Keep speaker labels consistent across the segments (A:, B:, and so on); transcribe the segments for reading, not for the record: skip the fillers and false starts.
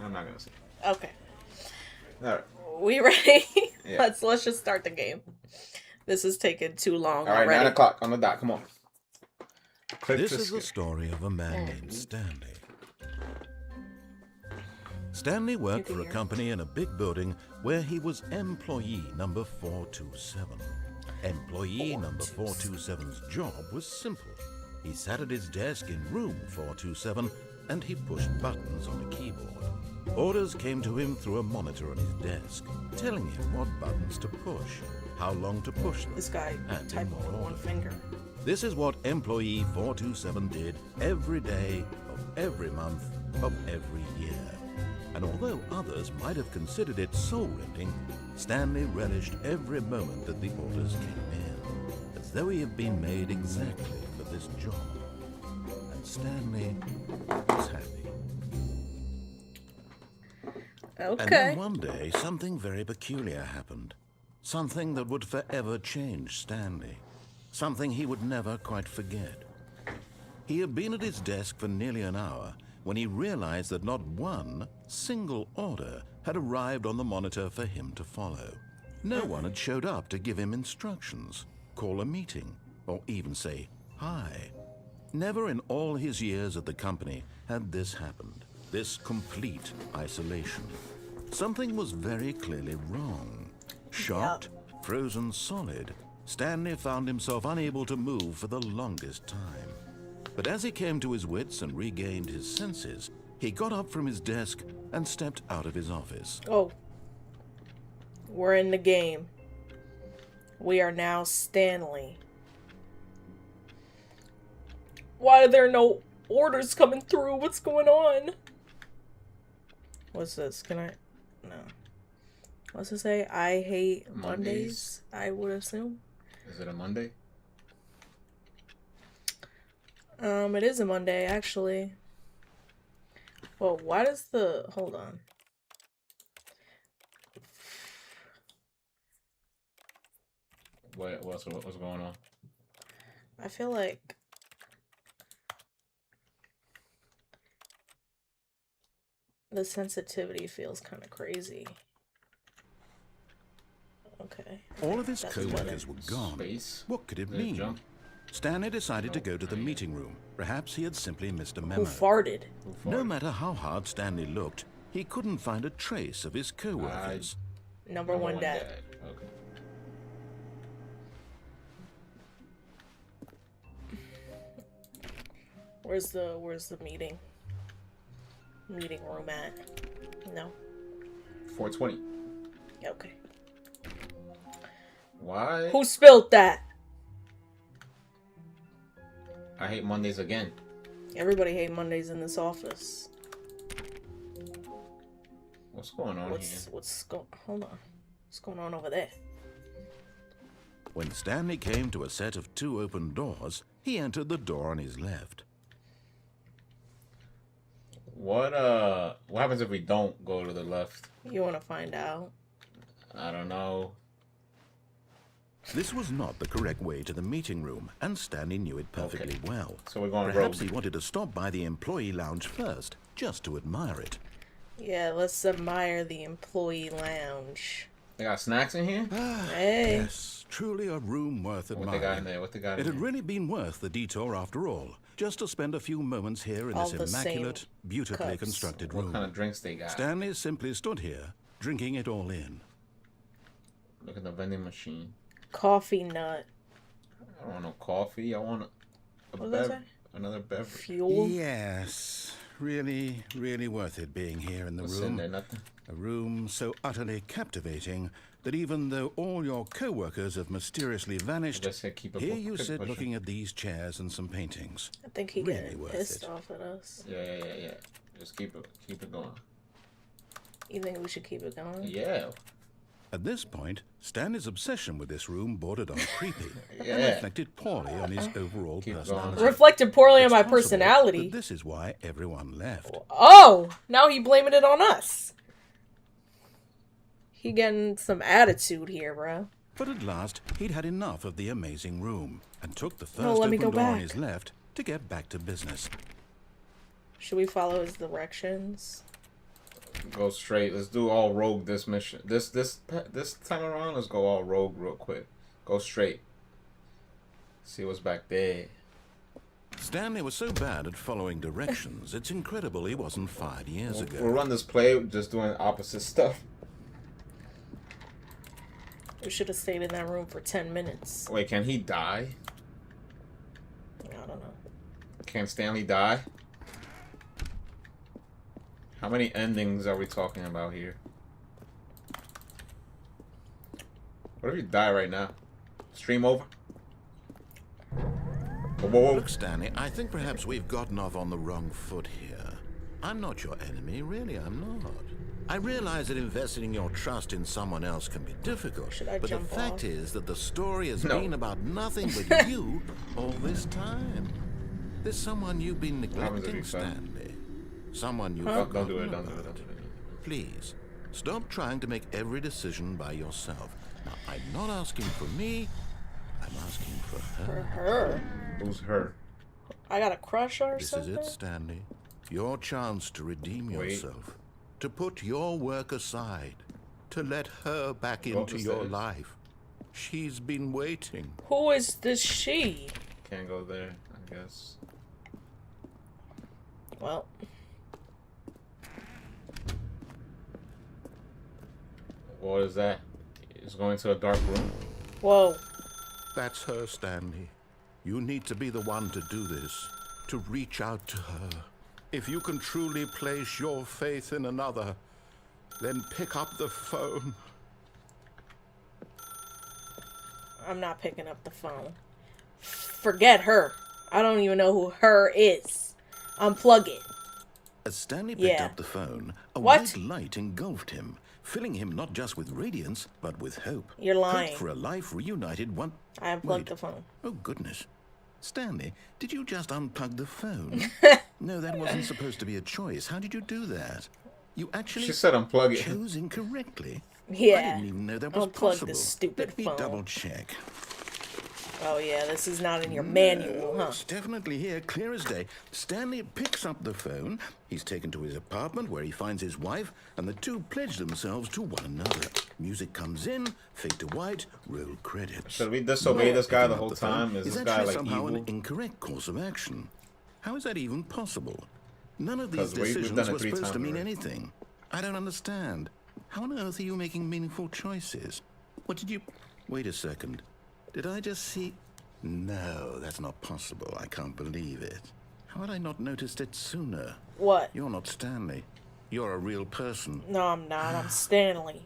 A: I'm not gonna say.
B: Okay.
A: All right.
B: We ready?
A: Yeah.
B: Let's just start the game. This is taking too long
A: All right,
B: already.
A: 9 o'clock on the dot. Come on.
C: This is the story of a man named Stanley. Stanley worked for a company in a big building where he was employee number 427. Employee number 427's job was simple. He sat at his desk in room 427 and he pushed buttons on a keyboard. Orders came to him through a monitor on his desk, telling him what buttons to push, how long to push them,
B: This guy
C: and in
B: typing
C: what
B: with one
C: order.
B: finger.
C: This is what employee 427 did every day of every month of every year. And although others might have considered it soul-rending, Stanley relished every moment that the orders came in, as though he had been made exactly for this job. And Stanley was happy. And
B: Okay.
C: then one day, something very peculiar happened. Something that would forever change Stanley. Something he would never quite forget. He had been at his desk for nearly an hour when he realized that not one single order had arrived on the monitor for him to follow. No one had showed up to give him instructions, call a meeting, or even say hi. Never in all his years at the company had this happened, this complete isolation. Something was very clearly wrong. Shocked, frozen solid, Stanley found himself unable to move for the longest time. But as he came to his wits and regained his senses, he got up from his desk and stepped out of his office.
B: Oh. We're in the game. We are now Stanley. Why are there no orders coming through? What's going on? What's this? Can I? No. What's it say? I hate Mondays, I would assume.
A: Is it a Monday?
B: It is a Monday, actually. Well, why does the... Hold on.
A: What's going on?
B: I feel like... the sensitivity feels kind of crazy. Okay.
C: All of his
B: That's
C: co-workers were gone.
A: Space.
C: What could it
A: Did it
C: mean?
A: jump?
C: Stanley decided to go to the meeting room. Perhaps he had simply missed a
B: Who
C: memo.
B: farted?
C: No matter how hard Stanley looked, he couldn't find a trace of his co-workers.
B: Number one dad.
A: Okay.
B: Where's the meeting room at? No.
A: 420.
B: Okay.
A: Why?
B: Who spilled that?
A: I hate Mondays again.
B: Everybody hate Mondays in this office.
A: What's going on here?
B: Hold on. What's going on over there?
C: When Stanley came to a set of 2 open doors, he entered the door on his left.
A: What happens if we don't go to the left?
B: You want to find out?
A: I don't know.
C: This was not the correct way to the meeting room, and Stanley knew it perfectly well.
A: So we're going
C: Perhaps
A: rogue.
C: he wanted to stop by the employee lounge first, just to admire it.
B: Yeah, let's admire the employee lounge.
A: They got snacks in here?
B: Hey.
C: Yes, truly a room worth
A: What they got in
C: admiring.
A: there? What they got
C: It
A: in
C: had
A: there?
C: really been worth the detour after all, just to spend a few moments here in
B: All
C: this
B: the same
C: immaculate, beautifully
B: cups.
C: constructed
A: What
C: room.
A: kind of drinks they got?
C: Stanley simply stood here, drinking it all in.
A: Look at the vending machine.
B: Coffee nut.
A: I don't want no coffee. I want
B: What does that say?
A: another beverage.
B: Fuel.
C: Yes, really, really worth it being here in the
A: What's in
C: room.
A: there? Nothing.
C: A room so utterly captivating that even though all your co-workers have mysteriously vanished,
A: Just said keep it
C: here you
A: keep
C: sit
A: pushing.
C: looking at these chairs and some paintings.
B: I think he
C: Really
B: getting
C: worth
B: pissed
C: it.
B: off at us.
A: Yeah. Just keep it going.
B: You think we should keep it going?
A: Yeah.
C: At this point, Stanley's obsession with this room bordered on creepy and
A: Yeah.
C: reflected poorly on his overall
A: Keep going.
C: personality.
B: Reflected poorly on
C: It's
B: my
C: possible
B: personality.
C: that this is why everyone left.
B: Oh, now he blaming it on us. He getting some attitude here, bro.
C: But at last, he'd had enough of the amazing room and took the first
B: No, let me
C: open
B: go
C: door on
B: back.
C: his left to get back to business.
B: Should we follow his directions?
A: Go straight. Let's do all rogue this mission. This time around, let's go all rogue real quick. Go straight. See what's back there.
C: Stanley was so bad at following directions, it's incredible he wasn't fired years ago.
A: We'll run this play just doing opposite stuff.
B: We should have stayed in that room for 10 minutes.
A: Wait, can he die?
B: I don't know. Can
A: Stanley die? How many endings are we talking about here? What if you die right now? Stream over? Whoa, whoa, whoa.
C: Look, Stanley, I think perhaps we've gotten off on the wrong foot here. I'm not your enemy, really, I'm not. I realize that investing your trust in someone else can be difficult, but the fact is that the story has been about nothing but you all this time. There's someone you've been neglecting, Stanley. Someone you've
A: Don't do it, don't do it, don't do it.
C: Please, stop trying to make every decision by yourself. Now, I'm not asking for me, I'm asking for her.
B: For her?
A: Who's her?
B: I got a crush on her or
C: This
B: something?
C: is it, Stanley. Your chance to redeem yourself. To put your work aside, to let her back into your life. She's been waiting.
B: Who is this she?
A: Can't go there, I guess.
B: Well.
A: What is that? It's going to a dark room?
B: Whoa.
C: That's her, Stanley. You need to be the one to do this, to reach out to her. If you can truly place your faith in another, then pick up the phone.
B: I'm not picking up the phone. Forget her. I don't even know who her is. Unplug it.
C: As Stanley picked up the phone, a
B: What?
C: white light engulfed him, filling him not just with radiance, but with hope.
B: You're lying.
C: Hope for a life reunited one...
B: I unplugged the phone.
C: Oh, goodness. Stanley, did you just unplug the phone? No, that wasn't supposed to be a choice. How did you do that? You actually...
A: She said unplug it.
C: ...chose incorrectly.
B: Yeah.
C: I didn't even know that was
B: Unplug
C: possible.
B: this stupid
C: Let me
B: phone.
C: double check.
B: Oh yeah, this is not in your manual, huh?
C: It's definitely here, clear as day. Stanley picks up the phone. He's taken to his apartment where he finds his wife, and the two pledge themselves to one another. Music comes in, fade to white, roll credits.
A: Should we disobey this guy the whole
C: Picking up
A: time?
C: phone
A: Is this
C: actually
A: guy like
C: somehow
A: evil?
C: an incorrect course of action. How is that even possible? None of these
A: 'Cause we've
C: decisions
A: done it
C: were
A: 3
C: supposed to
A: times
C: mean
A: already.
C: anything. I don't understand. How on earth are you making meaningful choices? What did you... Wait a second. Did I just see... No, that's not possible. I can't believe it. How had I not noticed it sooner?
B: What?
C: You're not Stanley. You're a real person.
B: No, I'm not. I'm Stanley.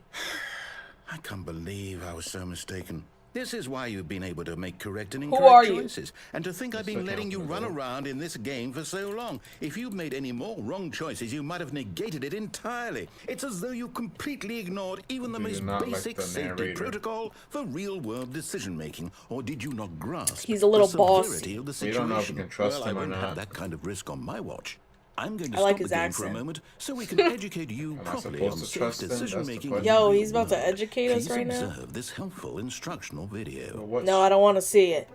C: I can't believe I was so mistaken. This is why you've been able to make correct and
B: Who
C: incorrect
B: are you?
C: choices. And to think I've been letting you run around in this game for so long. If you'd made any more wrong choices, you might have negated it entirely. It's as though you completely ignored even the
A: Do you
C: most
A: not like
C: basic
A: the
C: safety
A: narrator?
C: protocol for real-world decision-making. Or did you not grasp
B: He's a little
C: the
B: bossy.
C: severity of the
A: We
C: situation?
A: don't know if we can trust
C: well,
A: him
C: I
A: or
C: won't
A: not.
C: have that kind of risk on my watch. I'm going to
B: I like
C: stop
B: his
C: the game for a
B: accent.
C: moment so we can educate you
A: Am I
C: properly
A: supposed
C: on
A: to
C: safe
A: trust him? That's the
C: decision-making.
A: question.
B: Yo, he's about to educate us
C: Please
B: right now?
C: observe this helpful instructional video.
B: No, I don't want to see it.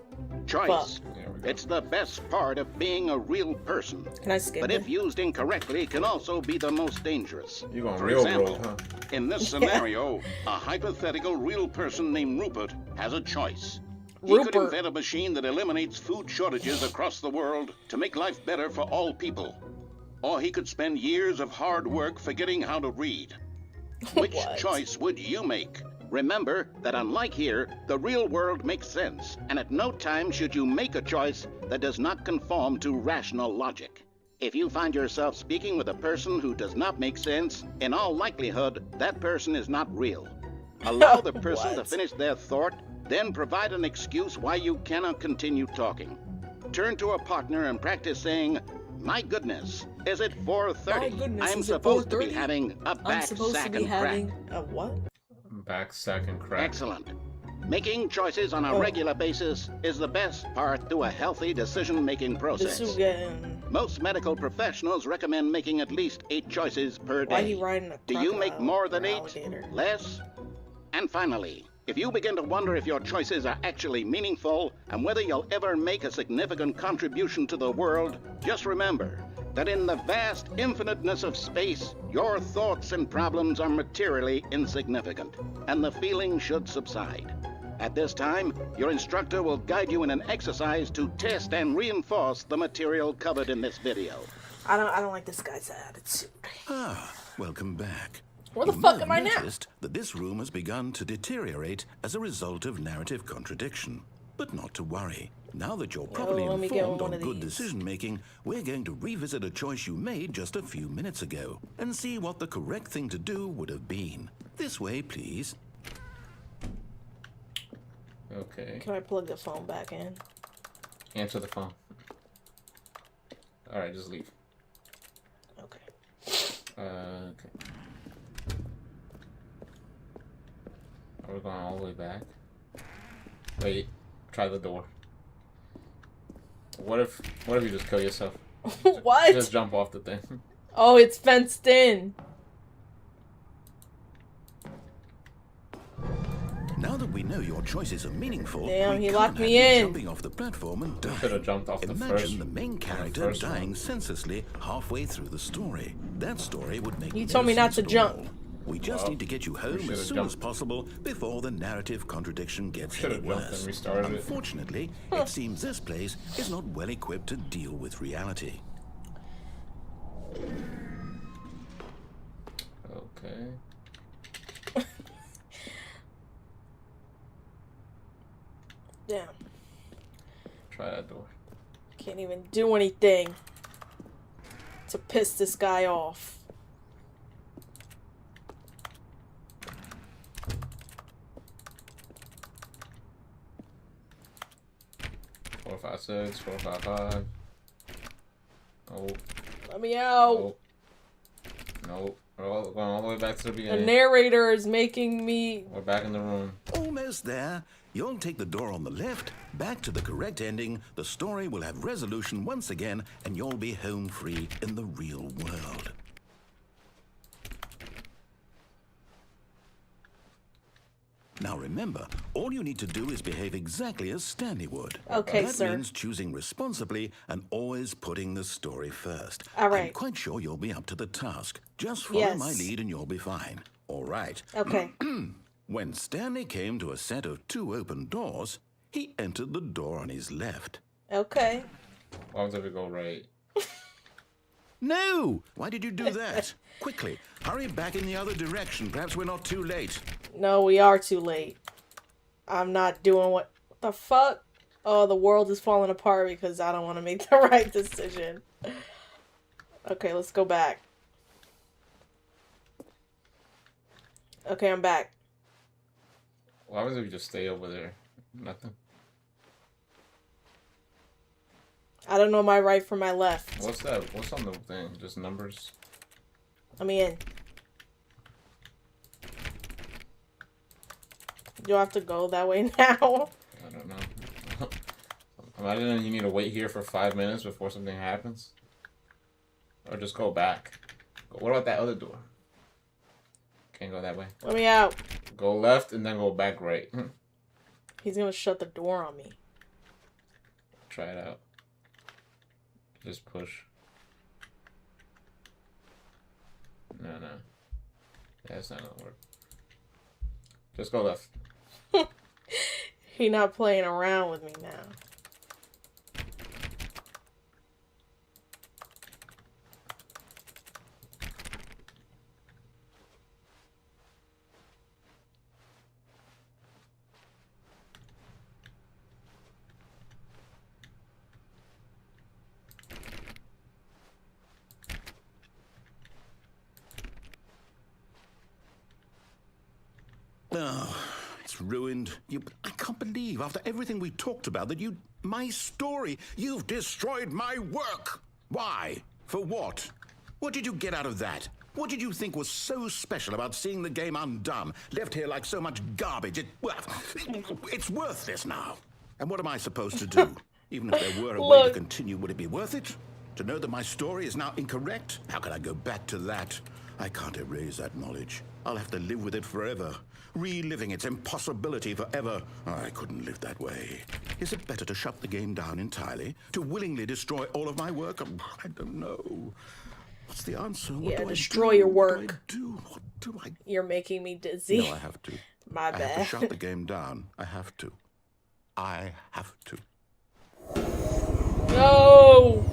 D: Choice.
A: There we go.
D: It's the best part of being a real person.
B: Can I skip
D: But
B: it?
D: if used incorrectly, can also be the most dangerous.
A: You going
D: For
A: real
D: example,
A: rogue, huh?
D: in this scenario, a hypothetical real person named Rupert has a choice. He could
B: Rupert.
D: invent a machine that eliminates food shortages across the world to make life better for all people. Or he could spend years of hard work forgetting how to read. Which
B: What?
D: choice would you make? Remember that unlike here, the real world makes sense, and at no time should you make a choice that does not conform to rational logic. If you find yourself speaking with a person who does not make sense, in all likelihood, that person is not real. Allow the person to
B: What?
D: finish their thought, then provide an excuse why you cannot continue talking. Turn to a partner and practice saying, "My goodness, is it 4:30?
B: My goodness,
D: I'm
B: is it
D: supposed to be
B: 4:30?
D: having a
B: I'm
D: back,
B: supposed to
D: sack,
B: be
D: and crack."
B: having a what?
A: Back, sack, and crack.
D: Excellent. Making choices on a regular basis is the best part to a healthy decision-making
B: This
D: process.
B: is getting...
D: Most medical professionals recommend making at least 8 choices per
B: Why
D: day.
B: he riding a
D: Do you make
B: crocodile
D: more
B: or
D: than 8?
B: alligator?
D: Less? And finally, if you begin to wonder if your choices are actually meaningful and whether you'll ever make a significant contribution to the world, just remember, that in the vast infiniteness of space, your thoughts and problems are materially insignificant, and the feeling should subside. At this time, your instructor will guide you in an exercise to test and reinforce the material covered in this video.
B: I don't like this guy's attitude.
C: Ah, welcome back.
B: Where the
C: You
B: fuck
C: may
B: am I
C: have
B: now?
C: noticed that this room has begun to deteriorate as a result of narrative contradiction. But not to worry. Now that you're properly
B: let me get
C: informed
B: one
C: on
B: of
C: good
B: these.
C: decision-making, we're going to revisit a choice you made just a few minutes ago and see what the correct thing to do would have been. This way, please.
A: Okay.
B: Can I plug the phone back in?
A: Answer the phone. Alright, just leave.
B: Okay.
A: Okay. Are we going all the way back? Wait. Try the door. What if you just kill yourself?
B: What?
A: Just jump off the thing.
B: Oh, it's fenced in.
C: Now that we know your choices are meaningful,
B: Damn,
C: we
B: he
C: can't
B: locked
C: have
B: me
C: you
B: in.
C: jumping off the platform and dying.
A: Should have jumped off the
C: Imagine
A: first.
C: the main character
A: first
C: dying
A: one.
C: senselessly halfway through the story. That story would make
B: You
C: no
B: told me not
C: sense
B: to
C: at
B: jump.
C: all. We just
A: Well,
C: need to get you
A: we
C: home
A: should've
C: as soon
A: jumped.
C: as possible before the narrative contradiction gets any
A: Should've jumped
C: worse.
A: and restarted it.
C: Unfortunately, it seems this place is not well equipped to deal with reality.
A: Okay.
B: Damn.
A: Try that door.
B: Can't even do anything to piss this guy off.
A: Four, 5, 6, 4, 5, 5. Oh.
B: Let me out.
A: Nope. Nope. We're going all the way back to the
B: The
A: beginning.
B: narrator is making me.
A: We're back in the room.
C: Almost there. You'll take the door on the left, back to the correct ending, the story will have resolution once again, and you'll be home free in the real world. Now remember, all you need to do is behave exactly as Stanley would.
B: Okay,
C: that
B: sir.
C: means choosing responsibly and always putting the story first.
B: All right.
C: I'm quite sure you'll be up to the task. Just follow
B: Yes.
C: my lead and you'll be fine. All right.
B: Okay.
C: When Stanley came to a set of 2 open doors, he entered the door on his left.
B: Okay.
A: Why would we go right?
C: No! Why did you do that? Quickly, hurry back in the other direction. Perhaps we're not too late.
B: No, we are too late. I'm not doing what the fuck? Oh, the world is falling apart because I don't want to make the right decision. Okay, let's go back. Okay, I'm back.
A: Why would we just stay over there? Nothing.
B: I don't know my right from my left.
A: What's that? What's on the thing? Just numbers?
B: Let me in. Do I have to go that way now?
A: I don't know. Imagine you need to wait here for 5 minutes before something happens. Or just go back. What about that other door? Can't go that way.
B: Let me out.
A: Go left and then go back right.
B: He's gonna shut the door on me.
A: Try it out. Just push. No. Yeah, it's not gonna work. Just go left.
B: He not playing around with me now.
C: Oh, it's ruined. I can't believe, after everything we talked about, that my story, you've destroyed my work. Why? For what? What did you get out of that? What did you think was so special about seeing the game undone, left here like so much garbage? It's worthless now. And what am I supposed to do? Even if there were a way to continue, would it be worth it? To know that my story is now incorrect? How can I go back to that? I can't erase that knowledge. I'll have to live with it forever, reliving its impossibility forever. I couldn't live that way. Is it better to shut the game down entirely? To willingly destroy all of my work? I don't know. What's the answer? What do
B: destroy
C: I do?
B: your
C: What do I
B: work.
C: do? What do I do?
B: You're making me dizzy.
C: No, I have to.
B: My
C: I have to
B: bad.
C: shut the game down. I have to. I have to.
B: No!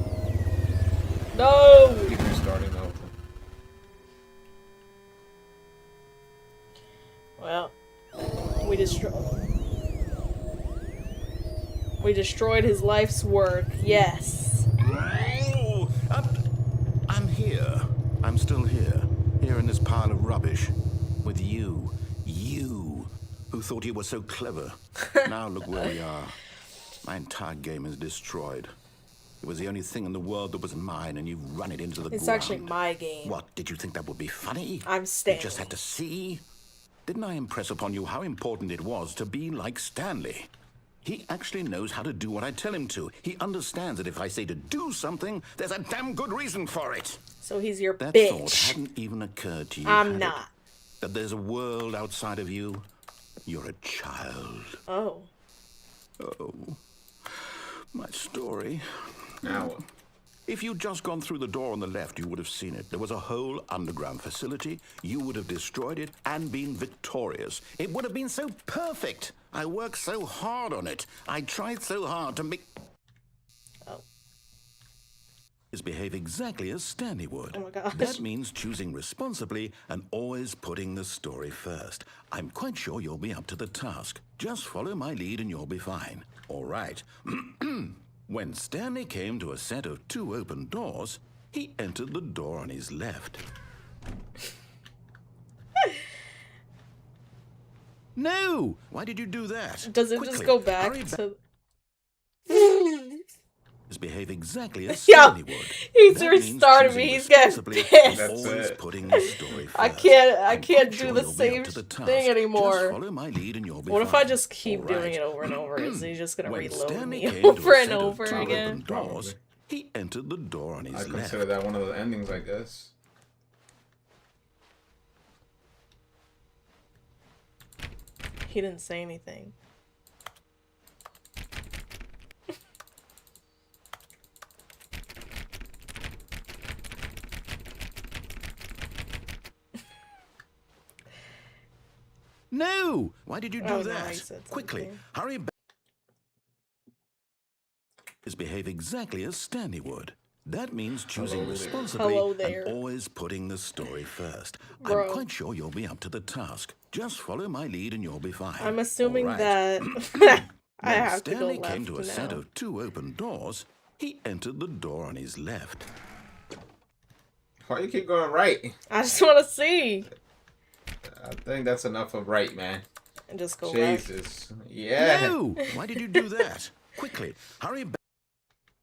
B: No!
A: Keep restarting over.
B: Well, we destroyed his life's work. Yes.
C: Oh, I'm here. I'm still here. Here in this pile of rubbish. With you. You. Who thought you were so clever. Now look where we are. My entire game is destroyed. It was the only thing in the world that was mine, and you've run it into the ground.
B: It's actually my game.
C: What, did you think that would be funny?
B: I'm Stanley.
C: You just had to see? Didn't I impress upon you how important it was to be like Stanley? He actually knows how to do what I tell him to. He understands that if I say to do something, there's a damn good reason for it.
B: So he's your
C: That
B: bitch.
C: thought hadn't even occurred to you.
B: I'm
C: had it?
B: not.
C: That there's a world outside of you. You're a child.
B: Oh.
C: Oh, my story.
A: Now,
C: If you'd just gone through the door on the left, you would have seen it. There was a whole underground facility. You would have destroyed it and been victorious. It would have been so perfect. I worked so hard on it. I tried so hard to make...
B: Oh.
C: Behave exactly as Stanley would.
B: Oh my gosh.
C: That means choosing responsibly and always putting the story first. I'm quite sure you'll be up to the task. Just follow my lead and you'll be fine. All right. When Stanley came to a set of 2 open doors, he entered the door on his left. No! Why did you do that?
B: Does it just go back
C: hurry
B: to...
C: Behave exactly as
B: Yo,
C: Stanley would.
B: he's
C: That means
B: restarting
C: choosing
B: me. He's getting
C: responsibly
B: pissed.
C: and
A: That's
C: always
A: it.
C: putting the story first.
B: I can't
C: I'm
B: do
C: quite
B: the
C: sure you'll be
B: same
C: up to the task.
B: thing anymore.
C: Just follow my lead and you'll be
B: What if I
C: fine.
B: just keep
C: All
B: doing
C: right.
B: it over and over? Is he just gonna
C: When
B: reload
C: Stanley
B: me
C: came to a
B: over and
C: set of
B: over
C: 2
B: again?
C: open doors, he entered the door on his
A: I
C: left.
A: consider that one of the endings, I guess.
B: He didn't say anything.
C: No! Why did you do
B: Oh, no,
C: that?
B: he said
C: Quickly,
B: something.
C: hurry back. Behave exactly as Stanley would. That means choosing
A: Hello there.
C: responsibly
B: Hello there.
C: and always putting the story first.
B: Bro.
C: I'm quite sure you'll be up to the task. Just follow my lead and you'll be fine.
B: I'm assuming
C: All right.
B: that I
C: When
B: have
C: Stanley
B: to go
C: came
B: left
C: to a set
B: now.
C: of 2 open doors, he entered the door on his left.
A: Why you keep going right?
B: I just want to see.
A: I think that's enough of right, man.
B: And just go left.
A: Jesus. Yeah.
C: No! Why did you do that? Quickly, hurry back.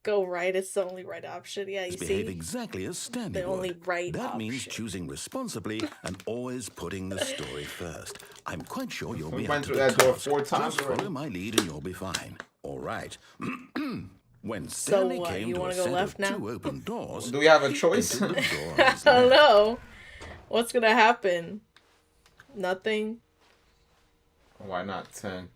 B: Go right. It's the only right option. Yeah, you
C: Behave
B: see?
C: exactly as Stanley
B: The
C: would.
B: only right
C: That means
B: option.
C: choosing responsibly and always putting the story first. I'm quite sure you'll
A: We
C: be
A: went
C: up to
A: through
C: the
A: that door
C: task.
A: 4 times
C: Just
A: already.
C: follow my lead and you'll be fine. All right. When
B: So
C: Stanley
B: what,
C: came
B: you
C: to a
B: wanna go
C: set
B: left
C: of
B: now?
C: 2 open doors,
A: Do we have a choice?
C: entered the door on
B: I
C: his
B: don't
C: left.
B: know. What's gonna happen? Nothing.
A: Why not 10?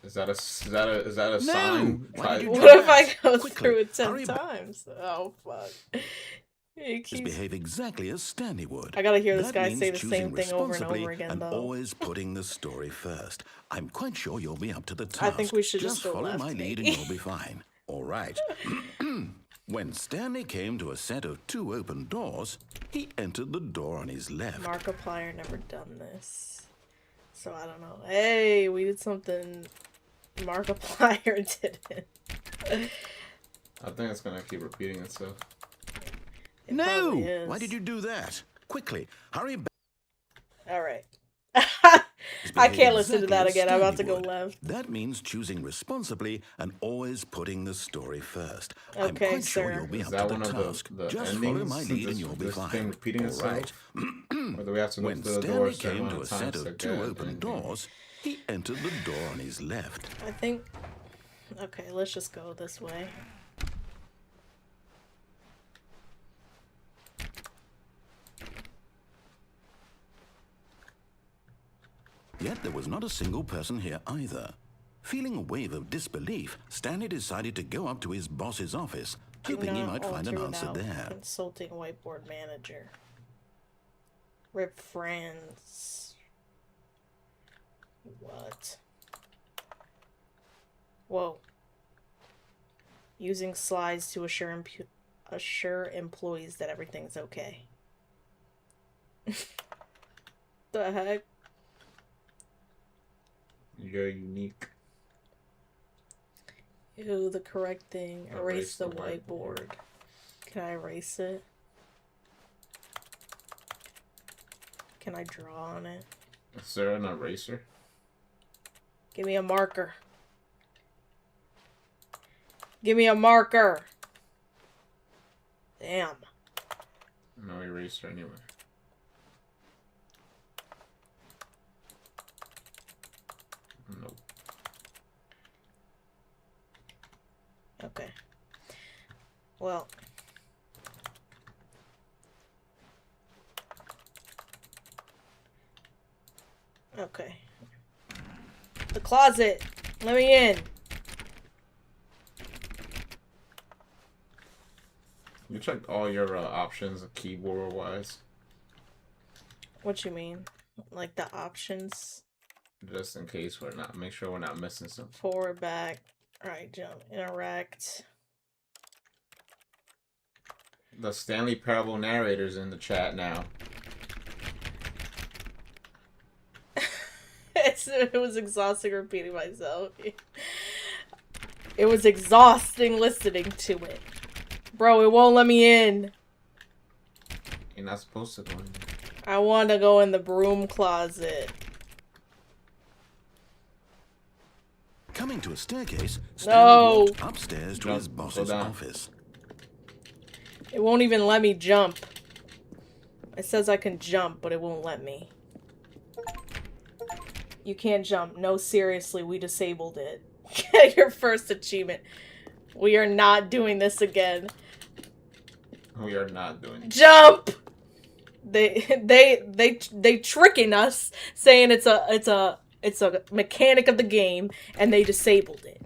A: Is that a
C: No!
A: sign?
C: Why did you
B: What
C: do
B: if I
C: that?
B: go
C: Quickly,
B: through it 10
C: hurry back.
B: times? Oh, fuck. He
C: Just
B: keeps...
C: behave exactly as Stanley would.
B: I gotta hear this
C: That
B: guy
C: means
B: say the
C: choosing
B: same thing over and
C: responsibly
B: over again,
C: and
B: though.
C: always putting the story first. I'm quite sure you'll be up to the task.
B: I think we should just go
C: follow
B: left,
C: my lead and
B: maybe.
C: you'll be fine. All right. When Stanley came to a set of 2 open doors, he entered the door on his left.
B: Markiplier never done this. So I don't know. Hey, we did something Markiplier didn't.
A: I think it's gonna keep repeating itself.
B: It
C: No!
B: probably is.
C: Why did you do that? Quickly, hurry back.
B: Alright. I can't listen to that again. I'm about to go left.
C: That means choosing responsibly and always putting the story first. I'm
B: Okay,
C: quite sure
B: sir.
C: you'll be
A: Is
C: up
A: that
C: to
A: one
C: the
A: of
C: task.
A: the
C: Just
A: endings?
C: follow my lead and
A: This-
C: you'll be
A: this
C: fine.
A: thing repeating
C: All
A: itself?
C: right.
A: Or do we have to go
C: When
A: through the door
C: Stanley
A: a certain
C: came
A: amount
C: to a
A: of
C: set
A: times to
C: of 2
A: get
C: open
A: anything?
C: doors, he entered the door on his left.
B: I think... Okay, let's just go this way.
C: Yet there was not a single person here either. Feeling a wave of disbelief, Stanley decided to go up to his boss's office, hoping he might find an answer there.
B: Consulting whiteboard manager. Rip friends. What? Whoa. Using slides to assure employees that everything's okay. The heck?
A: You're unique.
B: Ew, the correct thing. Erase the whiteboard. Can I erase it? Can I draw on it?
A: Is there an eraser?
B: Give me a marker. Give me a marker. Damn.
A: No eraser anywhere. Nope.
B: Okay. Well. Okay. The closet. Let me in.
A: You checked all your options keyboard-wise?
B: What you mean? Like the options?
A: Just in case we're not, make sure we're not missing something.
B: Forward, back, right, jump, interact.
A: The Stanley Parable narrator's in the chat now.
B: It was exhausting repeating myself. It was exhausting listening to it. Bro, it won't let me in.
A: You're not supposed to go in there.
B: I want to go in the broom closet.
C: Coming to a staircase, Stanley walked upstairs to his boss's office.
B: It won't even let me jump. It says I can jump, but it won't let me. You can't jump. No, seriously, we disabled it. Your first achievement. We are not doing this again.
A: We are not doing it.
B: Jump! They tricking us, saying it's a mechanic of the game, and they disabled it.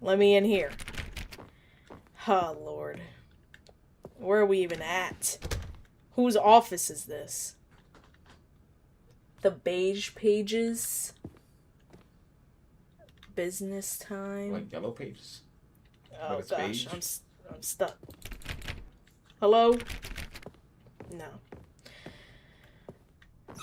B: Let me in here. Oh, Lord. Where are we even at? Whose office is this? The beige pages? Business time?
A: Like yellow pages?
B: Oh, gosh. I'm stuck. Hello? No.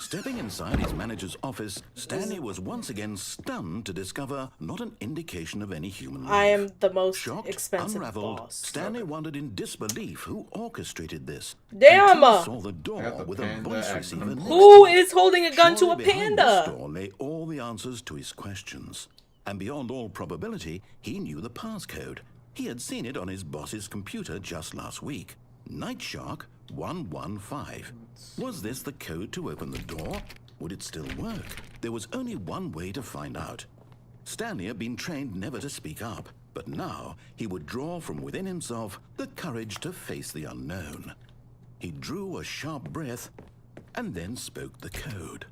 C: Stepping inside his manager's office, Stanley was once again stunned to discover not an indication of any human life.
B: I am the most
C: Shocked,
B: expensive
C: unraveled,
B: boss.
C: Stanley wondered in disbelief who orchestrated this.
B: Damn!
C: Until he saw the door with a voice receiver next
B: Who
C: to it.
B: is holding a gun to a
C: Surely behind this
B: panda?
C: door lay all the answers to his questions. And beyond all probability, he knew the passcode. He had seen it on his boss's computer just last week. Night Shark 115. Was this the code to open the door? Would it still work? There was only one way to find out. Stanley had been trained never to speak up, but now he would draw from within himself the courage to face the unknown. He drew a sharp breath and then spoke the code.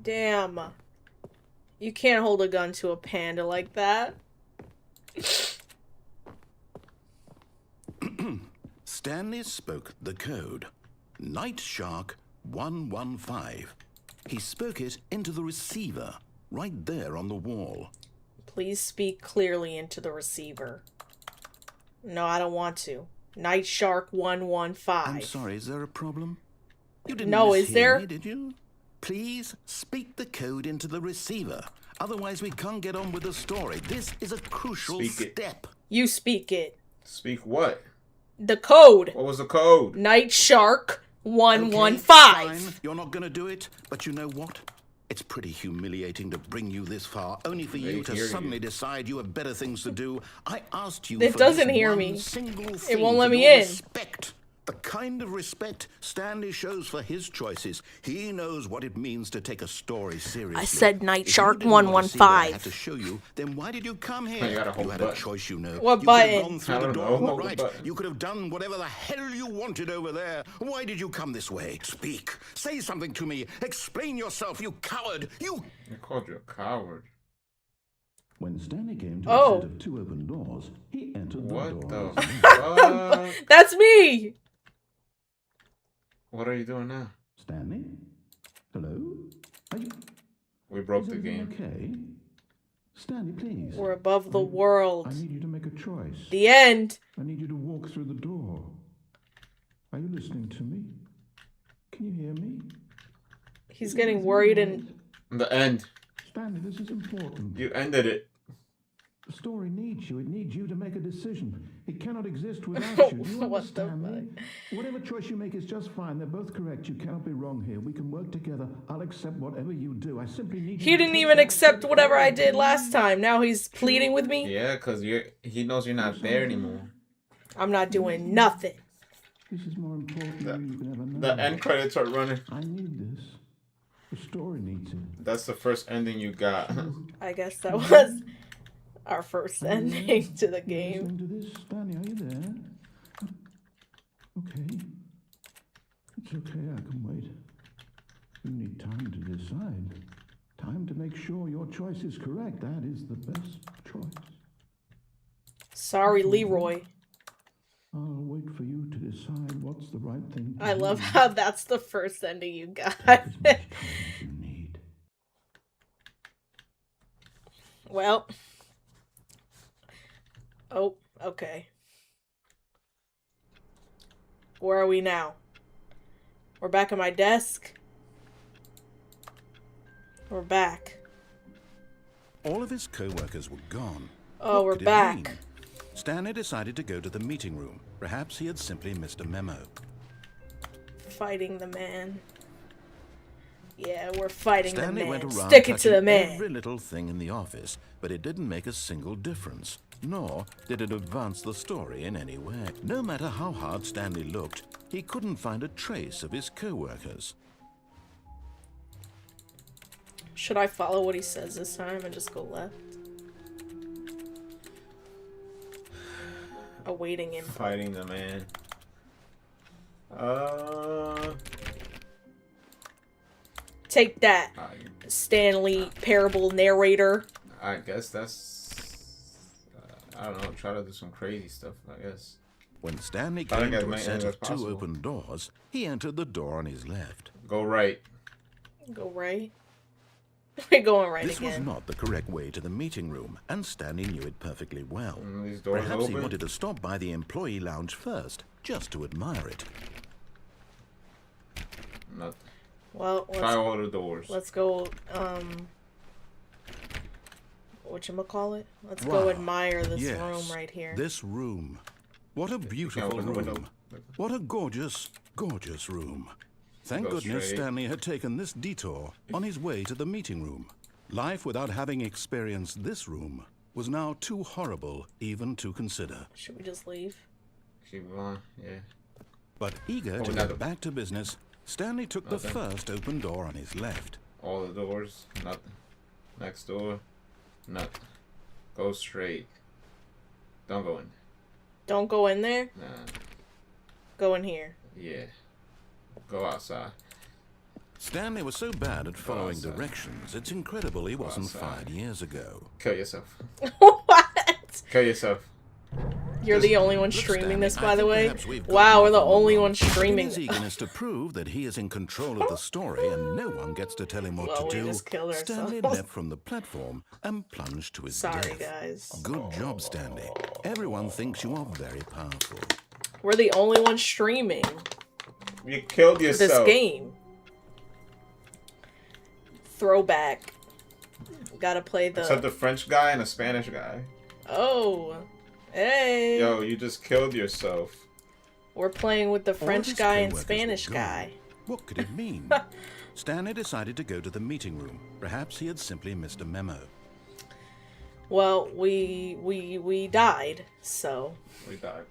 B: Damn. You can't hold a gun to a panda like that.
C: Stanley spoke the code. Night Shark 115. He spoke it into the receiver, right there on the wall.
B: Please speak clearly into the receiver. No, I don't want to. Night Shark 115.
C: I'm sorry, is there a problem? You didn't
B: No,
C: mishear
B: is there?
C: me, did you? Please speak the code into the receiver. Otherwise, we can't get on with the story. This is a crucial step.
B: You speak it.
A: Speak what?
B: The code.
A: What was the code?
B: Night Shark 115.
C: Okay, fine. You're not going to do it, but you know what? It's pretty humiliating to bring you this far, only for you to suddenly decide you have better things to do. I asked you
B: It
C: for
B: doesn't
C: this
B: hear
C: one
B: me.
C: single
B: It
C: thing,
B: won't let
C: for
B: me
C: your
B: in.
C: Respect. The kind of respect Stanley shows for his choices. He knows what it means to take a story seriously.
B: I said Night
C: If you
B: Shark
C: didn't want to see what I
B: 115.
C: had to show you, then why did you come here?
A: You gotta hold
C: had
A: button.
C: a choice, you know.
B: What
C: you
B: button?
C: could have gone through
A: I
C: the
A: don't
C: door
A: know.
C: on the
A: Hold the
C: right.
A: button.
C: You could have done whatever the hell you wanted over there. Why did you come this way? Speak. Say something to me. Explain yourself, you coward. You...
A: They called you a coward.
E: When Stanley came to
B: Oh.
E: a set of 2 open doors, he entered the
A: What
E: door.
A: the fuck?
B: That's me!
A: What are you doing now?
E: Stanley? Hello? Are you...
A: We broke
E: Is
A: the
E: everything
A: game.
E: okay? Stanley, please.
B: We're above the
E: I
B: world.
E: need you to make a choice.
B: The end.
E: I need you to walk through the door. Are you listening to me? Can you hear me?
B: He's getting worried and...
A: The end.
E: Stanley, this is important.
A: You ended it.
E: The story needs you. It needs you to make a decision. It cannot exist without you. Do you
B: What the
E: understand me? Whatever choice you make is just fine. They're both correct. You cannot be wrong here. We can work together. I'll accept whatever you do. I simply need you
B: He
E: to
B: didn't
E: take
B: even
E: that
B: accept
E: step
B: whatever I
E: forward.
B: did last time. Now he's pleading with me.
A: Yeah, because he knows you're not there anymore.
B: I'm not doing nothing.
E: This is more important than you can ever know.
A: The end credits are running.
E: I need this. The story needs it.
A: That's the first ending you got.
B: I guess that was our first ending to the
E: You
B: game.
E: listening to this? Stanley, are you there? Okay. It's okay, I can wait. You need time to decide. Time to make sure your choice is correct. That is the best choice.
B: Sorry, Leroy.
E: I'll wait for you to decide what's the right thing to
B: I
E: do.
B: love how that's the first ending you got.
E: Take as much time as you need.
B: Well. Oh, okay. Where are we now? We're back at my desk. We're back.
C: All of his co-workers were gone.
B: Oh,
C: What
B: we're
C: could it
B: back.
C: mean? Stanley decided to go to the meeting room. Perhaps he had simply missed a memo.
B: Fighting the man. Yeah, we're fighting
C: Stanley
B: the
C: went
B: man.
C: around
B: Stick it to
C: touching
B: the man.
C: every little thing in the office, but it didn't make a single difference. Nor did it advance the story in any way. No matter how hard Stanley looked, he couldn't find a trace of his co-workers.
B: Should I follow what he says this time and just go left? Awaiting him.
A: Fighting the man.
B: Take that, Stanley parable narrator.
A: I guess that's. I don't know. Try to do some crazy stuff. I guess.
C: When Stanley
A: I
C: came
A: think as
C: to a
A: many
C: set
A: as
C: of 2
A: possible.
C: open doors, he entered the door on his left.
A: Go right.
B: Go right. We're going right
C: This was
B: again.
C: not the correct way to the meeting room, and Stanley knew it perfectly well.
A: These doors
C: Perhaps he
A: open.
C: wanted to stop by the employee lounge first, just to admire it.
A: Nothing.
B: Well,
A: Try all the doors.
B: let's go, whatchamacallit? Let's go
C: Wow.
B: admire this
C: Yes,
B: room right here.
C: This room. What a beautiful
A: open the window.
C: room. What a gorgeous, gorgeous room. Thank
A: Go
C: goodness
A: straight.
C: Stanley had taken this detour on his way to the meeting room. Life without having experienced this room was now too horrible even to consider.
B: Should we just leave?
A: Keep going. Yeah.
C: But eager to
A: another-
C: get back to business, Stanley took the
A: Nothing.
C: first open door on his left.
A: All the doors. Nothing. Next door. Nothing. Go straight. Don't go in.
B: Don't go in there.
A: Nah.
B: Go in here.
A: Yeah. Go outside.
C: Stanley was so bad at following
A: outside.
C: directions, it's incredible he wasn't
A: outside.
C: 5 years ago.
A: Kill yourself.
B: What?
A: Kill yourself.
B: You're the only one
C: Look,
B: streaming this,
C: Stanley,
B: by
C: I
B: the
C: think
B: way.
C: perhaps we've
B: Wow,
C: gotten
B: we're the
C: off on
B: only
C: wrong.
B: one streaming.
C: In his eagerness to prove that he is in control of the story and no one gets to tell him what
B: Well,
C: to
B: we
C: do,
B: just killed
C: Stanley
B: ourselves.
C: leapt from the platform and plunged to his
B: Sorry,
C: death.
B: guys.
C: Good job, Stanley. Everyone thinks you are very powerful.
B: We're the only one streaming
A: You killed
B: this
A: yourself.
B: game. Throwback. Gotta play
A: Except
B: the...
A: the French guy and a Spanish guy.
B: Oh. Hey.
A: Yo, you just killed yourself.
B: We're playing with the
C: All of
B: French
C: his
B: guy and
C: co-workers
B: Spanish
C: were gone.
B: guy.
C: What could it mean? Stanley decided to go to the meeting room. Perhaps he had simply missed a memo.
B: Well, we died, so...
A: We died.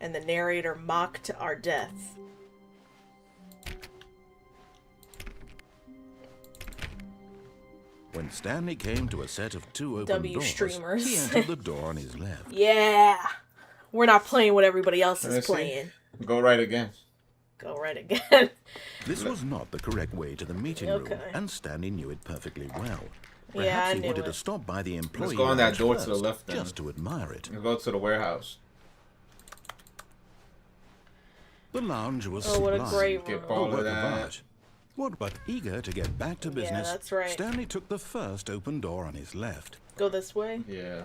B: and the narrator mocked our death.
C: When Stanley came to a set of 2 open
B: W
C: doors,
B: streamers.
C: he entered the door on his left.
B: Yeah! We're not playing what everybody else
A: Let me
B: is
A: see.
B: playing.
A: Go right again.
B: Go right again.
C: This was not the correct way to the meeting room, and Stanley knew it perfectly well. Perhaps
B: Yeah, I
C: he
B: knew
C: wanted
B: it.
C: to stop by the employee
A: Let's go on that
C: lounge
A: door to the
C: first,
A: left then.
C: just to admire it.
A: Let's go to the warehouse.
C: The lounge was
B: Oh, what a
C: sublime,
B: great
A: Skip
B: room.
C: a
A: all
C: work
A: of
C: of
A: that.
C: art. What but eager to get back to business,
B: that's right.
C: Stanley took the first open door on his left.
B: Go this way.
A: Yeah,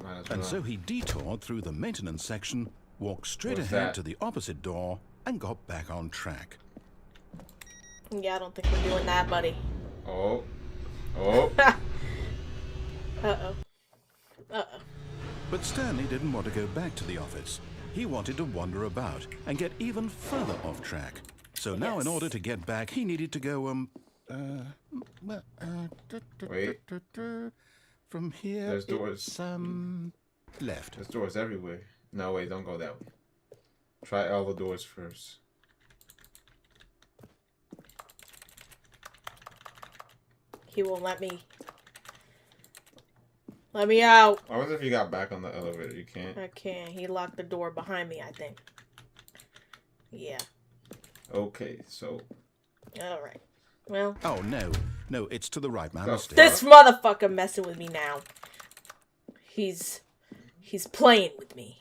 A: might as well.
C: And so he detoured through the maintenance section, walked straight
A: What's
C: ahead
A: that?
C: to the opposite door, and got back on track.
B: Yeah, I don't think we're doing that, buddy.
A: Oh. Oh.
B: Uh-oh. Uh-oh.
C: But Stanley didn't want to go back to the office. He wanted to wander about and get even further off track. So now in
B: Yes.
C: order to get back, he needed to go,
A: Wait.
C: from here,
A: There's doors.
C: it's, left.
A: There's doors everywhere. No, wait, don't go that way. Try all the doors first.
B: He won't let me. Let me out.
A: I wonder if you got back on the elevator. You can't.
B: I can't. He locked the door behind me, I think. Yeah.
A: Okay, so
B: Alright. Well.
C: Oh, no, it's to the right, my
A: The
C: mistake.
B: This motherfucker messing with me now. He's playing with me.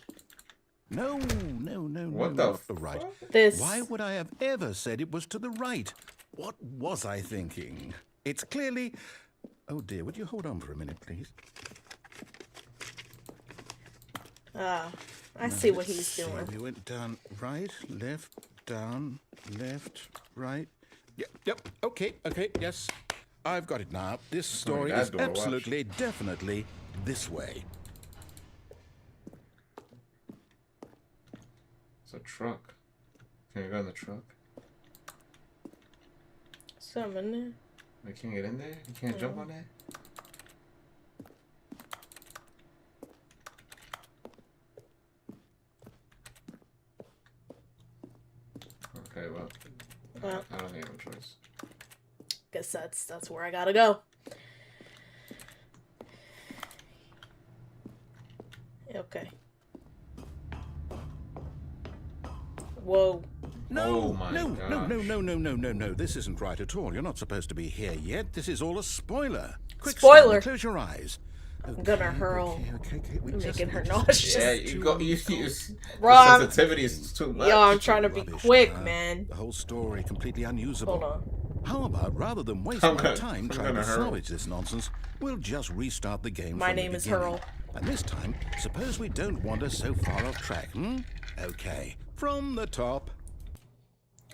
C: No,
A: What the
C: not the right.
B: This.
C: Why would I have ever said it was to the right? What was I thinking? It's clearly... Oh dear, would you hold on for a minute, please?
B: I see what he's
C: So
B: doing.
C: we went down, right, left, down, left, right. Yep, okay, yes. I've got it now. This story
A: that
C: is
A: door, watch.
C: absolutely, definitely this way.
A: it's a truck. Can you go in the truck?
B: Something there.
A: You can't get in there? You can't jump on that? Okay, well,
B: Well.
A: I don't have a choice.
B: Guess that's where I gotta go. Okay. Whoa.
A: Oh my
C: no,
A: gosh.
C: This isn't right at all. You're not supposed to be here yet. This is all a spoiler. Quick,
B: Spoiler.
C: Stanley, close your eyes.
B: I'm gonna hurl.
C: Okay.
B: Making her nauseous.
A: Yeah, you go. You use
B: Bro, I'm-
A: sensitivity is too much.
B: Yo, I'm trying to be
C: Rubbish,
B: quick, man.
C: The whole story completely unusable.
B: Hold on.
C: How about rather than waste
A: I'm
C: my
A: gonna-
C: time
A: I'm
C: trying to
A: gonna hurl.
C: salvage this nonsense, we'll just restart the game
B: My
C: from the
B: name is
C: beginning.
B: Hurl.
C: And this time, suppose we don't wander so far off track, hmm? Okay, from the top.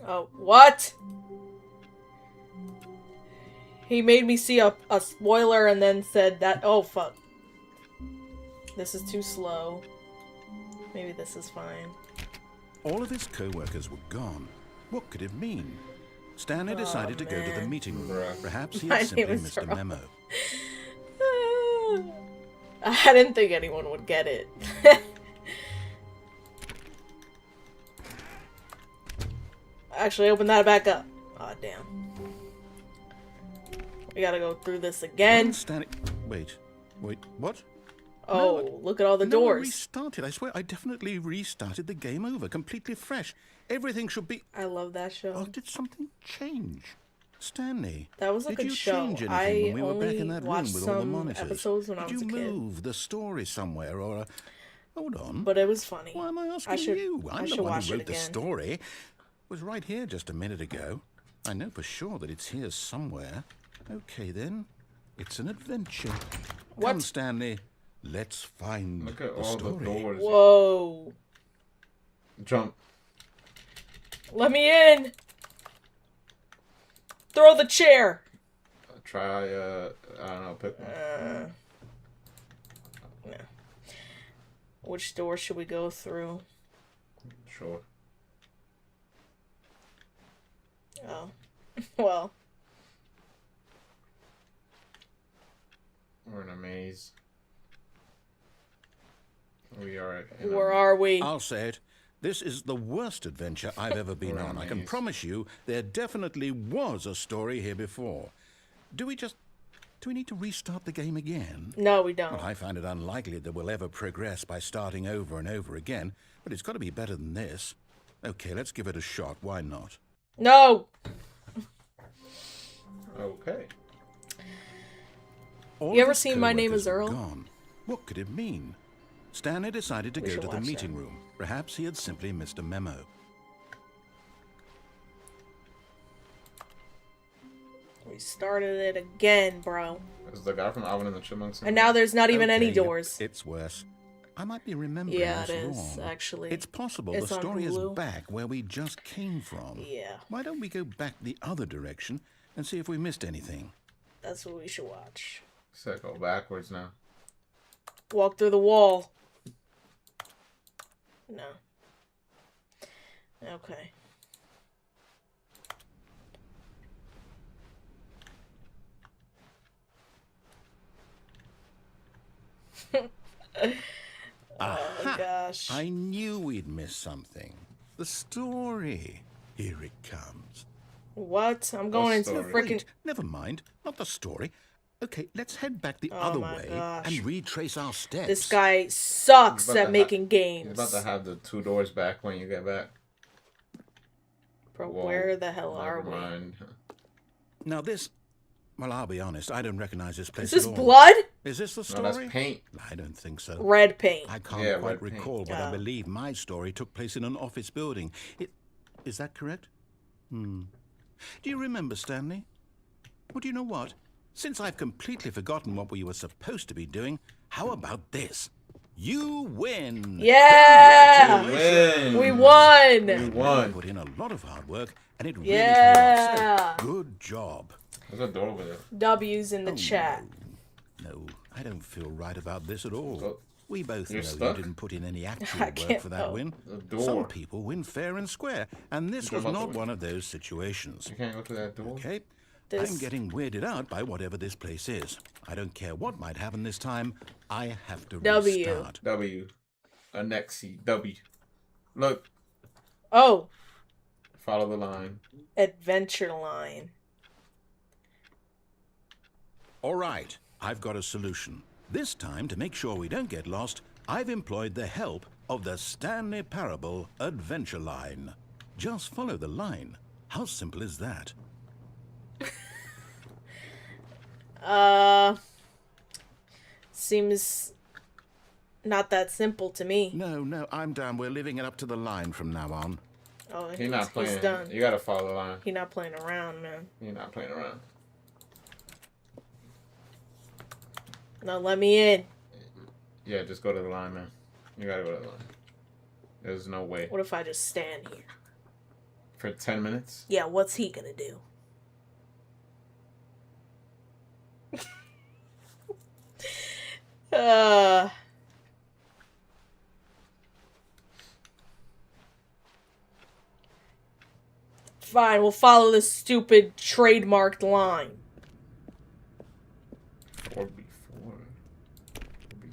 B: Oh, what? He made me see a spoiler and then said that. Oh, fuck. This is too slow. Maybe this is fine.
C: All of his co-workers were gone. What could it mean? Stanley decided to go to the
B: man.
C: meeting room.
A: Bruh.
C: Perhaps he
B: My
C: had simply
B: name is
C: missed a
B: Earl.
C: memo.
B: I didn't think anyone would get it. Actually, open that back up. Aw, damn. We gotta go through this again.
C: Stanley... Wait, what?
B: Oh, look at all the
C: No, I
B: doors.
C: restarted. I swear, I definitely restarted the game over, completely fresh. Everything should be...
B: I love that
C: Oh,
B: show.
C: did something change? Stanley,
B: That was a
C: did
B: good
C: you
B: show.
C: change anything
B: I
C: when we were back
B: only
C: in that room
B: watched
C: with all the
B: some
C: monitors?
B: episodes when I
C: did
B: was
C: you
B: a kid.
C: move the story somewhere or... Hold on.
B: But it was funny.
C: Why am I asking
B: should-
C: you?
B: I
C: I'm
B: should
C: the one
B: watch
C: who
B: it
C: wrote the
B: again.
C: story. It was right here just a minute ago. I know for sure that it's here somewhere. Okay, then. It's an adventure.
B: What?
C: Come, Stanley. Let's find
A: Look at
C: the
A: all
C: story.
A: the doors.
B: Whoa.
A: Jump.
B: Let me in. Throw the chair.
A: Try. I don't know. Pick one.
B: No. Which door should we go through?
A: Sure.
B: Oh. Well.
A: We're in a maze. We are. In
B: Where are we?
C: I'll say it. This is the worst adventure I've ever been on. I can promise you there definitely was a story here before. Do we need to restart the game again?
B: No, we don't.
C: Well, I find it unlikely that we'll ever progress by starting over and over again, but it's got to be better than this. Okay, let's give it a shot. Why not?
B: No!
A: Okay.
C: All
B: You ever
C: of his
B: seen My Name is
C: co-workers were
B: Earl?
C: gone. What could it mean? Stanley decided to
B: We
C: go
B: should
C: to the
B: watch
C: meeting
B: that.
C: room. Perhaps he had simply missed a memo.
B: We started it again, bro.
A: Is the guy from Alvin and the Chipmunks?
B: And now there's not even any
C: Okay,
B: doors.
C: It's worse. I might be remembering
B: Yeah, it
C: this
B: is,
C: wrong.
B: actually.
C: It's possible
B: It's
C: the
B: on
C: story is
B: Hulu.
C: back where we just came from.
B: Yeah,
C: Why don't we go back the other direction and see if we missed anything?
B: that's what we should watch.
A: So go backwards now.
B: Walk through the wall. No. Okay. Oh gosh.
C: I knew we'd miss something. The story. Here it comes.
B: What? I'm going into the
A: story?
B: freaking.
C: Wait, never mind. Not the story. Okay, let's head back the
B: Oh
C: other
B: my
C: way
B: gosh.
C: and retrace our steps.
B: This guy sucks
A: He's about
B: at
A: to
B: making
A: He's
B: games.
A: about to have the 2 doors back when you get back.
B: Bro,
A: Whoa,
B: where the hell are
A: never
B: we?
A: mind.
C: Now this... Well, I'll be honest. I don't recognize this place
B: Is this
C: at all.
B: blood?
C: Is this the
A: No,
C: story?
A: that's paint.
C: I don't think so.
B: Red paint.
C: I can't
A: Yeah,
C: quite
A: red paint.
C: recall, but I
B: Oh.
C: believe my story took place in an office building. Is that correct? Do you remember, Stanley? Well, do you know what? Since I've completely forgotten what we were supposed to be doing, how about this? You win!
B: Yeah!
A: Win!
B: We won!
A: We won.
C: Put in a lot of hard work, and it really
B: Yeah.
C: paid off. So, good job.
A: There's a door over there.
B: W's in the
C: Oh,
B: chat.
C: No, I don't feel right about this at all.
A: So,
C: We both know
A: you're
C: you
A: stuck?
C: didn't put in any actual
B: I
C: work
B: can't
C: for that
B: help.
C: win.
A: The door.
C: Some people win fair and square, and this
A: You're
C: was
A: about to
C: not
A: win.
C: one of those situations.
A: You can't go through that door.
C: Okay?
B: This-
C: I'm getting weirded out by whatever this place is. I don't care what might happen this time. I have to
B: W.
C: restart.
A: W. Annexi. W. Look.
B: Oh,
A: Follow the line.
B: adventure line.
C: All right, I've got a solution. This time, to make sure we don't get lost, I've employed the help of the Stanley Parable Adventure Line. Just follow the line. How simple is that?
B: Seems not that simple to me.
C: No, I'm down. We're leaving it up to the line from now on.
B: Oh,
A: He's not playing.
B: He's done.
A: You gotta follow the line.
B: He's not playing around, man.
A: You're not playing around.
B: No, let me in.
A: Yeah, just go to the line, man. You gotta go to the line. There's no way.
B: What if I just stand here?
A: For 10 minutes?
B: Yeah, what's he gonna do? Fine, we'll follow this stupid trademarked line.
A: 4B4.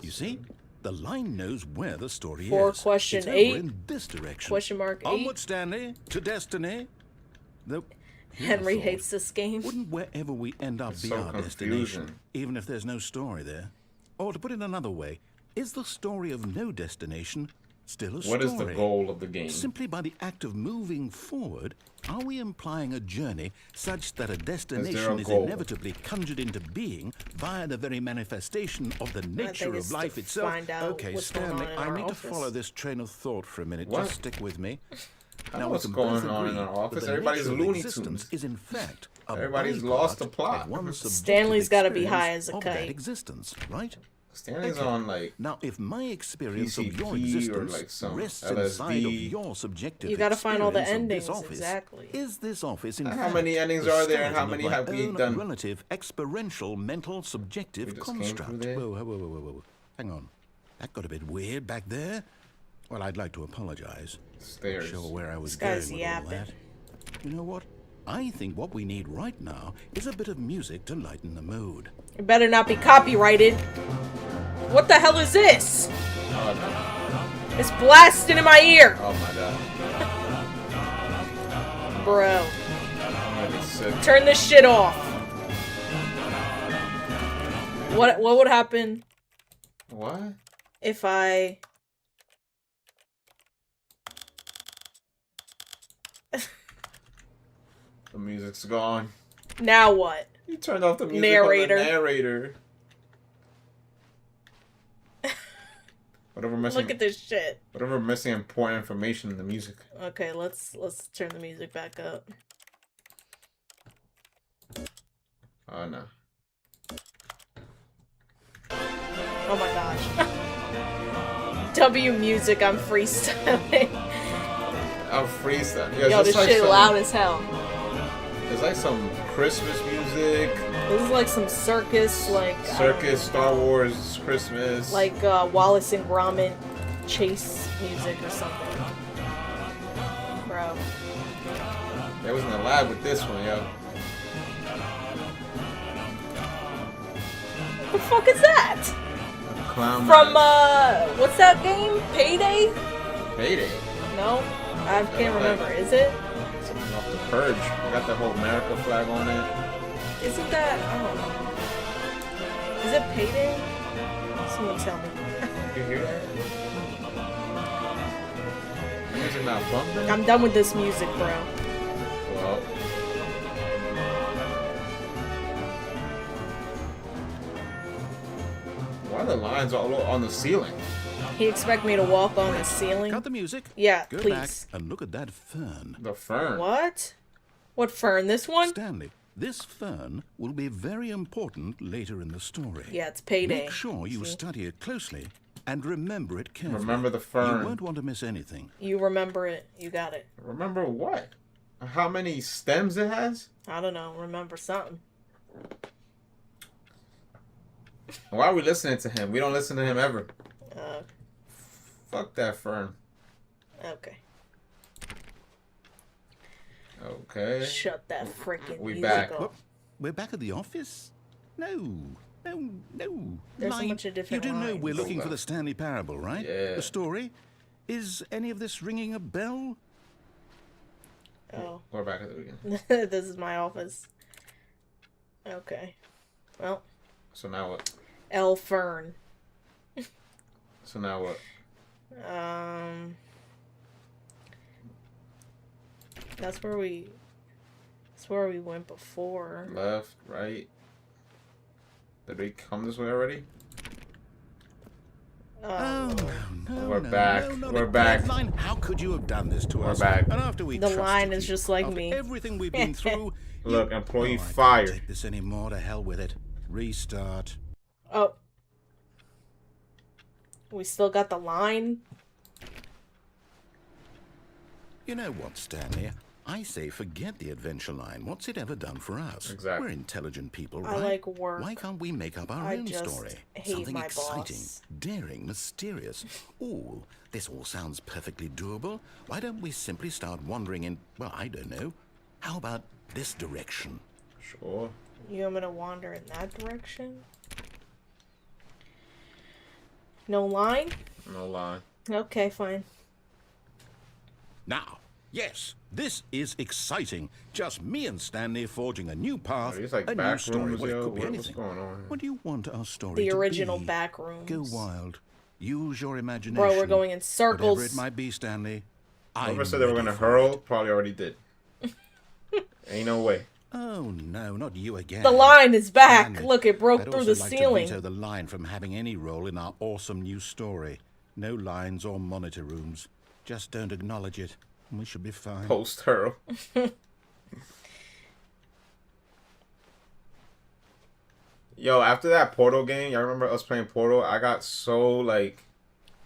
C: You see? The line knows where the story
B: For
C: is.
B: question
C: It's over
B: 8.
C: in this direction.
B: Question mark 8.
C: Onward, Stanley, to destiny. Though, here's a
B: Henry
C: thought.
B: hates this game.
C: Wouldn't wherever we end up
A: It's
C: be
A: so
C: our destination,
A: confusing.
C: even if there's no story there? Or to put it another way, is the story of no destination still a story?
A: What is the goal of the game?
C: Simply by the act of moving forward, are we implying a journey such that a destination is
A: goal?
C: inevitably conjured into being via the very manifestation of the nature
B: it's
C: of life
B: to
C: itself?
B: find out
C: Okay,
B: what's going
C: Stanley,
B: on in
C: I
B: our
C: need to
B: office.
C: follow this train of thought for a minute.
A: What?
C: Just stick with me.
A: I know
C: we
A: what's
C: can
A: going
C: both
A: on in
C: agree
A: our
C: that
A: office.
C: the
A: Everybody's
C: nature of
A: Looney
C: existence
A: Tunes.
C: is in fact a
A: Everybody's
C: byproduct
A: lost the plot.
C: of one's subjective
B: Stanley's gotta be high
C: experience
B: as a
C: of that
B: kite.
C: existence, right?
A: Stanley's
C: Okay.
A: on like
C: Now, if my experience of your
A: PCP or,
C: existence
A: like, some
C: rests
A: LSD.
C: inside of your subjective
B: You gotta find all the
C: experience of
B: endings,
C: this office,
B: exactly.
C: is this office in
A: How
C: fact
A: many endings
C: the
A: are there and how
C: skeleton
A: many
C: of my
A: have we
C: own
A: done?
C: relative experiential mental
A: We
C: subjective
A: just came
C: construct?
A: through there?
C: Whoa. Hang on. That got a bit weird back there. Well, I'd like to apologize.
A: stairs.
C: Sure where I was
B: This guy's
C: going with all
B: yapping.
C: that. You know what? I think what we need right now is a bit of music to lighten the mood.
B: It better not be copyrighted. What the hell is this?
A: Oh, no.
B: It's blasting in my ear.
A: Oh my god.
B: Bro.
A: I'm gonna be sick.
B: Turn this shit off. What would happen
A: What?
B: if I...
A: The music's gone.
B: Now what?
A: You turned off the music
B: Narrator.
A: on the narrator. Whatever missing.
B: Look at this shit.
A: Whatever missing important information in the music.
B: Okay, let's turn the music back up.
A: Oh no.
B: Oh my gosh. W music, I'm freestyling.
A: I'm freestyle. Yeah,
B: Yo, this
A: like
B: shit loud as hell.
A: It's like some Christmas music.
B: This is like some circus, like...
A: Circus, Star Wars, Christmas.
B: Like Wallace and Gromit chase music or something. Bro.
A: They was in the lab with this one, yo.
B: What the fuck is that?
A: Clown
B: From,
A: man.
B: what's that game? Payday?
A: Payday.
B: No? I can't remember. Is it?
A: Something off the Purge. They got the whole America flag on it.
B: Isn't that... I don't know. Is it Payday? Someone tell me.
A: You hear that? Music not bumping?
B: I'm done with this music, bro.
A: Well. Why are the lines all on the ceiling?
B: He expect me to walk on the ceiling?
C: Cut the music.
B: Yeah,
C: Go
B: please.
C: back and look at that fern.
A: The fern.
B: What? What fern? This one?
C: Stanley, this fern will be very important later in the story.
B: Yeah, it's Payday.
C: Make sure you
B: See?
C: study it closely and remember it carefully.
A: Remember the fern.
C: You won't want to miss anything.
B: You remember it. You got it.
A: Remember what? How many stems it has?
B: I don't know. Remember something.
A: Why are we listening to him? We don't listen to him ever.
B: Uh,
A: Fuck that fern.
B: okay.
A: Okay.
B: Shut that freaking
A: We
B: music
A: back.
B: off.
C: What? We're back at the office? No.
B: There's a
C: Line.
B: bunch of different
C: You do know we're
B: lines.
C: looking for the Stanley Parable, right?
A: Yeah.
C: The story? Is any of this ringing a bell?
B: Oh.
A: We're back at the beginning.
B: This is my office. Okay. Well,
A: So now what?
B: L. Fern.
A: So now what?
B: That's where we went before.
A: Left, right. Did we come this way already?
C: Oh, no,
A: We're back.
C: no,
A: We're
C: no,
A: back.
C: Line, how could you have done this to
A: We're
C: us?
A: back.
C: And after we
B: The
C: trusted
B: line is
C: you,
B: just like
C: after
B: me.
C: everything we've been through.
A: Look, employee
C: I can't
A: fired.
C: take this anymore. To hell with it. Restart.
B: Oh. We still got the line.
C: You know what, Stanley? I say forget the adventure line. What's it ever done for us?
A: Exactly.
C: We're intelligent people,
B: I
C: right?
B: like work.
C: Why can't we make up our
B: I
C: own
B: just
C: story?
B: hate
C: Something
B: my
C: exciting,
B: boss.
C: daring, mysterious. Ooh, this all sounds perfectly doable. Why don't we simply start wandering in, well, I don't know. How about this direction?
A: Sure.
B: You want me to wander in that direction? No line?
A: No lie.
B: Okay, fine.
C: Now, yes, this is exciting. Just me and Stanley forging a new path,
A: Are these like
C: a new
A: back
C: story.
A: rooms,
C: Well, it
A: yo?
C: could be
A: What's
C: anything.
A: going on?
C: What do you want our story
B: The
C: to
B: original
C: be?
B: back rooms.
C: Go wild. Use your imagination.
B: Bro, we're going in
C: Whatever
B: circles.
C: it might be, Stanley.
A: Whoever
C: I'm
A: said they were
C: ready
A: gonna
C: for
A: hurl
C: it.
A: probably already did. Ain't no way.
C: Oh no, not you again.
B: The line is back.
C: Stanley,
B: Look, it broke
C: I'd
B: through
C: also
B: the
C: like
B: ceiling.
C: To veto the line from having any role in our awesome new story. No lines or monitor rooms. Just don't acknowledge it, and we should be fine.
A: Post hurl. Yo, after that Portal game, y'all remember us playing Portal? I got so like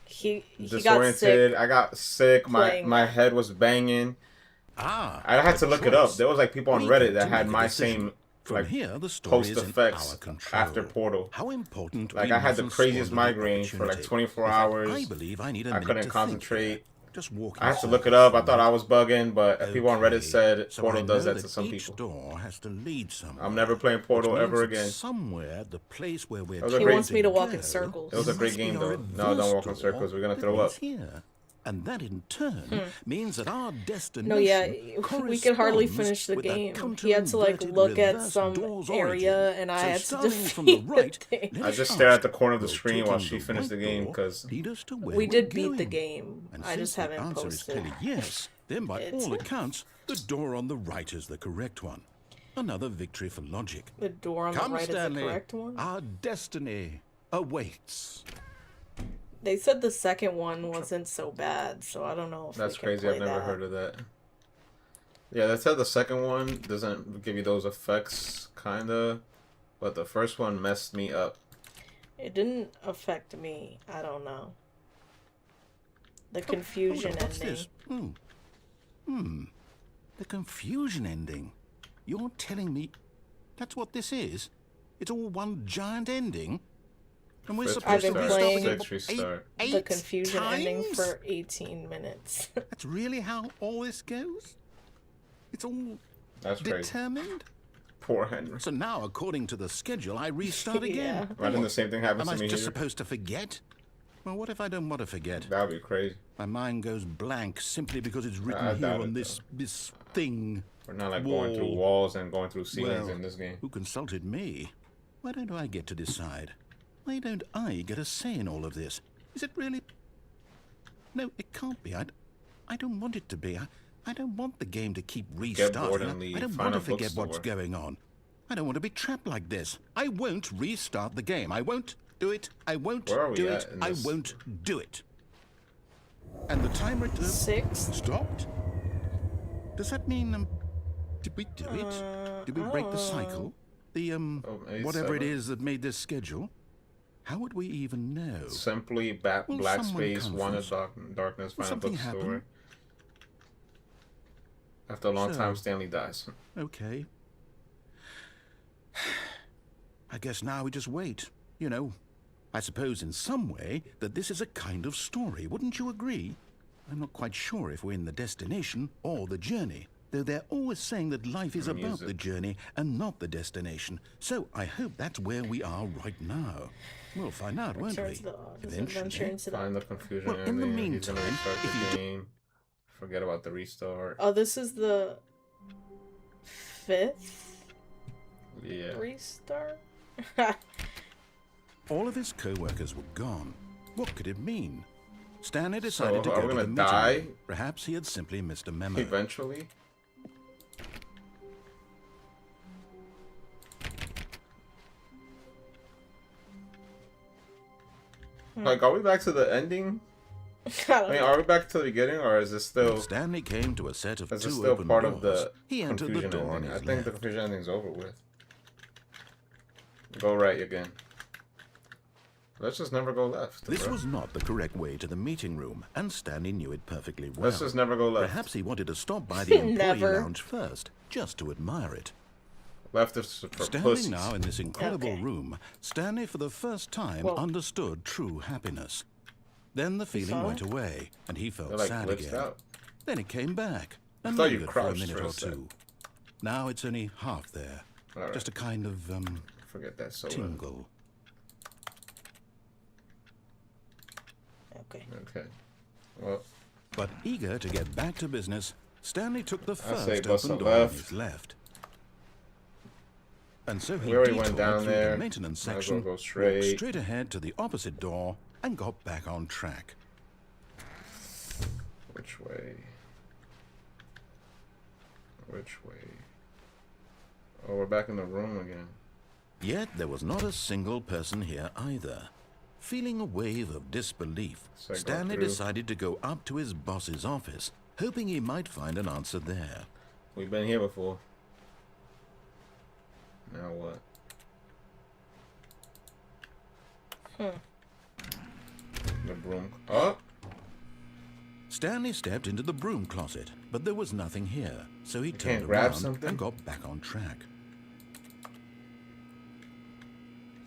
B: He got
A: disoriented.
B: sick.
A: I got sick. My
B: playing
A: my
B: that.
A: head was banging.
C: Ah,
A: I had to
C: a
A: look it up.
C: choice.
A: There was like people on
C: We
A: Reddit
C: get
A: that
C: to
A: had
C: make a
A: my
C: decision.
A: same
C: From
A: like
C: here, the story
A: post
C: is in
A: effects
C: our control.
A: after Portal.
C: How important
A: Like
C: we
A: I had the
C: mustn't
A: craziest
C: squander the
A: migraine for like
C: opportunity.
A: 24
C: In fact,
A: hours.
C: I believe I need a
A: I
C: minute
A: couldn't
C: to think
A: concentrate.
C: here. Just walk.
A: I have to look it up. I thought I was bugging, but people on Reddit said
C: So
A: Portal
C: I
A: does
C: know
A: that to some
C: each
A: people.
C: door has to lead somewhere.
A: I'm never playing Portal
C: which means
A: ever
C: that
A: again.
C: Somewhere, the place where we're
A: was a
B: He
A: great-
B: wants me to walk
C: go,
B: in circles.
A: It was a
C: there
A: great
C: must be
A: game,
C: a
A: though. No,
C: reverse
A: don't walk in
C: door
A: circles. We're gonna
C: that
A: throw up.
C: leads here. And that in turn means that our destination
B: No, yeah, we could hardly finish the
C: with that
B: game. He had to like
C: counter-inverted
B: look at
C: reverse
B: some
C: door's
B: area,
C: origin.
B: and I
C: So
B: had to
C: starting
B: defeat
C: from the right,
B: the thing.
C: let
A: I
C: us
A: just stare at the
C: ask,
A: corner of the
C: will
A: screen while
C: taking
A: she
C: the
A: finished the
C: right
A: game
C: door
A: because
C: lead us to where
B: We
C: we're
B: did beat the
C: going?
B: game.
C: And
B: I
C: since
B: just
C: the
B: haven't
C: answer is
B: posted.
C: clearly yes, then by
B: it.
C: all accounts, the door on the right is the correct one. Another victory for logic.
B: The door on
C: Come,
B: the right
C: Stanley,
B: is the correct one.
C: our destiny awaits.
B: They said the second one wasn't so bad, so I don't know if
A: that's
B: we can
A: crazy.
B: play
A: I've never
B: that.
A: heard of that. Yeah, they said the second one doesn't give you those effects, kinda, but the first one messed me up.
B: It didn't affect me. I don't know. The confusion
C: What's
B: ending.
C: this? The confusion ending. You're telling me that's what this is? It's all one giant ending? And we're
A: Fifth
C: supposed to
B: been
C: restart
B: playing
C: the game
A: Sixth restart.
B: The confusion ending
C: times?
B: for 18 minutes.
C: That's really how all this goes? It's all
A: That's crazy.
C: determined?
A: Poor Henry.
C: So now, according to the schedule, I restart again.
B: Yeah.
A: Imagine the same thing happens
C: Am I
A: to me
C: just
A: here.
C: supposed to forget? Well, what if I don't want to forget?
A: That would be crazy.
C: My mind goes blank simply because it's written
A: I
C: here
A: doubt
C: on
A: it,
C: this thing.
A: We're not like going through
C: Wall.
A: walls and going through ceilings
C: Well,
A: in this game.
C: who consulted me? Why don't I get to decide? Why don't I get a say in all of this? Is it really? No, it can't be. I don't want it to be. I don't want the game to keep restarting.
A: bored and leave.
C: I don't
A: Find
C: want to
A: a
C: forget what's
A: bookstore.
C: going on. I don't want to be trapped like this. I won't restart the game. I won't do it. I won't
A: Where are we
C: do
A: at
C: it.
A: in
C: I
A: this?
C: won't do it. And the timer
B: 6?
C: stopped? Does that mean did we do it? Did we break the cycle? The
A: maybe
C: whatever it
A: 7.
C: is that made this schedule? How would we even know?
A: Simply
C: Will
A: black
C: someone
A: space,
C: come
A: one
C: first?
A: darkness,
C: Will
A: find a
C: something
A: bookstore.
C: happen?
A: After a long
C: So-
A: time, Stanley dies.
C: Okay. I guess now we just wait. You know, I suppose in some way that this is a kind of story. Wouldn't you agree? I'm not quite sure if we're in the destination or the journey, though they're always saying that life is about the
A: Music.
C: journey and not the destination. So I hope that's where we are right now. We'll find out, won't
B: Return
C: we?
B: to the office,
C: Eventually.
B: adventure into the...
A: Find the confusion
C: Well, in the
A: ending. He's gonna
C: meantime,
A: restart
C: if
A: the
C: you
A: game. Forget about the restart.
B: Oh, this is the 5th
A: Yeah.
B: restart?
C: All of his co-workers were gone. What could it mean? Stanley decided
A: So,
C: to
A: are
C: go
A: we
C: to the
A: gonna
C: meeting.
A: die?
C: Perhaps he had simply missed a memo.
A: Eventually. Like, are we back to the ending?
B: I
A: I
B: don't
A: mean,
B: know.
A: are we back to the beginning, or is this
C: When
A: still?
C: Stanley came to a set of
A: Is this
C: two
A: still
C: open
A: part
C: doors.
A: of the
C: He entered the
A: confusion
C: door on
A: ending? I
C: his
A: think the
C: left.
A: confusion ending's over with. Go right again. Let's just never go left.
C: This
A: bro.
C: was not the correct way to the meeting room, and Stanley knew it perfectly well.
A: Let's just never go left.
C: Perhaps he wanted to stop by the employee
B: Never.
C: lounge first, just to admire it.
A: Left is for
C: Standing
A: pussies.
C: now in this incredible
B: Okay.
C: room, Stanley for the first time
B: Well-
C: understood true happiness. Then the feeling
B: saw
C: went
B: it?
C: away, and he felt
A: They're like
C: sad
A: glitched
C: again.
A: out.
C: Then it came back, and
A: thought you
C: lingered for a
A: crouched
C: minute
A: for a
C: or
A: sec.
C: two. Now it's only half there.
A: All right.
C: Just a kind of
A: Forget that soda.
C: tingle.
B: Okay.
A: Okay. Well,
C: But eager to get back to business, Stanley took the
A: I say
C: first
A: bust
C: open
A: a
C: door on
A: left.
C: his left. And so he
A: we already
C: detoured
A: went down
C: through
A: there.
C: the maintenance
A: Might as
C: section,
A: well go
C: walked
A: straight.
C: straight ahead to the opposite door, and got back on track.
A: Which way? Which way? Oh, we're back in the room again.
C: Yet there was not a single person here either. Feeling a wave of disbelief,
A: So I go
C: Stanley
A: through.
C: decided to go up to his boss's office, hoping he might find an answer there.
A: We've been here before. Now what? The broom. Oh!
C: Stanley stepped into the broom closet, but there was nothing here, so he
A: can't
C: turned
A: grab
C: around
A: something?
C: and got back on track.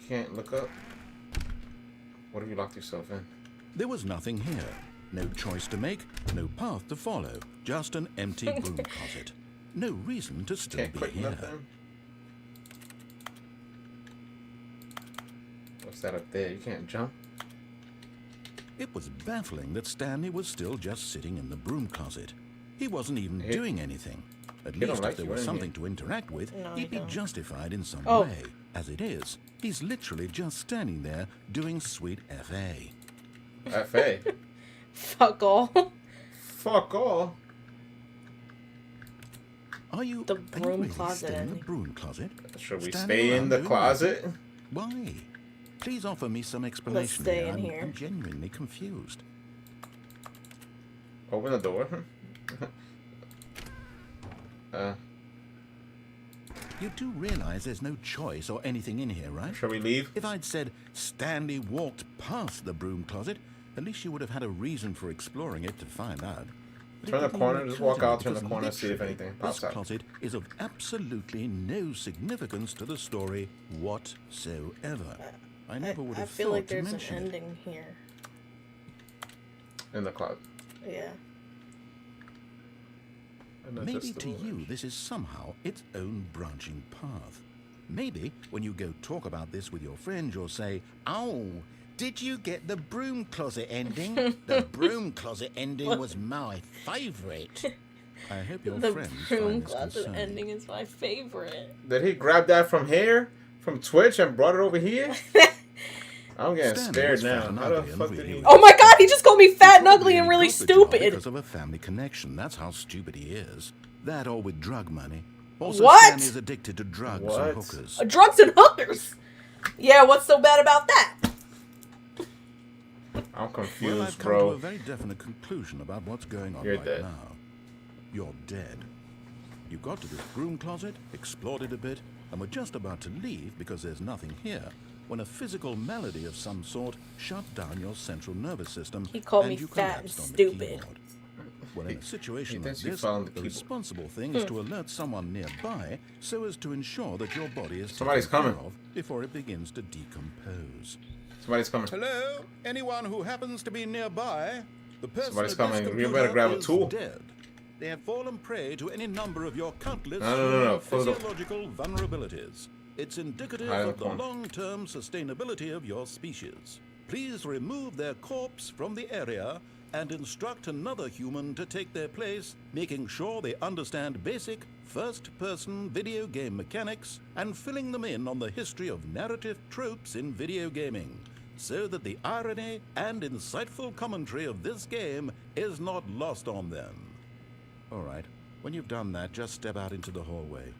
A: You can't look up. What if you locked yourself in?
C: There was nothing here, No choice to make, no path to follow, just an empty broom closet. No reason to still
A: Can't
C: be
A: click
C: here.
A: nothing. What's that up there? You can't jump.
C: It was baffling that Stanley was still just sitting in the broom closet. He wasn't even doing anything. At
A: He don't
C: least
A: like
C: if there
A: you,
C: was
A: ain't
C: something to interact with,
B: No,
C: he'd
B: he
C: be
B: don't.
C: justified in some
B: Oh.
C: way. As it is, he's literally just standing there doing sweet FA.
A: FA.
B: Fuck all.
A: Fuck all.
C: Are you,
B: The
C: are you
B: broom
C: really
B: closet
C: still in the
B: ending.
C: broom closet?
A: Should we
C: Standing
A: stay in
C: around
A: the
C: doing
A: closet?
C: Why? Please offer me some explanation.
B: stay in
C: I'm,
B: here.
C: I'm genuinely confused.
A: Open the door.
C: You do realize there's no choice or anything in here, right?
A: Should we leave?
C: If I'd said Stanley walked past the broom closet, at least you would have had a reason for exploring it to find out. But
A: Turn
C: it
A: the
C: didn't
A: corner,
C: even
A: just
C: occur
A: walk
C: to me
A: out, turn the
C: because
A: corner, see if
C: literally,
A: anything pops
C: this
A: up.
C: closet is of absolutely no significance to the story whatsoever. I never would
B: I
C: have
B: feel
C: thought
B: like
C: to
B: there's an
C: mention it.
B: ending here.
A: In the closet.
B: Yeah.
A: And that's
C: Maybe
A: just the
C: to you
A: doors.
C: this is somehow its own branching path. Maybe when you go talk about this with your friends, you'll say, "Oh, did you get the broom closet ending? The broom closet ending was my favourite." I hope your
B: The
C: friends
B: broom
C: find this
B: closet
C: concerning.
B: ending is my favorite.
A: Did he grab that from here? From Twitch and brought it over here? I'm getting
C: Stanley
A: scared
C: was
A: now.
C: fat and
A: How the
C: ugly and
A: fuck did
C: really
A: he...
C: weak.
B: Oh my god, he just called me fat and ugly and really
C: He got the job
B: stupid.
C: because of a family connection. That's how stupid he is. That or with drug money. Also,
B: What?
C: Stanley is addicted to drugs
A: What?
C: and hookers.
B: Drugs and hookers. Yeah, what's so bad about that?
A: I'm
C: Well,
A: confused,
C: I've come to a
A: bro.
C: very definite conclusion about what's going on
A: You're
C: right
A: dead.
C: now. You're dead. You got to this broom closet, explored it a bit, and were just about to leave because there's nothing here, when a physical malady of some sort shut down your central nervous system.
B: He called
C: and
B: me
C: you
B: fat and
C: collapsed on the
B: stupid.
C: keyboard. Well, in a situation like
A: thinks you
C: this,
A: fell on the
C: the
A: keyboard.
C: responsible thing is to alert someone nearby so as to ensure that your body is
A: Somebody's
C: taken care
A: coming.
C: of before it begins to decompose.
A: Somebody's coming.
C: Hello? Anyone who happens to be nearby? The person
A: Somebody's
C: at this
A: coming. You
C: computer
A: better grab a
C: is
A: tool.
C: Dead. They have fallen prey to any number of your countless
A: No.
C: physiological vulnerabilities. It's indicative
A: Hide in
C: of
A: the
C: the
A: corner.
C: long-term sustainability of your species. Please remove their corpse from the area and instruct another human to take their place, making sure they understand basic first-person video game mechanics and filling them in on the history of narrative tropes in video gaming, so that the irony and insightful commentary of this game is not lost on them. All right, when you've done that, just step out into the hallway.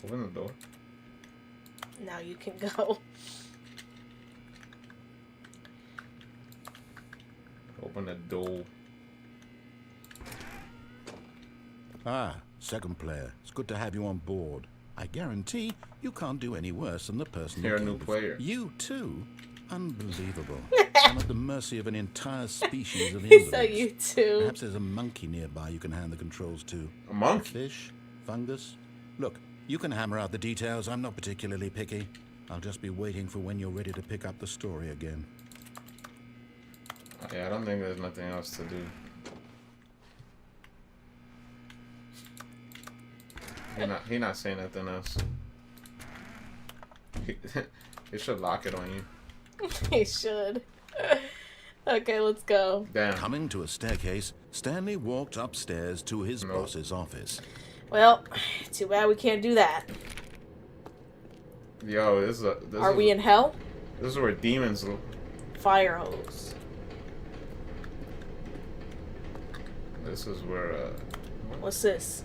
A: Open the door.
B: Now you can go.
A: Open the door.
C: Ah, second player. It's good to have you on board. I guarantee you can't do any worse than the person
A: You're a
C: you
A: new
C: killed.
A: player.
C: You too? Unbelievable. I'm at the mercy of an entire species of
B: He
C: invalids.
B: said you too.
C: Perhaps there's a monkey nearby you can hand the controls to.
A: A monk?
C: Fish? Fungus? Look, you can hammer out the details. I'm not particularly picky. I'll just be waiting for when you're ready to pick up the story again.
A: Yeah, I don't think there's nothing else to do. He not saying nothing else. He should lock it on you.
B: He should. Okay, let's go.
A: Damn.
C: Coming to a staircase, Stanley walked upstairs to his
A: No.
C: boss's office.
B: Well, too bad we can't do that.
A: Yo, this
B: Are we in hell?
A: This is where demons.
B: Fire hose.
A: This is where.
B: What's this?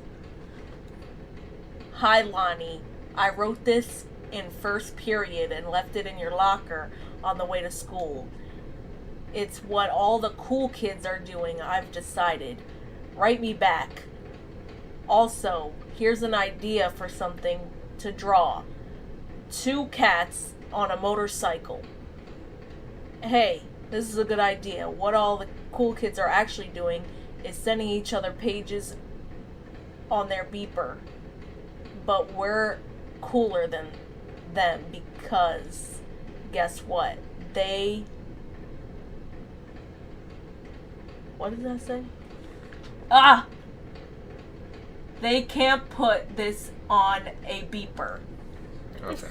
B: Hi, Lonnie. I wrote this in first period and left it in your locker on the way to school. It's what all the cool kids are doing, I've decided. Write me back. Also, here's an idea for something to draw. 2 cats on a motorcycle. Hey, this is a good idea. What all the cool kids are actually doing is sending each other pages on their beeper. But we're cooler than them because guess what? What does that say? They can't put this on a beeper.
A: Okay.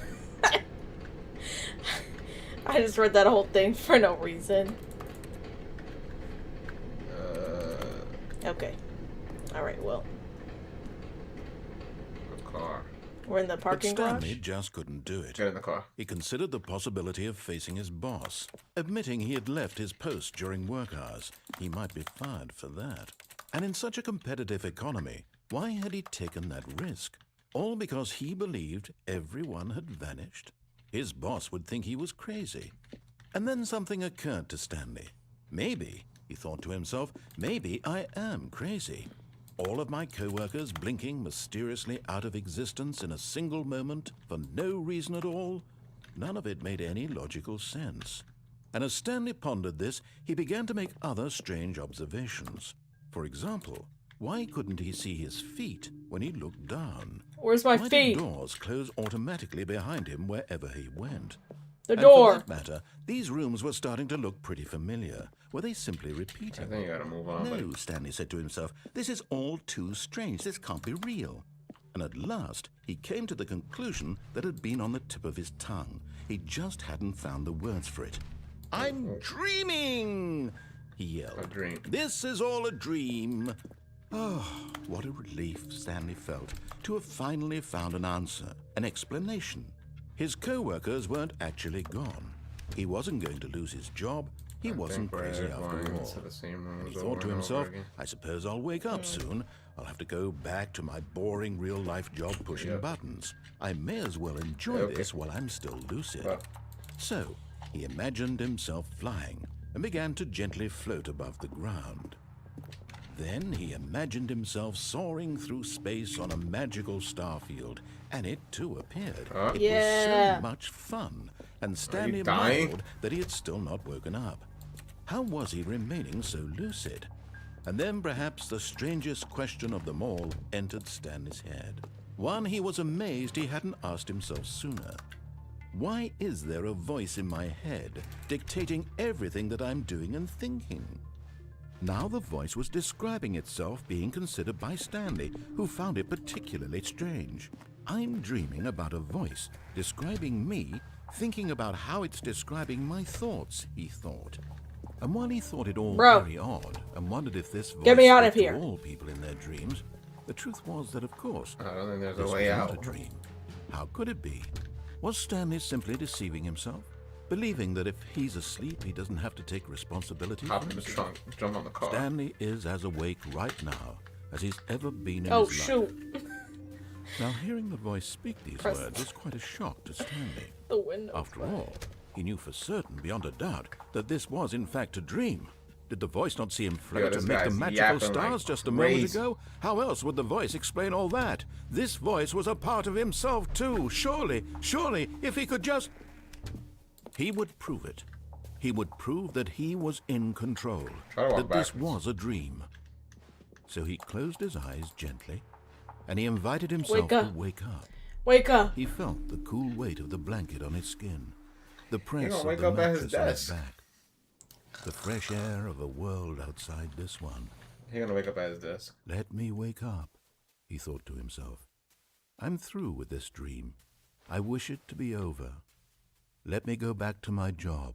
B: I just read that whole thing for no reason. Okay. Alright, well.
A: The car.
B: We're in the
C: But
B: parking
C: Stanley
B: garage?
C: just couldn't do it.
A: Get in the car.
C: He considered the possibility of facing his boss, admitting he had left his post during work hours. He might be fired for that. And in such a competitive economy, why had he taken that risk? All because he believed everyone had vanished? His boss would think he was crazy. And then something occurred to Stanley. Maybe, he thought to himself, maybe I am crazy. All of my co-workers blinking mysteriously out of existence in a single moment for no reason at all? None of it made any logical sense. And as Stanley pondered this, he began to make other strange observations. For example, why couldn't he see his feet when he looked down?
B: Where's my
C: Why
B: feet?
C: did doors close automatically behind him wherever he went?
B: The
C: And
B: door.
C: for that matter, these rooms were starting to look pretty familiar. Were they simply
A: I
C: repeating?
A: think you gotta move on.
C: No,
A: buddy.
C: Stanley said to himself, this is all too strange. This can't be real. And at last, he came to the conclusion that had been on the tip of his tongue. He just hadn't found the words for it. I'm dreaming, he yelled.
A: A dream.
C: This is all a dream. Oh, what a relief Stanley felt to have finally found an answer, an explanation. His co-workers weren't actually gone. He wasn't going to lose his job. He wasn't crazy after all. And he thought to himself, I suppose I'll wake up soon. I'll have to go back to my boring real-life job pushing buttons. I may as well enjoy this while I'm still lucid. So, he imagined himself flying and began to gently float above the ground. Then he imagined himself soaring through space on a magical starfield, and it too appeared. It
B: Yeah.
C: was so much fun, and Stanley
A: dying?
C: marveled that he had still not woken up. How was he remaining so lucid? And then perhaps the strangest question of them all entered Stanley's head. One he was amazed he hadn't asked himself sooner. Why is there a voice in my head dictating everything that I'm doing and thinking? Now the voice was describing itself being considered by Stanley, who found it particularly strange. I'm dreaming about a voice describing me, thinking about how it's describing my thoughts, he thought. And while he thought it all
B: Bro.
C: very odd and wondered if this voice
B: Get me out of
C: spoke to
B: here.
C: all people in their dreams, the truth was that, of course,
A: I don't think there's
C: this
A: a way
C: was
A: out.
C: not a dream. How could it be? Was Stanley simply deceiving himself? Believing that if he's asleep, he doesn't have to take responsibility?
A: Hop in the trunk, jump on the car.
C: Stanley is as awake right now as he's ever been in
B: Oh,
C: his life.
B: shoot.
C: Now, hearing the voice speak these
B: Press-
C: words was quite a shock to Stanley.
B: The window.
C: After all, he knew for certain, beyond a doubt, that this was in fact a dream. Did the voice not see him float
A: this
C: and make the
A: guy's
C: magical
A: yapping
C: stars
A: like
C: just a moment
A: crazy.
C: ago? How else would the voice explain all that? This voice was a part of himself too. Surely, if he could just... He would prove it. He would prove that he was in control.
A: Try to walk
C: That this
A: backwards.
C: was a dream. So he closed his eyes gently, and he invited himself to wake up.
B: Wake up.
C: He felt the cool weight of the blanket on his skin, the press
A: gonna
C: of
A: wake
C: the
A: up at his
C: mattress on his
A: desk.
C: back, the fresh air of a world outside this one.
A: He's gonna wake up at his desk.
C: Let me wake up, he thought to himself. I'm through with this dream. I wish it to be over. Let me go back to my job.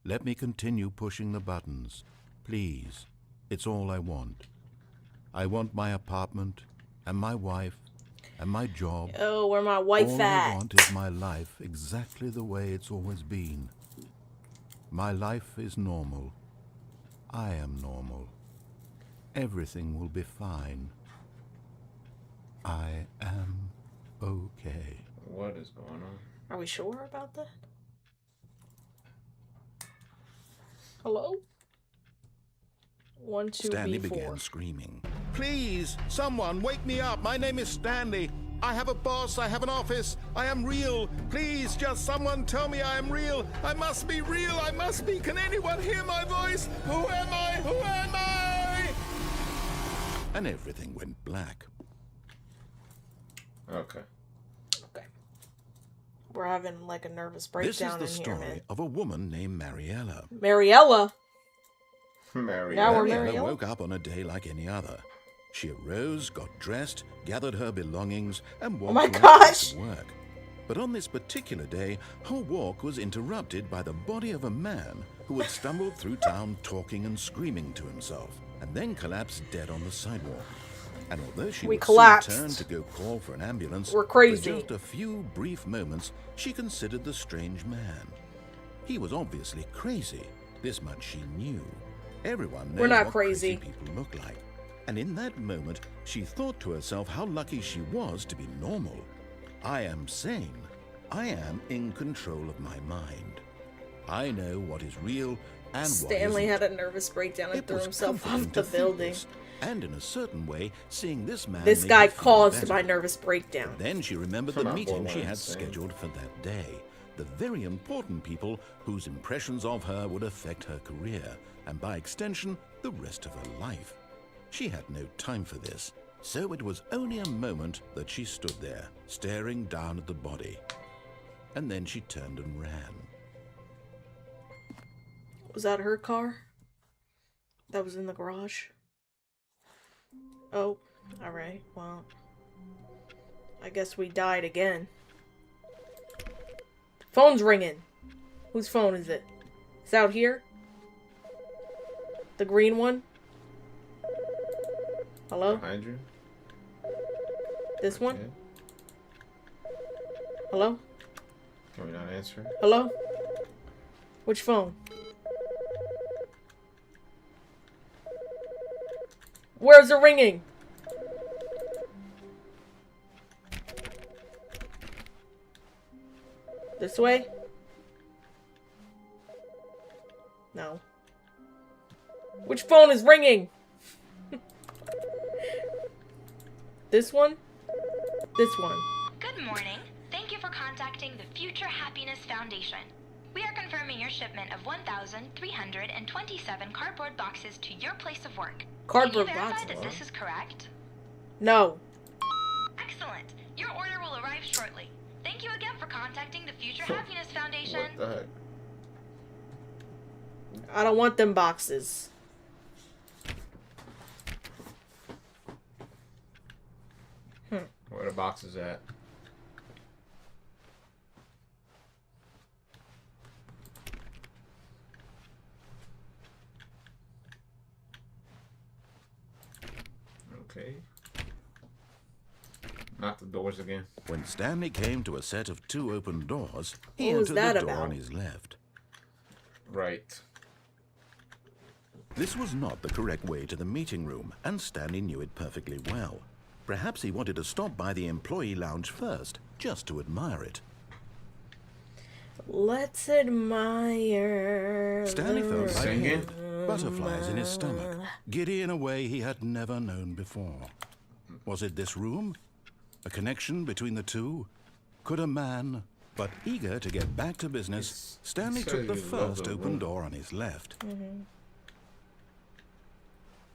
C: Let me continue pushing the buttons. Please, it's all I want. I want my apartment, and my wife, and my job.
B: Oh, where my wife
C: All I
B: at?
C: want is my life exactly the way it's always been. My life is normal. I am normal. Everything will be fine. I am okay.
A: What is going on?
B: Are we sure about that? Hello? 1, 2,
C: Stanley
B: B4.
C: began screaming. Please, someone, wake me up. My name is Stanley. I have a boss. I have an office. I am real. Please, just someone tell me I am real. I must be real. I must be. Can anyone hear my voice? Who am I? Who am I? and everything went black.
A: Okay.
B: Okay. We're having like a nervous
C: This is
B: breakdown
C: the
B: in here,
C: story
B: man.
C: of a woman named Mariella.
B: Mariella.
A: Mary.
B: Now we're
C: Mariella
B: Mariella?
C: woke up on a day like any other. She arose, got dressed, gathered her belongings, and walked
B: my
C: to her
B: gosh!
C: place of work. But on this particular day, her walk was interrupted by the body of a man who had stumbled through town talking and screaming to himself, and then collapsed dead on the sidewalk. And although she
B: We
C: would
B: collapsed.
C: soon turn to go call for an ambulance,
B: We're crazy.
C: for just a few brief moments, she considered the strange man. He was obviously crazy. This much she knew. Everyone knows
B: We're not
C: what
B: crazy.
C: people look like. And in that moment, she thought to herself how lucky she was to be normal. I am sane. I am in control of my mind. I know what is real and
B: Stanley
C: what
B: had
C: isn't.
B: a nervous breakdown and
C: It
B: threw
C: was
B: himself
C: comforting
B: off
C: to
B: the
C: think
B: building.
C: this, and in a certain way, seeing this man
B: This
C: made
B: guy
C: her feel
B: caused
C: better.
B: my nervous breakdown.
C: Then she remembered
A: I'm
C: the
A: not
C: meeting she
A: borderline
C: had
A: insane.
C: scheduled for that day. The very important people whose impressions of her would affect her career, and by extension, the rest of her life. She had no time for this, so it was only a moment that she stood there, staring down at the body. And then she turned and ran.
B: Was that her car? That was in the garage? Oh, alright, well. I guess we died again. Phone's ringing. Whose phone is it? It's out here? The green one? Hello?
A: Behind you.
B: This one?
A: Okay.
B: Hello?
A: Can we not answer?
B: Hello? Which phone? Where's it ringing? This way? No. Which phone is ringing? This one? This one.
F: Good morning. Thank you for contacting the Future Happiness Foundation. We are confirming your shipment of 1,327 cardboard boxes to your place of work.
B: Cardboard
F: Can you verify
B: boxes?
F: that this is correct?
B: No.
F: Excellent. Your order will arrive shortly. Thank you again for contacting the Future Happiness Foundation.
A: What the heck?
B: I don't want them boxes.
A: Where the box is at? Okay. Not the doors again.
C: When Stanley came to a set of 2 open doors, he
B: What was
C: entered
B: that
C: the door
B: about?
C: on his left.
A: Right.
C: This was not the correct way to the meeting room, and Stanley knew it perfectly well. Perhaps he wanted to stop by the employee lounge first, just to admire it.
B: Let's admire.
C: Stanley felt
A: Singing?
C: butterflies in his stomach, giddy in a way he had never known before. Was it this room? A connection between the two? Could a man... But eager to get back to business, Stanley
A: says
C: took the
A: you love
C: first
A: the
C: open
A: room.
C: door on his left.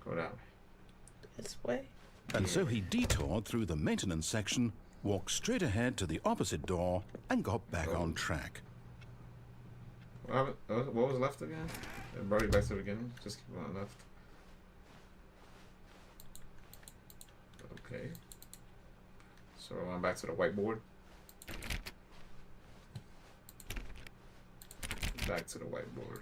A: Go down.
B: This way?
C: And so he detoured through the maintenance section, walked straight ahead to the opposite door, and got back on track.
A: What was left again? Everybody back to the beginning. Just keep on left. Okay. So we're going back to the whiteboard. Back to the whiteboard.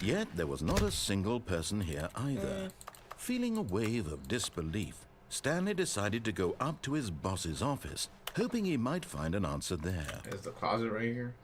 C: Yet there was not a single person here either. Feeling a wave of disbelief, Stanley decided to go up to his boss's office, hoping he might find an answer there.
A: There's the closet right here.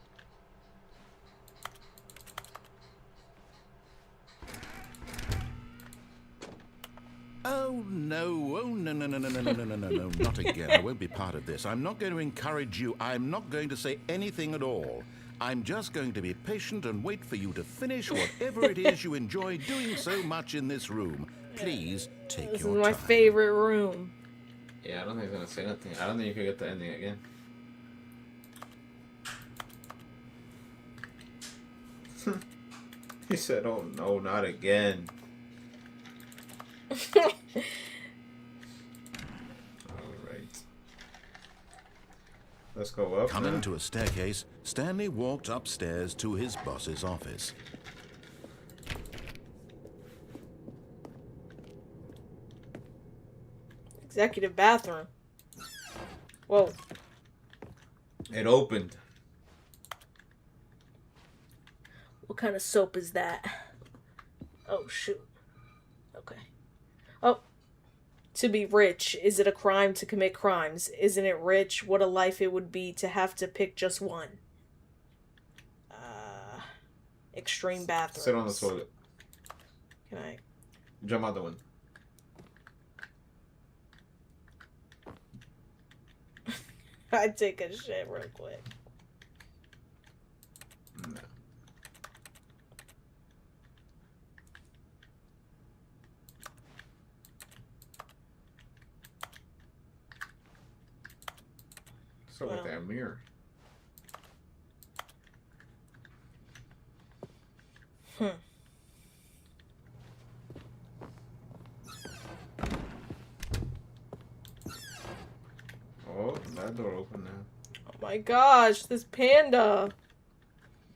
C: Oh no, no, not again. I won't be part of this. I'm not going to encourage you. I'm not going to say anything at all. I'm just going to be patient and wait for you to finish whatever it is you enjoy doing so much in this room. Please take
B: This
C: your
B: is my
C: time.
B: favorite room.
A: Yeah, I don't think he's gonna say nothing. I don't think you can get the ending again. He said, "Oh no, not again." Alright. Let's go up.
C: Coming
A: then.
C: to a staircase, Stanley walked upstairs to his boss's office.
B: Executive bathroom. Whoa.
A: It opened.
B: What kind of soap is that? Oh, shoot. Okay. Oh. To be rich. Is it a crime to commit crimes? Isn't it rich? What a life it would be to have to pick just one. Extreme bathrooms.
A: Sit on the toilet.
B: Can I?
A: Jump out the window.
B: I'd take a shit real quick.
A: No. So with that mirror. Oh, that door open now.
B: Oh my gosh, this panda.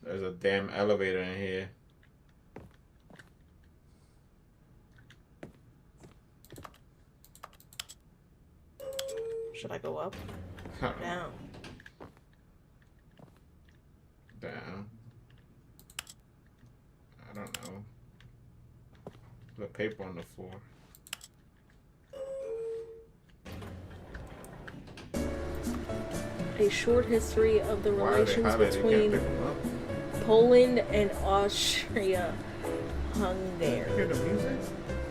A: There's a damn elevator in here.
B: Should I go up? Down.
A: Down. I don't know. The paper on the floor.
B: A short history of the
A: Why are they
B: relations
A: highlighted? You can't
B: between
A: pick them up.
B: Poland and
A: You
B: Austria-Hungary.
A: hear the music?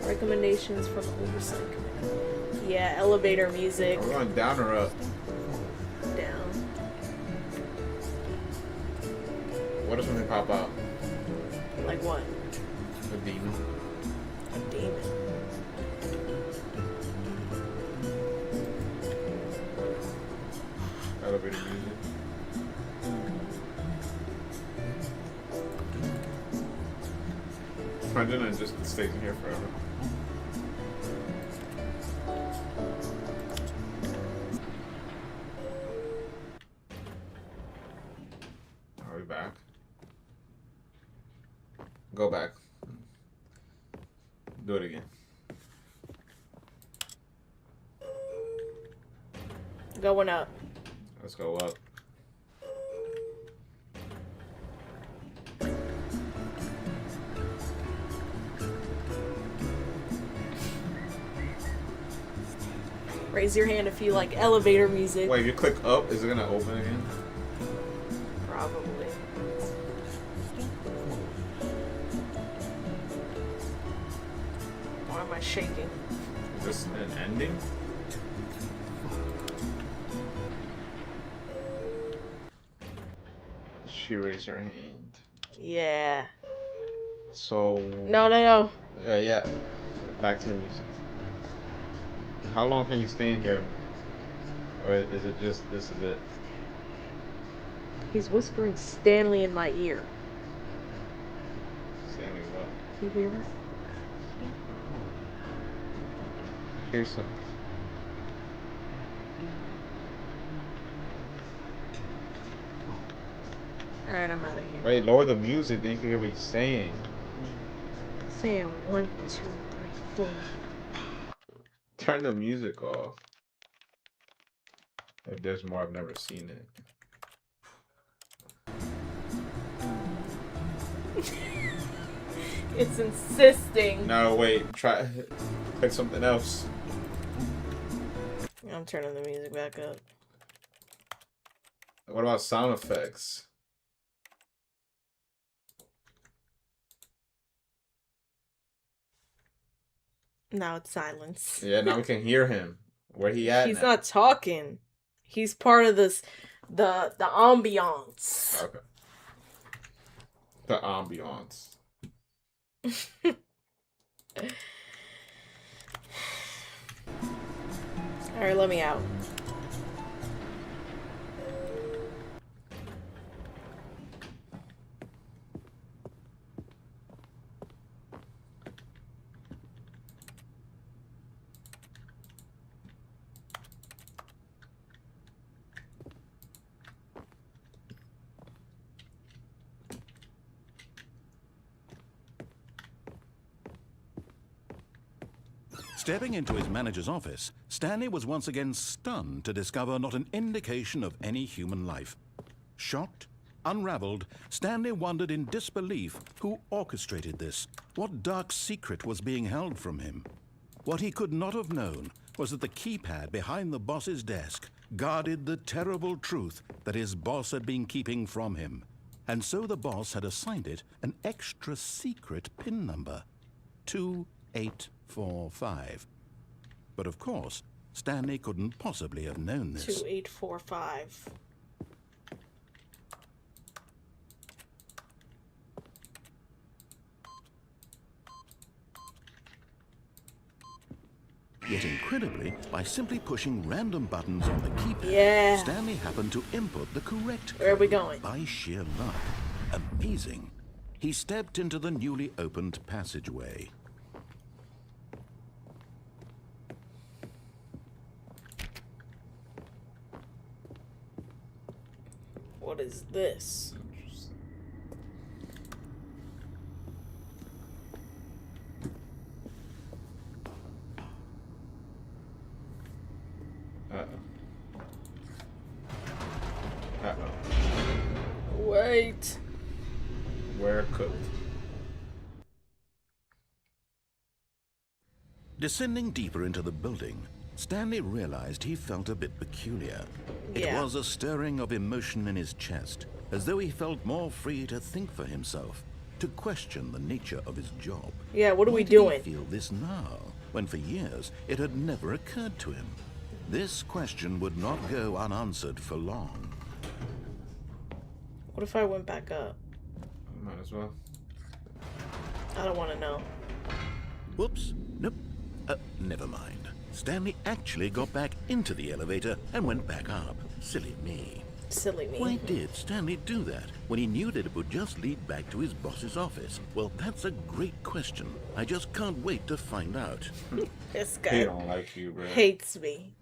B: Recommendations from Oversight Committee. Yeah, elevator music.
A: We're going down or up?
B: Down.
A: What if something pop out?
B: Like what?
A: A demon.
B: A demon.
A: Elevator music. Imagine it just stays in here forever. Are we back? Go back. Do it again.
B: Going up.
A: Let's go up.
B: Raise your hand if you like elevator music.
A: Wait, if you click up, is it gonna open again?
B: Probably. Why am I shaking?
A: Is this an ending? She raised her hand.
B: Yeah.
A: So.
B: No.
A: Yeah. Back to the music. How long can you stay in here? Or is it just, this is it?
B: He's whispering Stanley in my ear.
A: Stanley, what?
B: You hear it?
A: Here's some.
B: Alright, I'm out of here.
A: Wait, lower the music, then you can hear what he's saying.
B: Saying 1, 2, 3, 4.
A: Turn the music off. If there's more, I've never seen it.
B: It's insisting.
A: No, wait. Try. Click something else.
B: I'm turning the music back up.
A: What about sound effects?
B: Now it's silence.
A: Yeah, now we can hear him. Where he at?
B: He's
A: now?
B: not talking. He's part of this, the ambiance.
A: Okay. The ambiance.
B: Alright, let me out.
C: Stepping into his manager's office, Stanley was once again stunned to discover not an indication of any human life. Shocked, unraveled, Stanley wondered in disbelief who orchestrated this, what dark secret was being held from him. What he could not have known was that the keypad behind the boss's desk guarded the terrible truth that his boss had been keeping from him. And so the boss had assigned it an extra secret PIN number, 2845. But of course, Stanley couldn't possibly have known this.
B: 2845.
C: Yet incredibly, by simply pushing random buttons on the keypad,
B: Yeah.
C: Stanley happened to input the correct
B: Where are we
C: code
B: going?
C: by sheer luck. Amazing. He stepped into the newly opened passageway.
B: What is this? Wait.
A: Where could?
C: Descending deeper into the building, Stanley realized he felt a bit peculiar.
B: Yeah.
C: It was a stirring of emotion in his chest, as though he felt more free to think for himself, to question the nature of his job.
B: Yeah, what are
C: Why
B: we
C: did
B: doing?
C: he feel this now, when for years it had never occurred to him? This question would not go unanswered for long.
B: What if I went back up?
A: Might as well.
B: I don't want to know.
C: Whoops. Nope. Never mind. Stanley actually got back into the elevator and went back up. Silly me.
B: Silly me.
C: Why did Stanley do that when he knew that it would just lead back to his boss's office? Well, that's a great question. I just can't wait to find out.
B: This
A: He
B: guy
A: don't like you, bro.
B: hates me.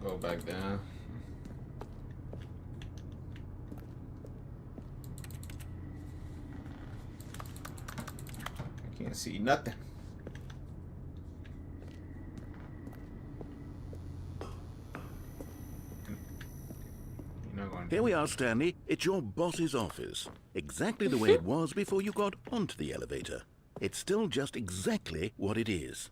A: Go back down. I can't see nothing. You're not going
C: Here we are, Stanley. It's your boss's office. Exactly the way it was before you got onto the elevator. It's still just exactly what it is.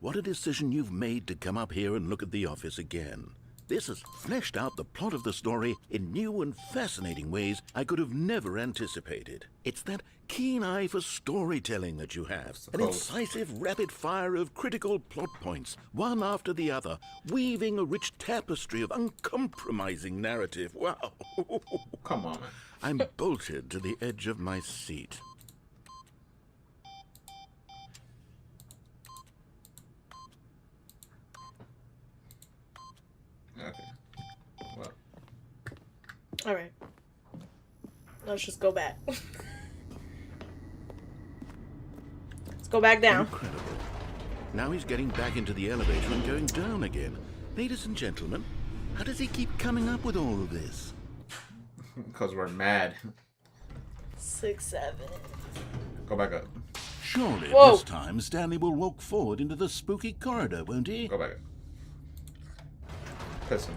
C: What a decision you've made to come up here and look at the office again. This has fleshed out the plot of the story in new and fascinating ways I could have never anticipated. It's that keen eye for storytelling that you have. An incisive rapid fire of critical plot points, one after the other, weaving a rich tapestry of uncompromising narrative. Wow.
A: Come on, man.
C: I'm bolted to the edge of my seat.
A: Okay. Well,
B: All right. Let's just go back. Let's go back down.
C: Incredible. Now he's getting back into the elevator and going down again. Ladies and gentlemen, how does he keep coming up with all of this?
A: because we're mad.
B: 6, 7.
A: Go back up.
C: Surely
B: Whoa.
C: this time Stanley will walk forward into the spooky corridor, won't he?
A: Go back up. Piss him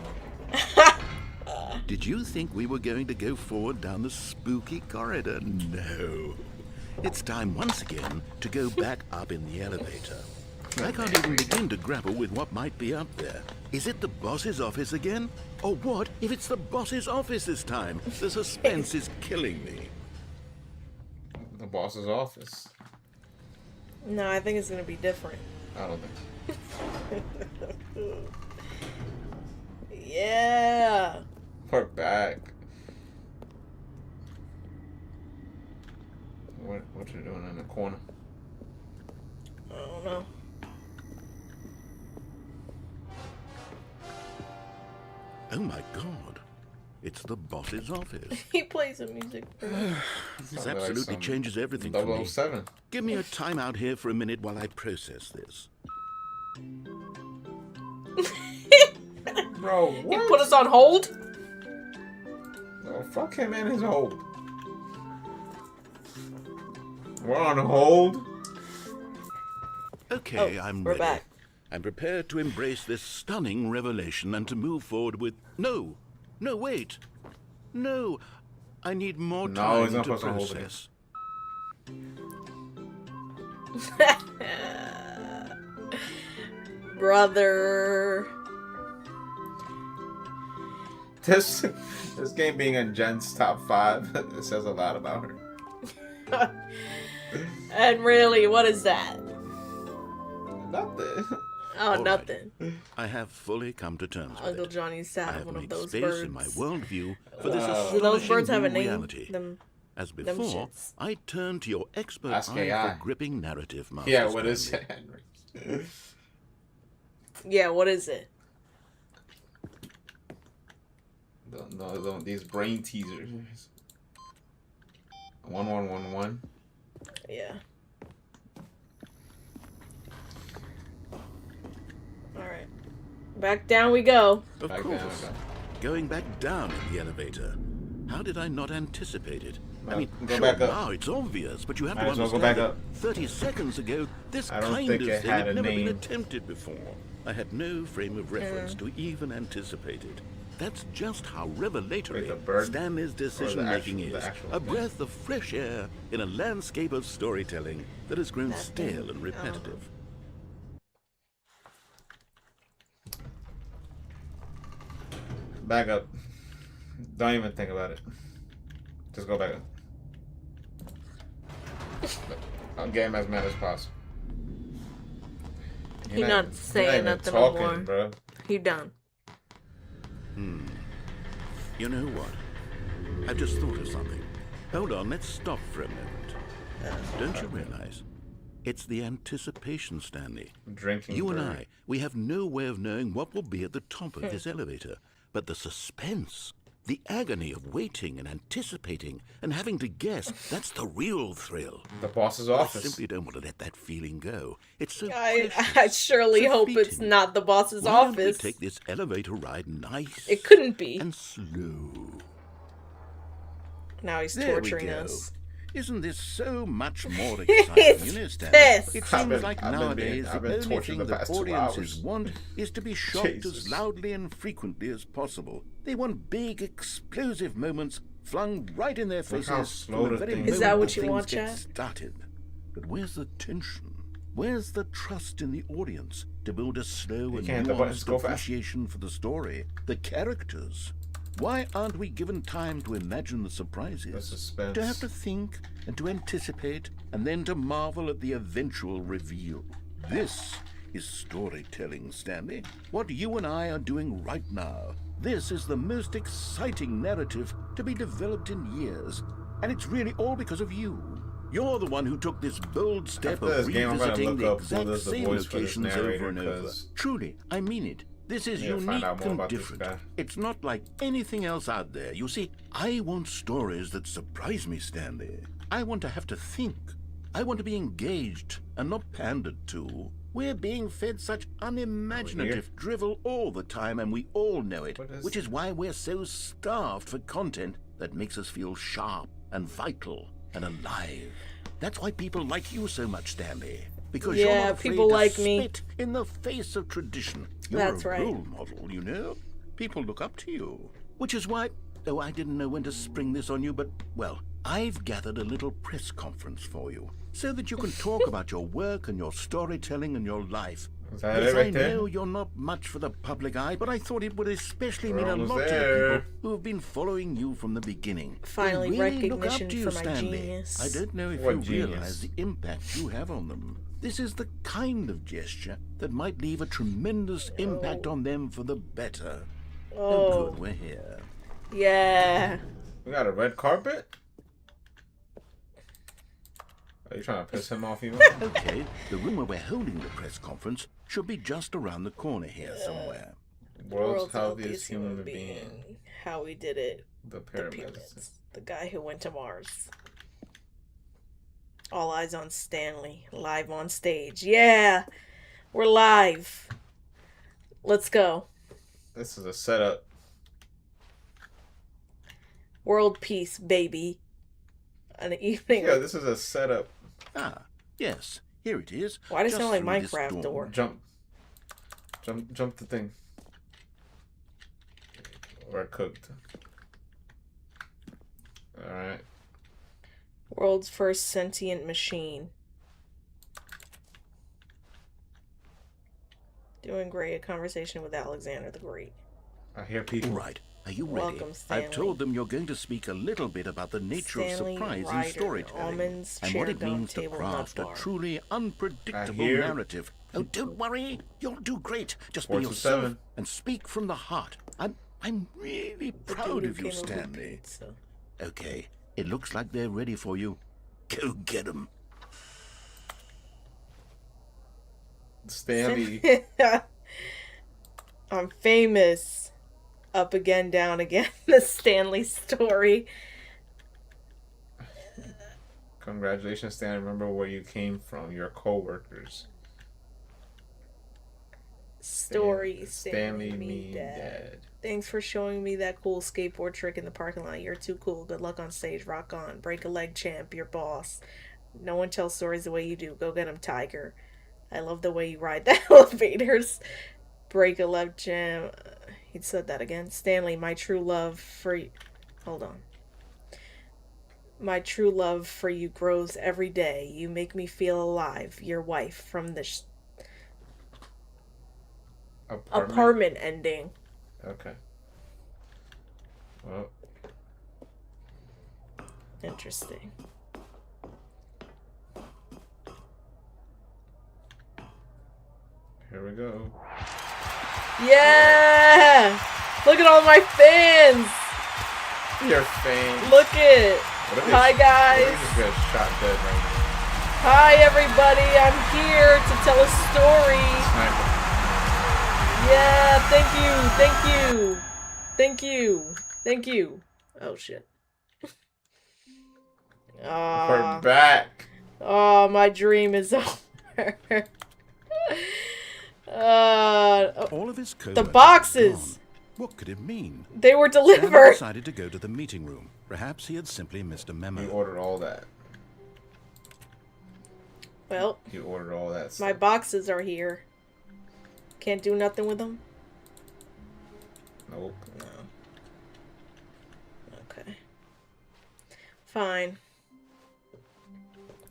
A: off.
C: Did you think we were going to go forward down the spooky corridor? No. It's time once again to go back up in the elevator. I can't even begin to grapple with what might be up there. Is it the boss's office again? Or what if it's the boss's office this time? The suspense is killing me.
A: The boss's office.
B: No, I think it's gonna be different.
A: I don't think.
B: Yeah.
A: We're back. What you doing in the corner?
B: I don't know.
C: Oh my god. It's the boss's office.
B: He plays some music.
C: This absolutely changes everything for me.
A: 007.
C: Give me a time out here for a minute while I process this.
A: Bro,
B: He
A: what?
B: put us on hold?
A: Oh, fuck him and his hold. We're on hold.
C: Okay,
B: Oh,
C: I'm
B: we're
C: ready.
B: back.
C: I'm prepared to embrace this stunning revelation and to move forward with... No, wait. No, I need more
A: No,
C: time
A: he's not
C: to
A: supposed to hold
C: process.
B: Brother.
A: This game being in Jen's top 5, it says a lot about her.
B: And really, what is that?
A: Nothing.
B: Oh,
C: All right.
B: nothing.
C: I have fully come to terms with
B: Uncle
C: it.
B: Johnny used to
C: I
B: have
C: have
B: one of
C: made
B: those
C: space
B: birds.
C: in my worldview for this
B: Do
C: astonishing
B: those birds have a
C: new
B: name?
C: reality.
B: Them,
C: As
B: them
C: before,
B: shits.
C: I turn to your expert
A: Ask
C: eye
A: AI.
C: for gripping narrative, Master
A: Yeah, what is
C: Stanley.
A: it, Henry?
B: Yeah, what is it?
A: No, these brain teasers. 1111.
B: Yeah. Alright. Back down we go.
C: Of
A: Back
C: course.
A: down, okay.
C: Going back down in the elevator. How did I not anticipate it?
A: Well,
C: I mean,
A: go
C: sure,
A: back up.
C: now it's obvious, but you have
A: Might
C: to
A: as well go
C: understand
A: back
C: that
A: up.
C: 30 seconds ago, this
A: I don't
C: kind
A: think
C: of
A: it
C: thing
A: had
C: had
A: a
C: never been
A: name.
C: attempted before. I had no frame of reference to even anticipate it. That's just how revelatory
A: Wait, the bird?
C: Stanley's decision-making
A: the
C: is.
A: actual
C: A
A: thing?
C: breath of fresh air in a landscape of storytelling that has grown
B: That thing?
C: stale and repetitive.
A: Back up. Don't even think about it. Just go back up. I'll get him as mad as possible.
B: He not saying
A: even
B: nothing no more.
A: bro.
B: He done.
C: You know what? I've just thought of something. Hold on, let's stop for a moment. Don't you realize? It's the anticipation, Stanley.
A: Drinking.
C: You and
A: bird.
C: I, we have no way of knowing what will be at the top of this elevator. But the suspense, the agony of waiting and anticipating and having to guess, that's the real thrill.
A: The boss's
C: I
A: office.
C: simply don't want to let that feeling go. It's so
B: I
C: precious,
B: surely
C: so
B: hope it's
C: fleeting.
B: not the boss's
C: Why don't we
B: office.
C: take this elevator ride nice
B: It couldn't be.
C: and slow?
B: Now he's
C: There we
B: torturing
C: go.
B: us.
C: Isn't this so much more exciting? You know, Stanley,
B: pissed.
C: it
A: I've
C: seems
A: been-
C: like
A: I've been
C: nowadays
A: I've
C: the
A: been
C: only
A: tortured
C: thing
A: the
C: that
A: past 2
C: audiences
A: hours.
C: want is to be shocked
A: Jesus.
C: as loudly and frequently as possible. They want big, explosive moments flung right in their
A: Look how
C: faces
A: slow
C: from the
A: the
C: very
A: thing
C: moment
B: is. that what
C: that
B: you
C: things
B: want,
C: get
B: chat?
C: started. But where's the tension? Where's the trust in the audience to build a slow and
A: can't hit the buttons,
C: nuanced
A: go fast.
C: appreciation for the story, the characters? Why aren't we given time to imagine the surprises?
A: The suspense.
C: To have to think and to anticipate and then to marvel at the eventual reveal. This is storytelling, Stanley. What you and I are doing right now. This is the most exciting narrative to be developed in years. And it's really all because of you. You're the one who took this bold step
A: After
C: of
A: this game, I'm gonna
C: revisiting
A: look
C: the
A: up who
C: exact
A: does the
C: same
A: voice for this
C: locations
A: narrator,
C: over and over.
A: 'cause
C: Truly, I mean it. This is
A: I need to find
C: unique
A: out more
C: and
A: about this
C: different.
A: guy.
C: It's not like anything else out there. You see, I want stories that surprise me, Stanley. I want to have to think. I want to be engaged and not pandered to. We're being fed such unimaginative drivel all the time, and we all know it,
A: What is
C: which is why we're so starved for content that makes us feel sharp and vital and alive. That's why people like you so much, Stanley. Because you're
B: Yeah,
C: not afraid
B: people
C: to
B: like me.
C: spit in the face of tradition. You're
B: That's
C: a
B: right.
C: role model, you know? People look up to you. Which is why, oh, I didn't know when to spring this on you, but, well, I've gathered a little press conference for you so that you can talk about your work and your storytelling and your life.
A: Is that
C: Yes,
A: it right
C: I
A: there?
C: know you're not much for the public eye, but I thought it would especially
A: We're
C: mean a
A: almost
C: lot to the
A: there.
C: people who have been following you from the beginning. They
B: Finally,
C: really look up
B: recognition
C: to you,
B: for my
C: Stanley.
B: genius.
C: I don't know if
A: What
C: you
A: genius?
C: realize the impact you have on them. This is the kind of gesture that might leave a tremendous impact on them for the better. Oh, good, we're here.
B: Yeah.
A: We got a red carpet? Are you trying to piss him off even?
C: Okay, the room where we're holding the press conference should be just around the corner here somewhere.
A: World's healthiest human being.
B: how we did it.
A: The
B: The
A: pyramids.
B: pyramids. The guy who went to Mars. All eyes on Stanley. Live on stage. Yeah! We're live. Let's go.
A: This is a setup.
B: World peace, baby. An evening.
A: Yeah, this is a setup.
C: Ah, yes, here it is.
B: Why does it
C: Just
B: sound like
C: through this
B: Minecraft door?
A: Jump the thing. We're cooked. Alright.
B: World's first sentient machine. Doing great. A conversation with Alexander the Great.
A: I hear
C: All
A: people.
C: right, are you ready?
B: Welcome, Stanley.
C: I've told them you're going to speak a little bit about the nature
B: Stanley
C: of surprise
B: Ryder,
C: in storytelling
B: almonds,
C: and
B: chair,
C: what it
B: gum,
C: means to
B: table,
C: craft
B: nut
C: a
B: bar.
C: truly unpredictable
A: I hear
C: narrative. Oh, don't worry, you'll do great. Just be
A: Four to
C: yourself
A: seven.
C: and speak from the heart. I'm really
B: The
C: proud
B: dude who
C: of you,
B: came up with
C: Stanley.
B: pizza.
C: Okay, it looks like they're ready for you. Go get them.
A: Stanley.
B: I'm famous. Up again, down again. The Stanley story.
A: Congratulations, Stanley. Remember where you came from. Your co-workers.
B: Story.
A: Stanley,
B: me,
A: me,
B: Dad.
A: Dad.
B: Thanks for showing me that cool skateboard trick in the parking lot. You're too cool. Good luck on stage. Rock on. Break a leg, champ. Your boss. No one tells stories the way you do. Go get him, Tiger. I love the way you ride the elevators. Break a leg, champ. He said that again. Stanley, my true love for you. Hold on. My true love for you grows every day. You make me feel alive. Your wife from the apartment ending.
A: Okay. Well,
B: Interesting.
A: here we go.
B: Yeah! Look at all my fans!
A: Your fame.
B: Look it!
A: What if
B: Hi,
A: they-
B: guys.
A: What if they just got shot dead right
B: Hi, everybody! I'm here to tell a story!
A: now?
B: Yeah, thank you! Thank you! Thank you! Oh, shit.
A: We're back.
B: Oh, my dream is over.
C: All of his coworkers
B: the
C: were
B: boxes!
C: gone. What could it mean?
B: They were
C: Stanley
B: delivered!
C: decided to go to the meeting room. Perhaps he had simply missed a memo.
A: You ordered all that.
B: Well,
A: You ordered all that
B: my
A: stuff.
B: boxes are here. Can't do nothing with them?
A: Nope.
B: No. Okay. Fine.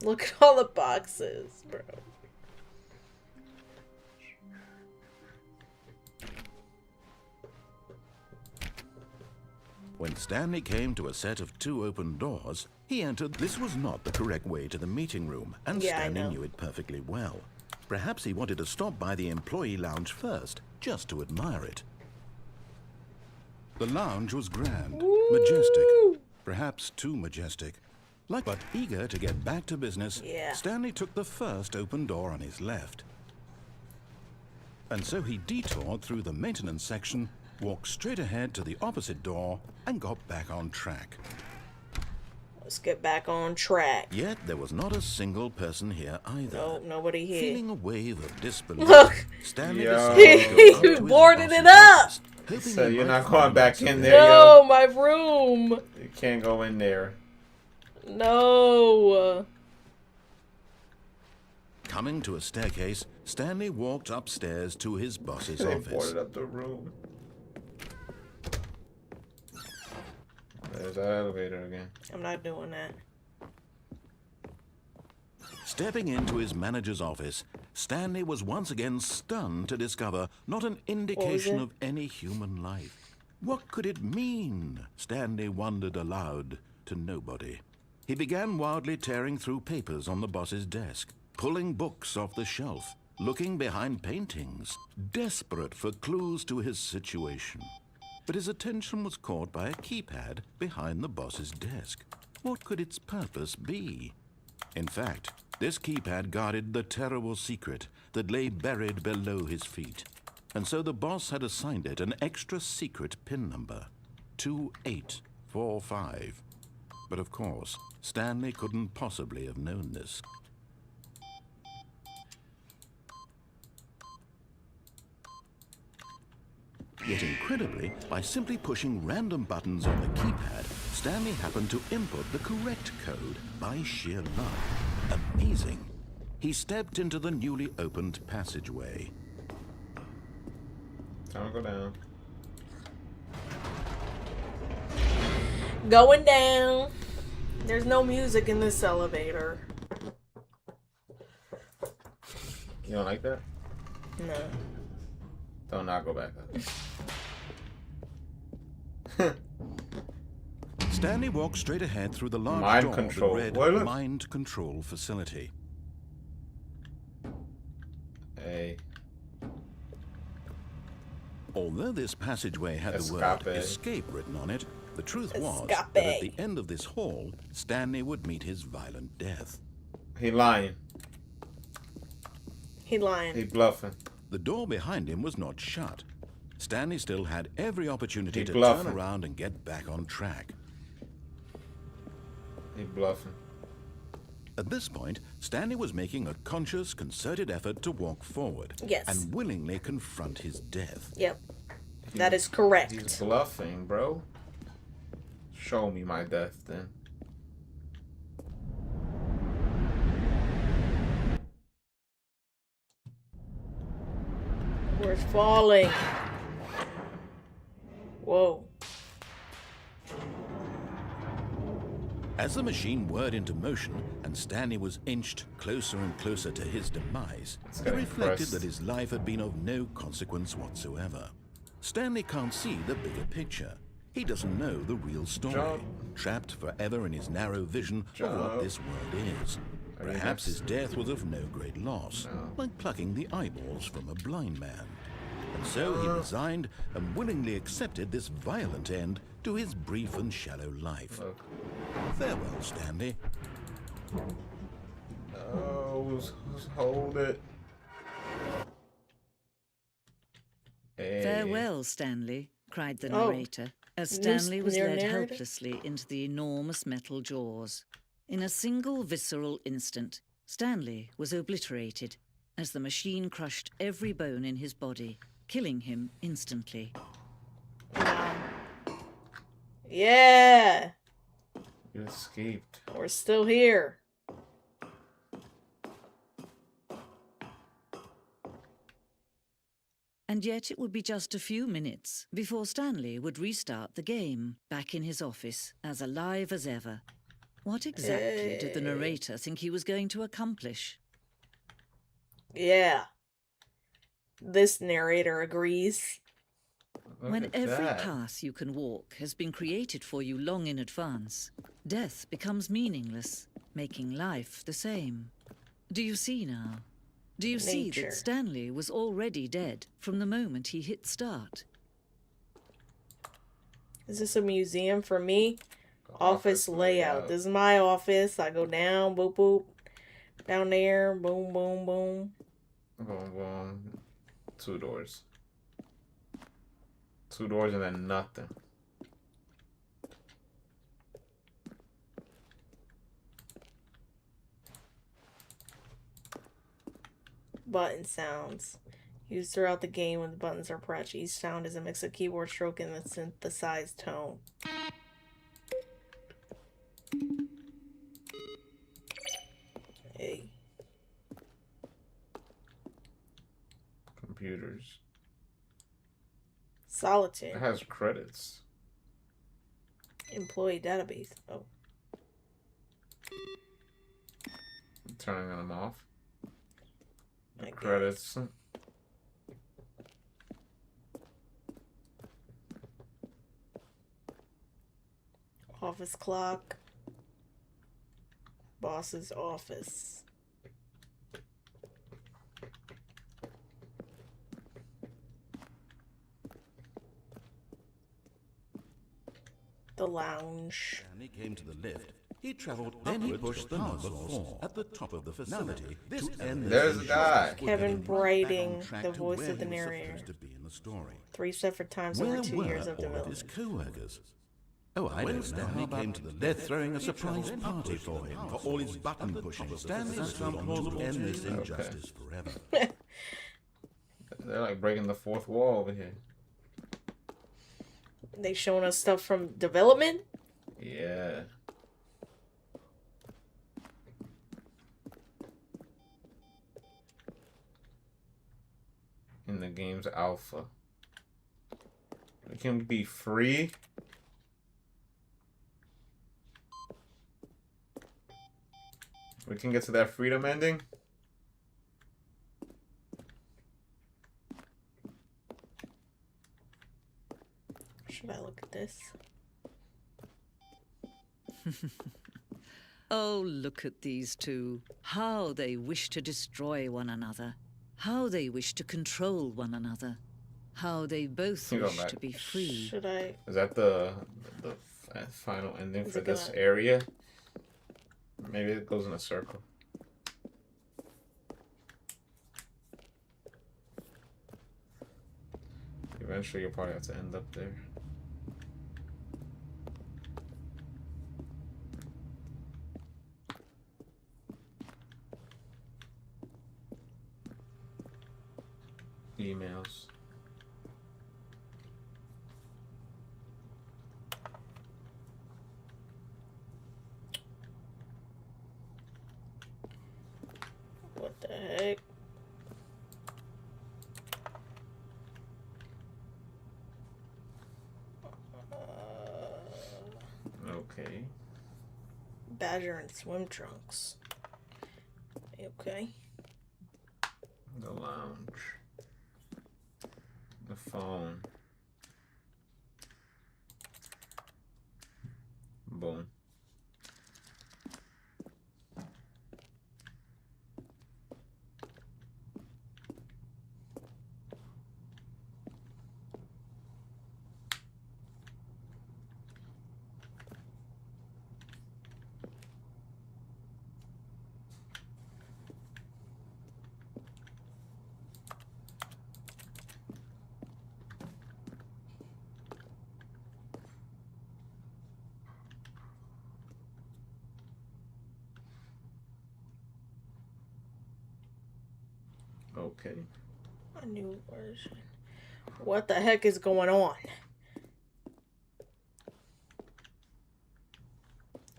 B: Look at all the boxes, bro.
C: When Stanley came to a set of 2 open doors, he entered. This was not the correct way to the meeting room, and
B: Yeah, I
C: Stanley
B: know.
C: knew it perfectly well. Perhaps he wanted to stop by the employee lounge first, just to admire it. The lounge was grand, majestic, perhaps too majestic. But eager to get back to business,
B: Yeah.
C: Stanley took the first open door on his left. And so he detoured through the maintenance section, walked straight ahead to the opposite door, and got back on track.
B: Let's get back on track.
C: Yet there was not a single person here either.
B: Nope, nobody here.
C: Feeling a wave of disbelief,
B: Look!
C: Stanley
A: Yo.
C: decided to go up to his
B: Boarded
C: boss's
B: it up!
C: office, hoping
A: So
C: he
A: you're
C: might
A: not going
C: find
A: back
C: something
A: in there,
B: No, my room!
A: You can't go in there.
B: No!
C: Coming to a staircase, Stanley walked upstairs to his boss's
A: They
C: office.
A: boarded up the room. There's that elevator again.
B: I'm not doing that.
C: Stepping into his manager's office, Stanley was once again stunned to discover not an indication
B: it?
C: of any human life. What could it mean? Stanley wondered aloud to nobody. He began wildly tearing through papers on the boss's desk, pulling books off the shelf, looking behind paintings, desperate for clues to his situation. But his attention was caught by a keypad behind the boss's desk. What could its purpose be? In fact, this keypad guarded the terrible secret that lay buried below his feet. And so the boss had assigned it an extra secret PIN number. 2845. But of course, Stanley couldn't possibly have known this. Yet incredibly, by simply pushing random buttons on the keypad, Stanley happened to input the correct code by sheer luck. Amazing. He stepped into the newly opened passageway.
A: Time to go down.
B: Going down. There's no music in this elevator.
A: You don't like that?
B: No.
A: Don't not go back up.
C: Stanley walked straight ahead through the large
A: Mind
C: door
A: control.
C: that read
A: What?
C: Mind Control Facility.
A: Hey.
C: Although this passageway had the word
A: Escape.
C: escape written on it, the truth was
B: Escape.
C: that at the end of this hall, Stanley would meet his violent death.
A: He lying.
B: He lying.
A: He bluffing.
C: The door behind him was not shut. Stanley still had every opportunity
A: He
C: to
A: bluffing.
C: turn around and get back on track.
A: He bluffing.
C: At this point, Stanley was making a conscious, concerted effort to walk forward
B: Yes.
C: and willingly confront his death.
B: Yep. That is correct.
A: He's bluffing, bro. Show me my death, then.
B: We're falling. Whoa.
C: As the machine whirred into motion and Stanley was inched closer and closer to his demise, he
A: getting
C: reflected
A: pressed.
C: that his life had been of no consequence whatsoever. Stanley can't see the bigger picture. He doesn't know the real story,
A: Jump.
C: trapped forever in his narrow vision of what
A: Jump.
C: this world is.
A: I mean,
C: Perhaps his
A: that's-
C: death was of no great loss,
A: No.
C: like plucking the eyeballs from a blind man. And so he resigned and willingly accepted this violent end to his brief and shallow life.
A: Look.
C: Farewell, Stanley.
A: Oh, who's hold it. Hey.
G: Farewell, Stanley, cried the
B: Oh.
G: narrator, as Stanley was
B: Your
G: led
B: narrator?
G: helplessly into the enormous metal jaws. In a single visceral instant, Stanley was obliterated as the machine crushed every bone in his body, killing him instantly.
B: Wow. Yeah.
A: You escaped.
B: We're still here.
G: And yet it would be just a few minutes before Stanley would restart the game, back in his office, as alive as ever. What exactly did the narrator think he was going to accomplish?
B: Yeah. This narrator agrees.
A: Look
G: When
A: at
G: every
A: that.
G: path you can walk has been created for you long in advance, death becomes meaningless, making life the same. Do you see now? Do you see
B: Nature.
G: that Stanley was already dead from the moment he hit start?
B: Is this a museum for me? Office layout. This is my office. I go down, boop, boop. Down there, boom, boom, boom.
A: Boom, boom. 2 doors. 2 doors and then nothing.
B: Button sounds. Used throughout the game when the buttons are pressed. Each sound is a mix of keyboard stroke and a synthesized tone. Hey.
A: Computers. It
B: Solitaire.
A: has credits.
B: Employee database. Oh.
A: Turning them off.
B: I guess.
A: Credits.
B: Office clock. Boss's office. The lounge.
C: Stanley came to the lift. He traveled then he pushed the number 4 at the top of the facility. This end
A: There's a guy.
B: Kevin Brighting, the voice of the narrator.
C: story.
B: 3 separate times
C: Where
B: over 2
C: were
B: years of
C: all of his
B: development.
C: co-workers? Oh, I don't know. He came to the They're throwing a surprise party for him for all his button pushing. Stanley's come to end this injustice forever.
A: They're like breaking the fourth wall over here.
B: They showing us stuff from development?
A: Yeah. In the game's alpha. It can be free. We can get to that freedom ending.
B: Should I look at this?
G: Oh, look at these two. How they wish to destroy one another. How they wish to control one another. How they both
A: You go
G: wish
A: back.
G: to be free.
B: Should I?
A: Is that the final ending
B: Is
A: for
B: it
A: this
B: gonna-
A: area? Maybe it goes in a circle. Eventually, you'll probably have to end up there. Emails.
B: What the heck?
A: Okay.
B: Badger in swim trunks. Okay.
A: The lounge. The phone. Boom. Okay.
B: A new version. What the heck is going on?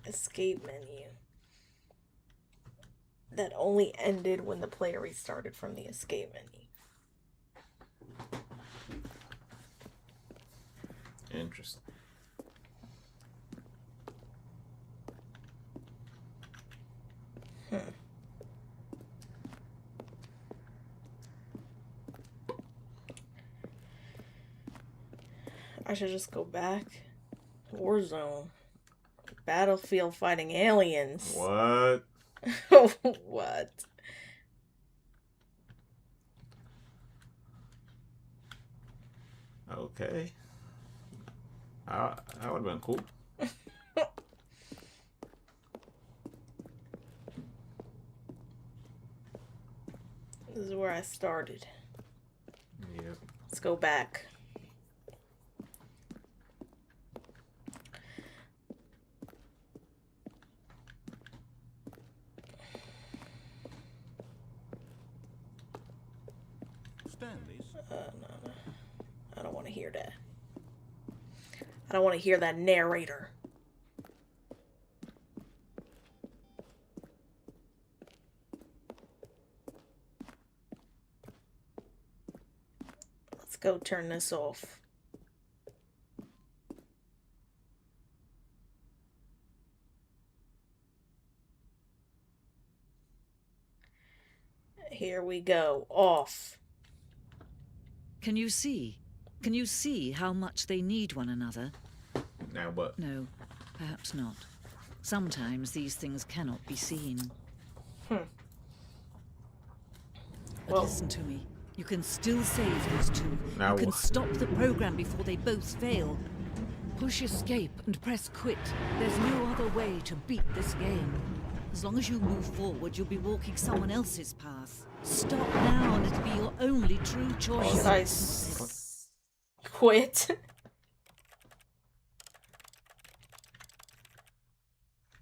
B: Escape menu. That only ended when the player restarted from the escape menu.
A: Interesting.
B: I should just go back. Warzone. Battlefield fighting aliens.
A: What?
B: What?
A: Okay. That would have been cool.
B: This is where I started.
A: Yep.
B: Let's go back.
C: Stanley's.
B: No. I don't want to hear that. I don't want to hear that narrator. Let's go turn this off. Here we go. Off.
G: Can you see? Can you see how much they need one another?
A: Now what?
G: No, perhaps not. Sometimes these things cannot be seen. But
B: Well-
G: listen to me. You can still save these two.
A: Now
G: You can
A: what?
G: stop the program before they both fail. Push escape and press quit. There's no other way to beat this game. As long as you move forward, you'll be walking someone else's path. Stop now and it'll be your only true choice.
B: Should I quit.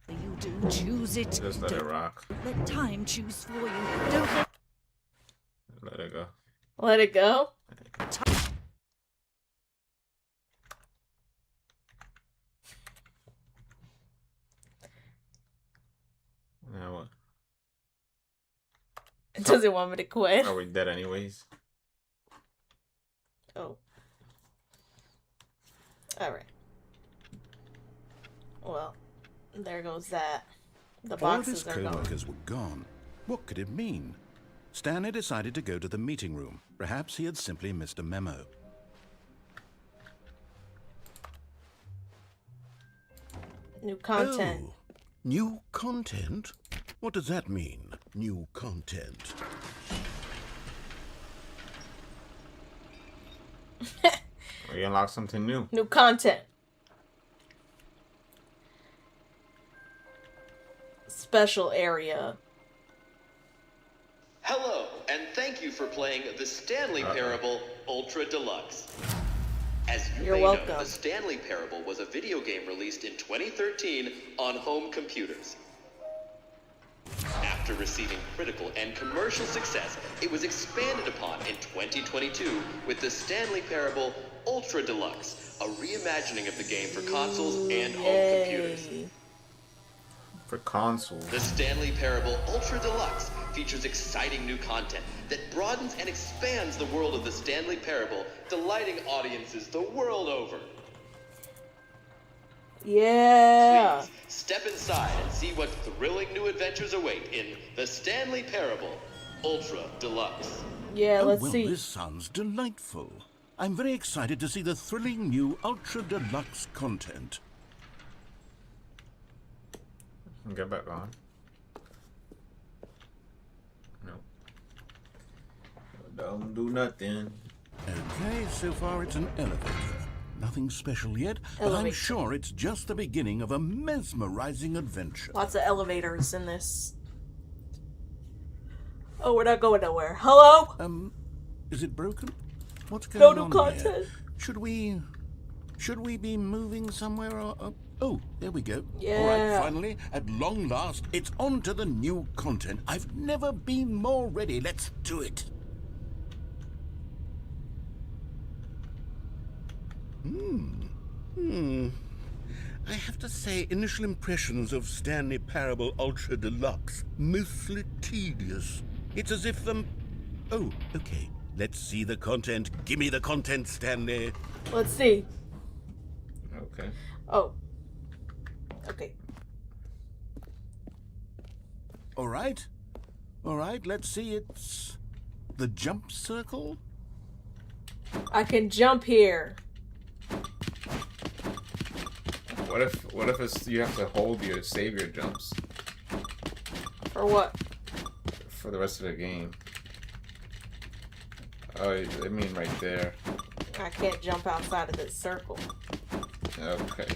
G: You do choose it.
A: Just let it
G: Don't
A: rock.
G: let time choose for you. Don't
A: Let it go.
B: Let it go.
A: Now what?
B: It doesn't want me to quit.
A: Are we dead anyways?
B: Oh. Alright. Well, there goes that. The
C: All of
B: boxes
C: his
B: are gone.
C: co-workers were gone. What could it mean? Stanley decided to go to the meeting room. Perhaps he had simply missed a memo.
B: New content.
C: Oh, new content? What does that mean, new content?
A: We unlock something new.
B: New content. Special area.
H: Hello, and thank you for playing the Stanley Parable Ultra Deluxe. As you
B: You're
H: may
B: welcome.
H: know, the Stanley Parable was a video game released in 2013 on home computers. After receiving critical and commercial success, it was expanded upon in 2022 with the Stanley Parable Ultra Deluxe, a reimagining of the game for consoles and home computers.
B: Yay.
A: For consoles.
H: The Stanley Parable Ultra Deluxe features exciting new content that broadens and expands the world of the Stanley Parable, delighting audiences the world over.
B: Yeah.
H: Please, step inside and see what thrilling new adventures await in the Stanley Parable Ultra Deluxe.
B: Yeah,
C: Oh,
B: let's
C: well,
B: see.
C: this sounds delightful. I'm very excited to see the thrilling new Ultra Deluxe content.
A: Get back on. No. Don't do nothing.
C: Okay, so far it's an elevator. Nothing special yet, but I'm
B: Elevator.
C: sure it's just the beginning of a mesmerizing adventure.
B: Lots of elevators in this. Oh, we're not going nowhere. Hello?
C: Is it broken? What's
B: No
C: going
B: new
C: on
B: content.
C: here? Should we be moving somewhere or oh, there we go. All
B: Yeah.
C: right, finally, at long last, it's on to the new content. I've never been more ready. Let's do it. I have to say, initial impressions of Stanley Parable Ultra Deluxe, mostly tedious. It's as if oh, okay. Let's see the content. Give me the content, Stanley.
B: Let's see.
A: Okay.
B: Oh. Okay.
C: All right. All right, let's see. It's the jump circle.
B: I can jump here.
A: What if it's you have to hold your save your jumps
B: For what?
A: for the rest of the game? Oh, I mean right there.
B: I can't jump outside of this circle.
A: Okay.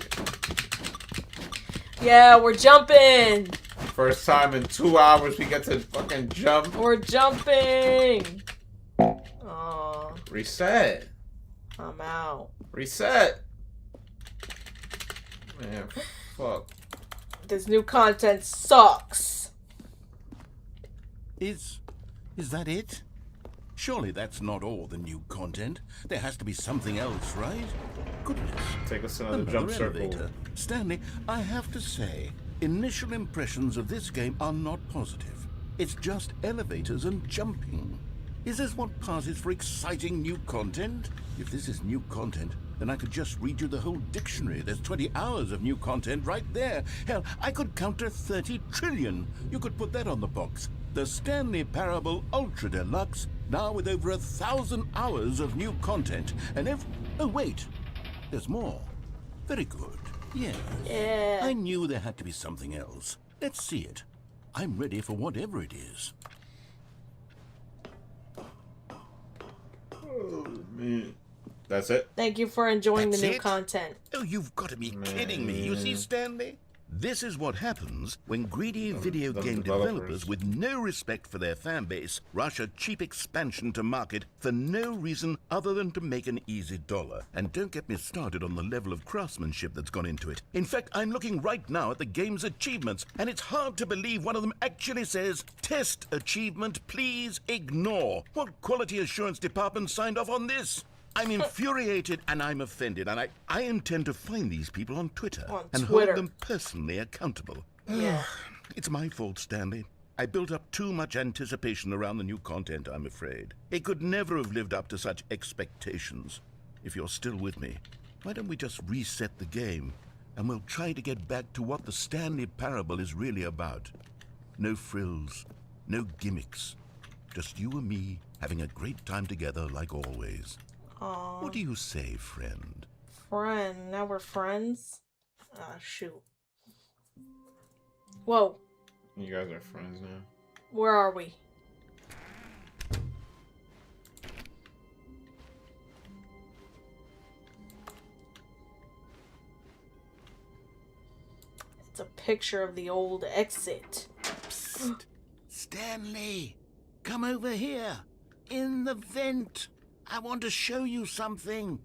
B: Yeah, we're jumping!
A: First time in 2 hours we get to fucking jump.
B: We're jumping! Aw,
A: Reset.
B: I'm out.
A: Reset. Man, fuck.
B: This new content sucks.
C: Is that it? Surely that's not all the new content. There has to be something else, right? Goodness.
A: Take us to another jump circle.
C: elevator. Stanley, I have to say, initial impressions of this game are not positive. It's just elevators and jumping. Is this what passes for exciting new content? If this is new content, then I could just read you the whole dictionary. There's 20 hours of new content right there. Hell, I could count to 30 trillion. You could put that on the box. The Stanley Parable Ultra Deluxe, now with over 1,000 hours of new content. And oh, wait. There's more. Very good. Yes.
B: Yeah.
C: I knew there had to be something else. Let's see it. I'm ready for whatever it is.
A: Oh, man. That's it?
B: Thank you for enjoying
C: That's
B: the new
C: it?
B: content.
C: Oh, you've got to be kidding me. You see, Stanley? This is what happens when greedy video
A: the
C: game
A: developers.
C: developers with no respect for their fan base rush a cheap expansion to market for no reason other than to make an easy dollar. And don't get me started on the level of craftsmanship that's gone into it. In fact, I'm looking right now at the game's achievements, and it's hard to believe one of them actually says, "Test achievement, please ignore." What quality assurance department signed off on this? I'm infuriated and I'm offended, and I intend to find these people on Twitter and
B: Twitter.
C: hold them personally accountable.
B: Yeah.
C: It's my fault, Stanley. I built up too much anticipation around the new content, I'm afraid. It could never have lived up to such expectations. If you're still with me, why don't we just reset the game, and we'll try to get back to what the Stanley Parable is really about. No frills, no gimmicks. Just you and me having a great time together like always.
B: Aww.
C: What do you say, friend?
B: Friend. Now we're friends? Ah, shoot. Whoa.
A: You guys are friends now.
B: Where are we? It's a picture of the old exit.
C: Psst. Stanley, come over here. In the vent. I want to show you something.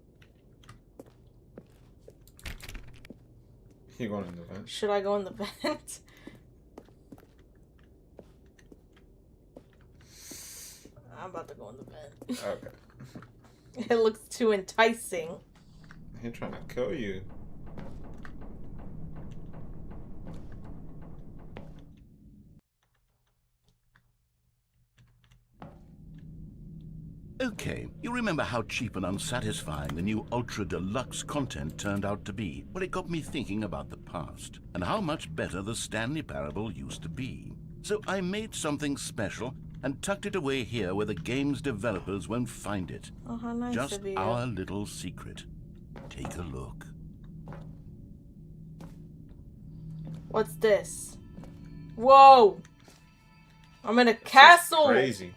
A: You going in the vent?
B: Should I go in the vent? I'm about to go in the vent.
A: Okay.
B: It looks too enticing.
A: He's trying to kill you.
C: Okay, you remember how cheap and unsatisfying the new Ultra Deluxe content turned out to be? Well, it got me thinking about the past, and how much better the Stanley Parable used to be. So I made something special and tucked it away here where the game's developers won't find it.
B: Oh, how nice
C: Just
B: of you.
C: our little secret. Take a look.
B: What's this? Whoa! I'm in a castle!
A: Crazy.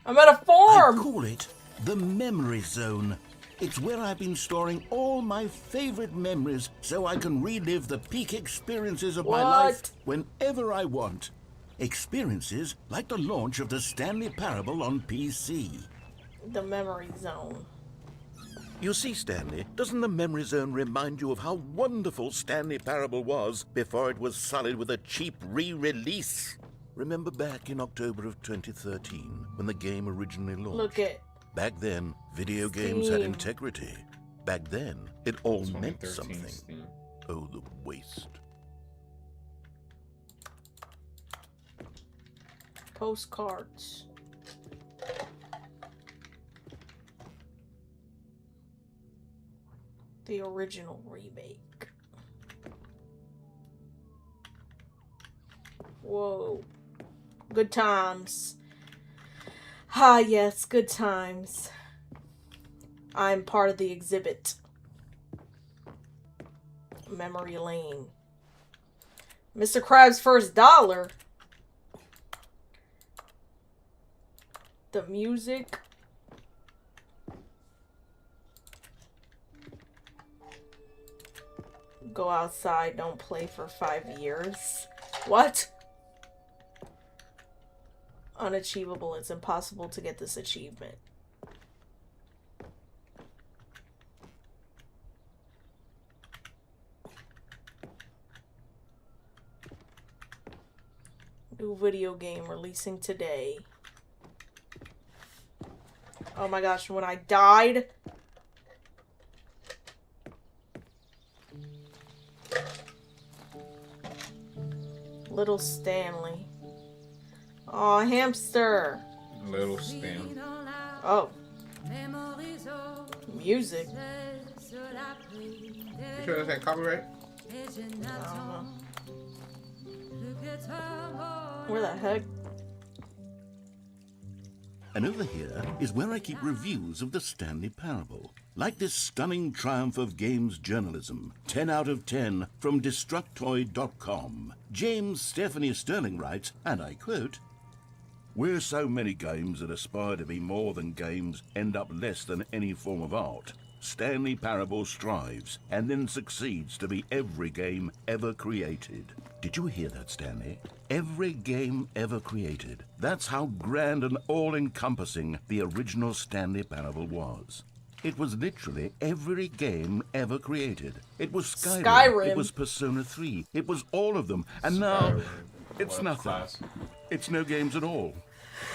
B: I'm at a
C: I
B: farm!
C: call it the Memory Zone. It's where I've been storing all my favorite memories so I can relive the peak experiences of my life whenever I want. Experiences like the launch of the Stanley Parable on PC.
B: The memory zone.
C: You see, Stanley, doesn't the Memory Zone remind you of how wonderful Stanley Parable was before it was sullied with a cheap re-release? Remember back in October of 2013, when the game originally launched?
B: Look at...
C: Back then, video games had
B: Steam.
C: integrity. Back then, it all meant
A: 2013
C: something.
A: Steam.
C: Oh, the waste.
B: Postcards. The original remake. Whoa. Good times. Ah, yes, good times. I'm part of the exhibit. Memory lane. Mr. Krabs' first dollar. The music. Go outside, don't play for 5 years. What? Unachievable. It's impossible to get this achievement. New video game releasing today. Oh my gosh, when I died. Little Stanley. Aw, hamster.
A: Little Stan.
B: Oh. Music.
A: You sure that's that copyright?
B: I don't know. Where the heck?
C: And over here is where I keep reviews of the Stanley Parable. Like this stunning triumph of games journalism, 10 out of 10 from Destructoid.com. James Stephanie Sterling writes, and I quote, "Where so many games that aspire to be more than games end up less than any form of art, Stanley Parable strives and then succeeds to be every game ever created. Did you hear that, Stanley? Every game ever created. That's how grand and all-encompassing the original Stanley Parable was. It was literally every game ever created. It was Skyrim. It was Persona 3. It was all of them. And now, it's nothing. It's no games at all.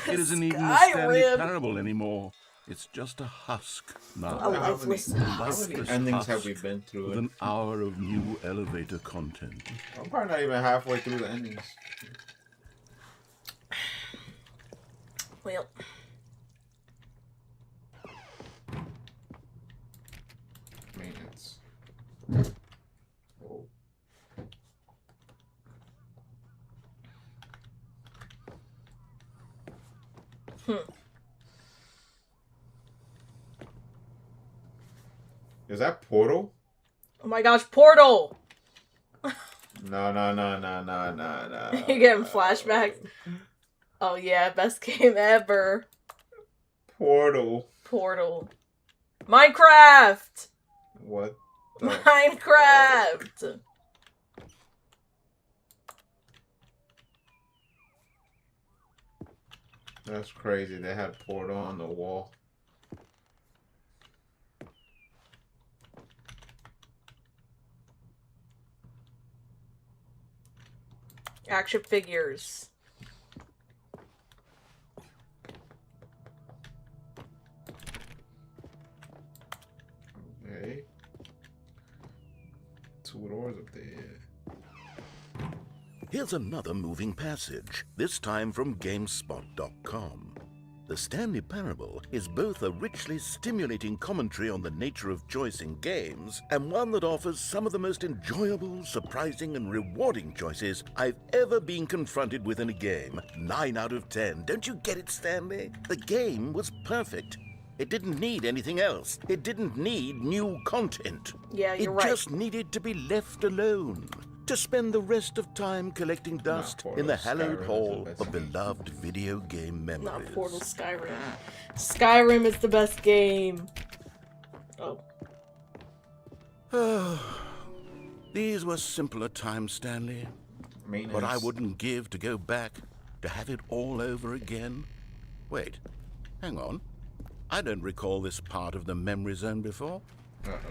C: It isn't even a Stanley Parable anymore. It's just a husk now.
B: A lifeless
A: endings have we been through?
C: With an hour of new elevator content.
A: I'm probably not even halfway through the endings.
B: Well.
A: Maintenance. Oh. Is that Portal?
B: Oh my gosh, Portal!
A: No.
B: You're getting flashbacks. Oh yeah, best game ever.
A: Portal.
B: Minecraft!
A: What?
B: Minecraft!
A: That's crazy. They had Portal on the wall.
B: Action figures.
A: Okay. 2 doors up there.
C: Here's another moving passage, this time from GameSpot.com. The Stanley Parable is both a richly stimulating commentary on the nature of choice in games, and one that offers some of the most enjoyable, surprising, and rewarding choices I've ever been confronted with in a game. 9 out of 10. Don't you get it, Stanley? The game was perfect. It didn't need anything else. It didn't need new content.
B: Yeah, you're right.
C: It just needed to be left alone. To spend the rest of time collecting dust in the hallowed hall of beloved video game memories.
B: Not Portal, Skyrim. Skyrim is the best game. Oh.
C: These were simpler times, Stanley. But I wouldn't give to go back, to have it all over again. Wait, hang on. I don't recall this part of the memory zone before.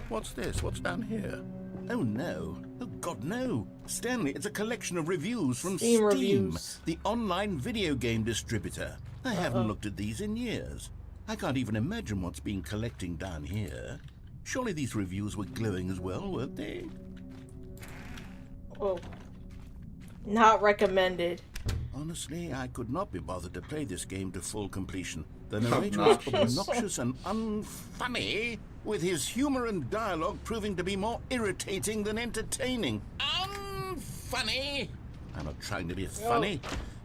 C: What's this? What's down here? Oh no. Oh God, no. Stanley, it's a collection of reviews from Steam,
B: reviews.
C: The online video game distributor. I haven't looked at these in years. I can't even imagine what's been collecting down here. Surely these reviews were glowing as well, weren't they?
B: Oh. Not recommended.
C: Honestly, I could not be bothered to play this game to full completion. The narrator was obnoxious and unfunny, with his humor and dialogue proving to be more irritating than entertaining. Unfunny! I'm not trying to be funny.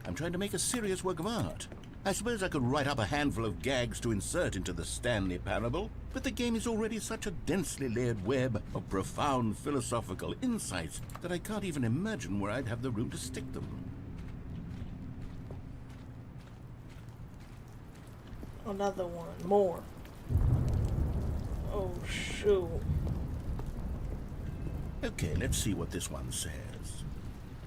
C: I'm trying to make a serious work of art. I suppose I could write up a handful of gags to insert into the Stanley Parable, but the game is already such a densely layered web of profound philosophical insights that I can't even imagine where I'd have the room to stick them.
B: Another one. More. Oh, shoot.
C: Okay, let's see what this one says.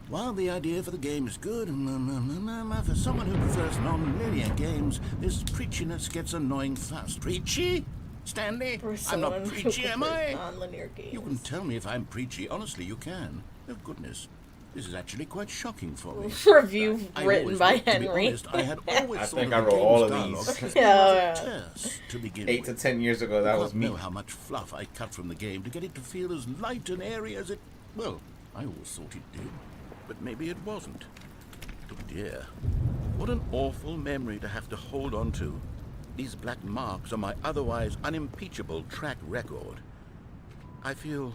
C: While the idea for the game is good, for someone who prefers non-linear games, this preachiness gets annoying fast. Preachy? Stanley? I'm not preachy, am I?
B: Non-linear games.
C: You can tell me if I'm preachy. Honestly, you can. Oh, goodness. This is actually quite shocking for me.
B: Review written by Henry.
C: To be honest, I had always
A: I
C: thought
A: think
C: of
A: I
C: the
A: wrote all
C: game's
A: of
C: dialogue
A: these.
C: as
B: Yeah.
C: terse to begin
A: 8 to
C: with.
A: 10 years ago, that
C: I
A: was
C: don't
A: me.
C: know how much fluff I cut from the game to get it to feel as light and airy as it... Well, I always thought it did, but maybe it wasn't. Oh dear. What an awful memory to have to hold on to. These black marks on my otherwise unimpeachable track record. I feel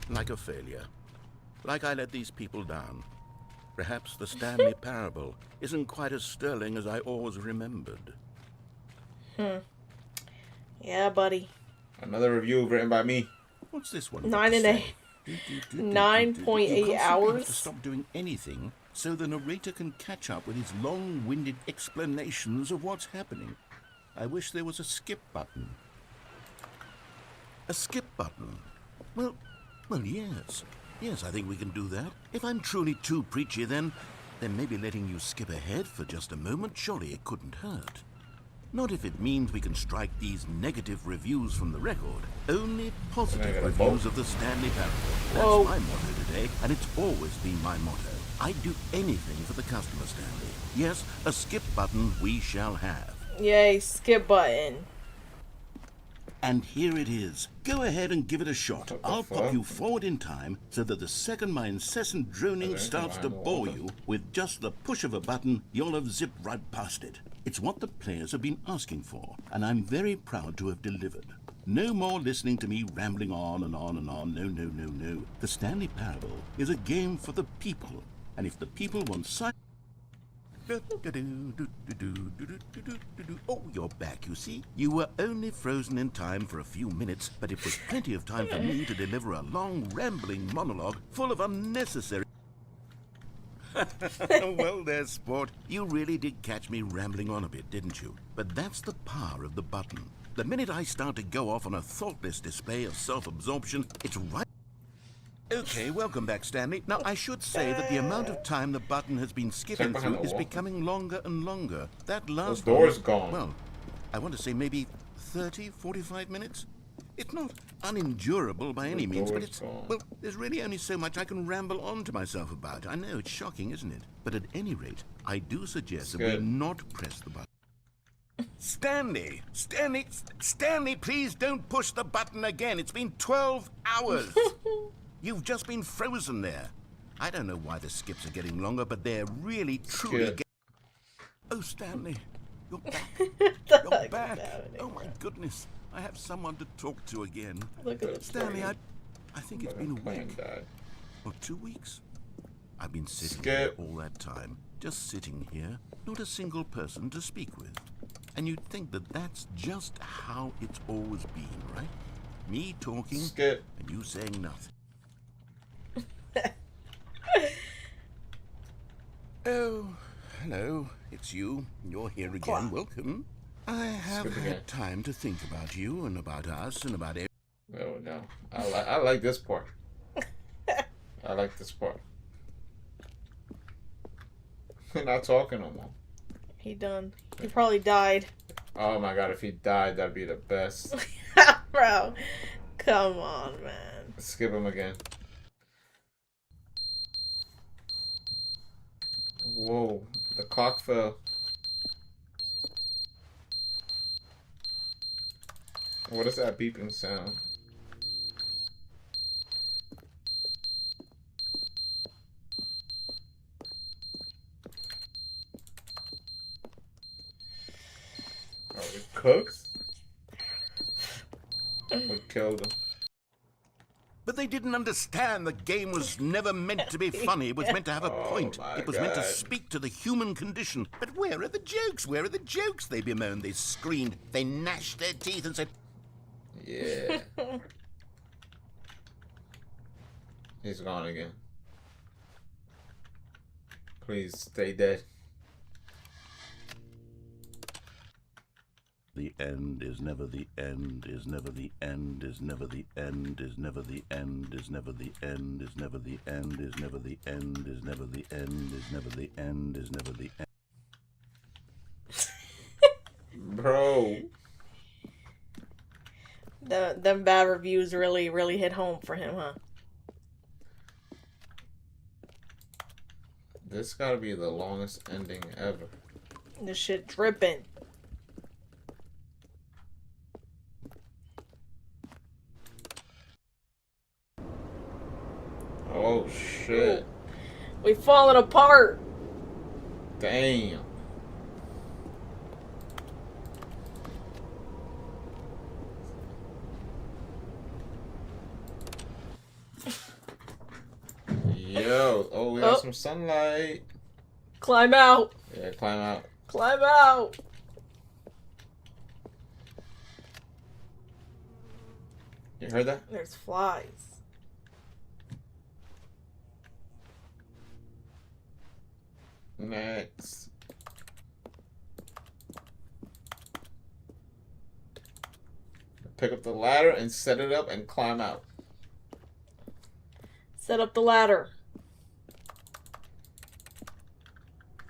C: like a failure. Like I let these people down. Perhaps the Stanley Parable isn't quite as sterling as I always remembered.
B: Yeah, buddy.
A: Another review written by me.
C: What's this one?
B: 9.8 9.8 hours.
C: To stop doing anything so the narrator can catch up with his long-winded explanations of what's happening. I wish there was a skip button. A skip button? Well, yes. Yes, I think we can do that. If I'm truly too preachy, then maybe letting you skip ahead for just a moment, surely it couldn't hurt. Not if it means we can strike these negative reviews from the record. Only positive reviews of the Stanley Parable. That's my motto today, and it's always been my motto. I'd do anything for the customer, Stanley. Yes, a skip button we shall have.
B: Yay, skip button.
C: And here it is. Go ahead and give it a shot. I'll pop you forward in time so that the second my incessant droning starts to bore you, with just the push of a button, you'll have zipped right past it. It's what the players have been asking for, and I'm very proud to have delivered. No more listening to me rambling on and on and on. No. The Stanley Parable is a game for the people, and if the people want sight... Oh, you're back, you see. You were only frozen in time for a few minutes, but it was plenty of time for me to deliver a long, rambling monologue full of unnecessary... Well, there, sport. You really did catch me rambling on a bit, didn't you? But that's the power of the button. The minute I start to go off on a thoughtless display of self-absorption, it's right... Okay, welcome back, Stanley. Now, I should say that the amount of time the button has been skipping through is becoming longer and longer. That last
A: door's gone.
C: Well, I want to say maybe 30, 45 minutes? It's not unendurable by any means, but it's... Well, there's really only so much I can ramble on to myself about. I know, it's shocking, isn't it? But at any rate, I do suggest that we not press the button. Stanley, please don't push the button again. It's been 12 hours. You've just been frozen there. I don't know why the skips are getting longer, but they're really, truly getting... Oh, Stanley, you're back. You're back. Oh, my goodness. I have someone to talk to again.
B: Look at
C: Stanley, I think it's been a week. Or 2 weeks. I've been sitting here all that time. Just sitting here. Not a single person to speak with. And you'd think that that's just how it's always been, right? Me talking and you saying nothing. Oh, hello. It's you. You're here again. Welcome. I have had time to think about you and about us and about everything.
A: Oh, no. I like this part. I like this part. We're not talking no more.
B: He done. He probably died.
A: Oh my god, if he died, that'd be the best.
B: Bro, come on, man.
A: Skip him again. Whoa, the clock fell. What is that beeping sound? Oh, it cooked? What killed him?
C: But they didn't understand the game was never meant to be funny. It was meant to have a point. It was meant to speak to the human condition. But where are the jokes? Where are the jokes? They bemoaned, they screamed, they gnashed their teeth and said...
A: Yeah. He's gone again. Please stay dead.
C: The end is never the end, is never the end, is never the end, is never the end, is never the end, is never the end, is never the end, is never the end, is never the end, is never the end.
A: Bro.
B: Them bad reviews really hit home for him, huh?
A: This gotta be the longest ending ever.
B: This shit dripping.
A: Oh shit.
B: We falling apart.
A: Damn. Yo, oh, we got some sunlight.
B: Climb out.
A: Yeah, climb out.
B: Climb out.
A: You heard that?
B: There's flies.
A: Next. pick up the ladder and set it up and climb out.
B: Set up the ladder.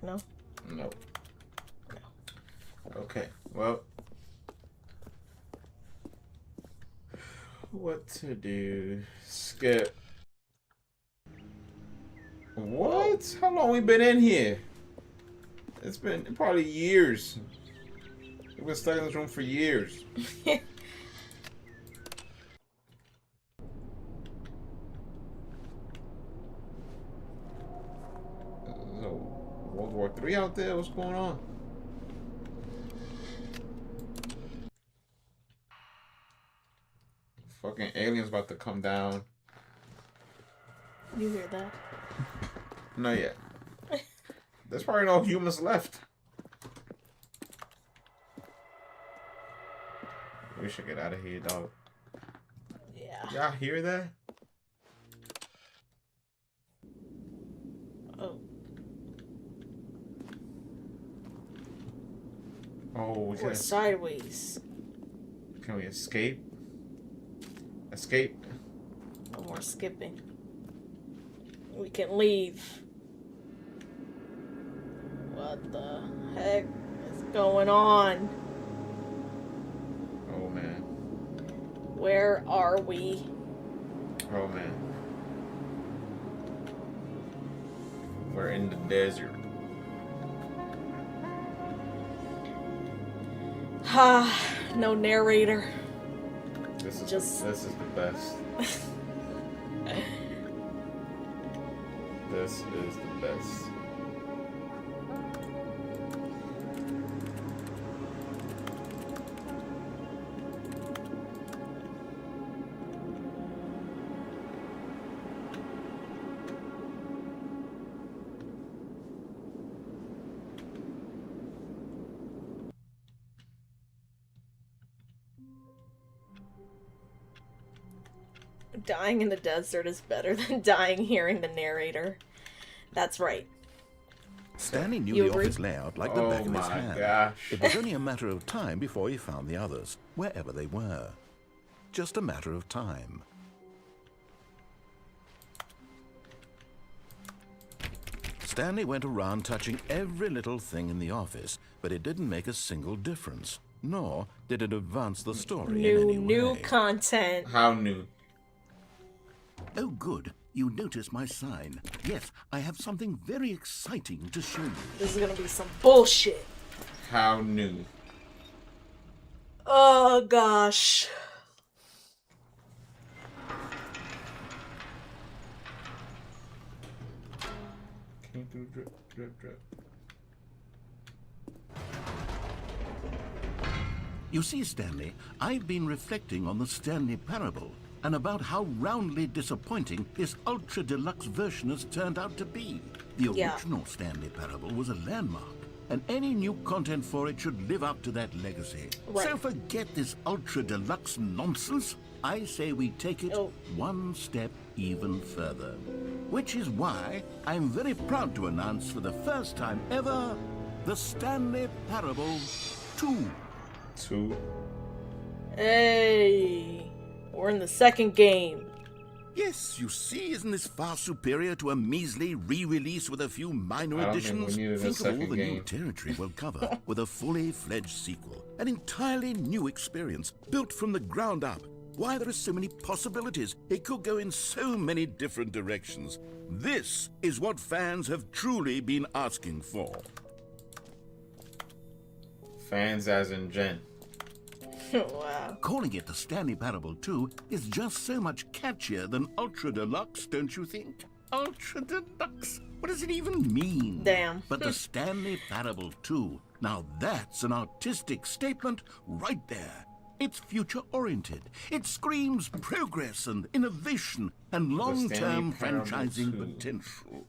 B: No?
A: No. Okay, well. What to do? Skip. What? How long we been in here? It's been probably years. We've been stuck in this room for years. So, World War III out there? What's going on? Fucking aliens about to come down.
B: You hear that?
A: Not yet. There's probably no humans left. We should get out of here, dog.
B: Yeah.
A: Y'all hear that?
B: Oh.
A: Oh, we
B: We're
A: can.
B: sideways.
A: Can we escape? Escape?
B: No more skipping. We can leave. What the heck is going on?
A: Oh man.
B: Where are we?
A: Oh man. We're in the desert.
B: Ha! No narrator.
A: This is
B: Just-
A: this is the best. This is the best.
B: Dying in the desert is better than dying hearing the narrator. That's right.
C: Stanley knew
B: You
C: the
B: agree?
C: office layout like the back of his
A: my
C: hand.
A: gosh.
C: It was only a matter of time before he found the others, wherever they were. Just a matter of time. Stanley went around touching every little thing in the office, but it didn't make a single difference, nor did it advance the story in any
B: New
C: way.
B: content.
A: How new?
C: Oh, good. You notice my sign. Yes, I have something very exciting to show you.
B: This is gonna be some bullshit.
A: How new?
B: Oh gosh.
A: Came through drip, drip, drip.
C: You see, Stanley, I've been reflecting on the Stanley Parable and about how roundly disappointing this ultra deluxe version has turned out to be. The
B: Yeah.
C: original Stanley Parable was a landmark, and any new content for it should live up to that legacy.
B: Right.
C: So forget this ultra deluxe nonsense. I say we take it
B: Oh.
C: one step even further. Which is why I'm very proud to announce for the first time ever, the Stanley Parable 2.
A: 2.
B: Hey. We're in the second game.
C: Yes, you see, isn't this far superior to a measly re-release with a few minor
A: I don't think we
C: additions?
A: needed a
C: Think of all
A: second
C: the new
A: game.
C: territory we'll cover with a fully fledged sequel. An entirely new experience, built from the ground up. Why, there are so many possibilities. It could go in so many different directions. This is what fans have truly been asking for.
A: Fans as in Jen.
B: Wow.
C: Calling it the Stanley Parable 2 is just so much catchier than Ultra Deluxe, don't you think? Ultra Deluxe? What does it even mean?
B: Damn.
C: But the Stanley Parable 2, now that's an artistic statement right there. It's future-oriented. It screams progress and innovation and long-term
A: Stanley Parable
C: franchising
A: 2.
C: potential.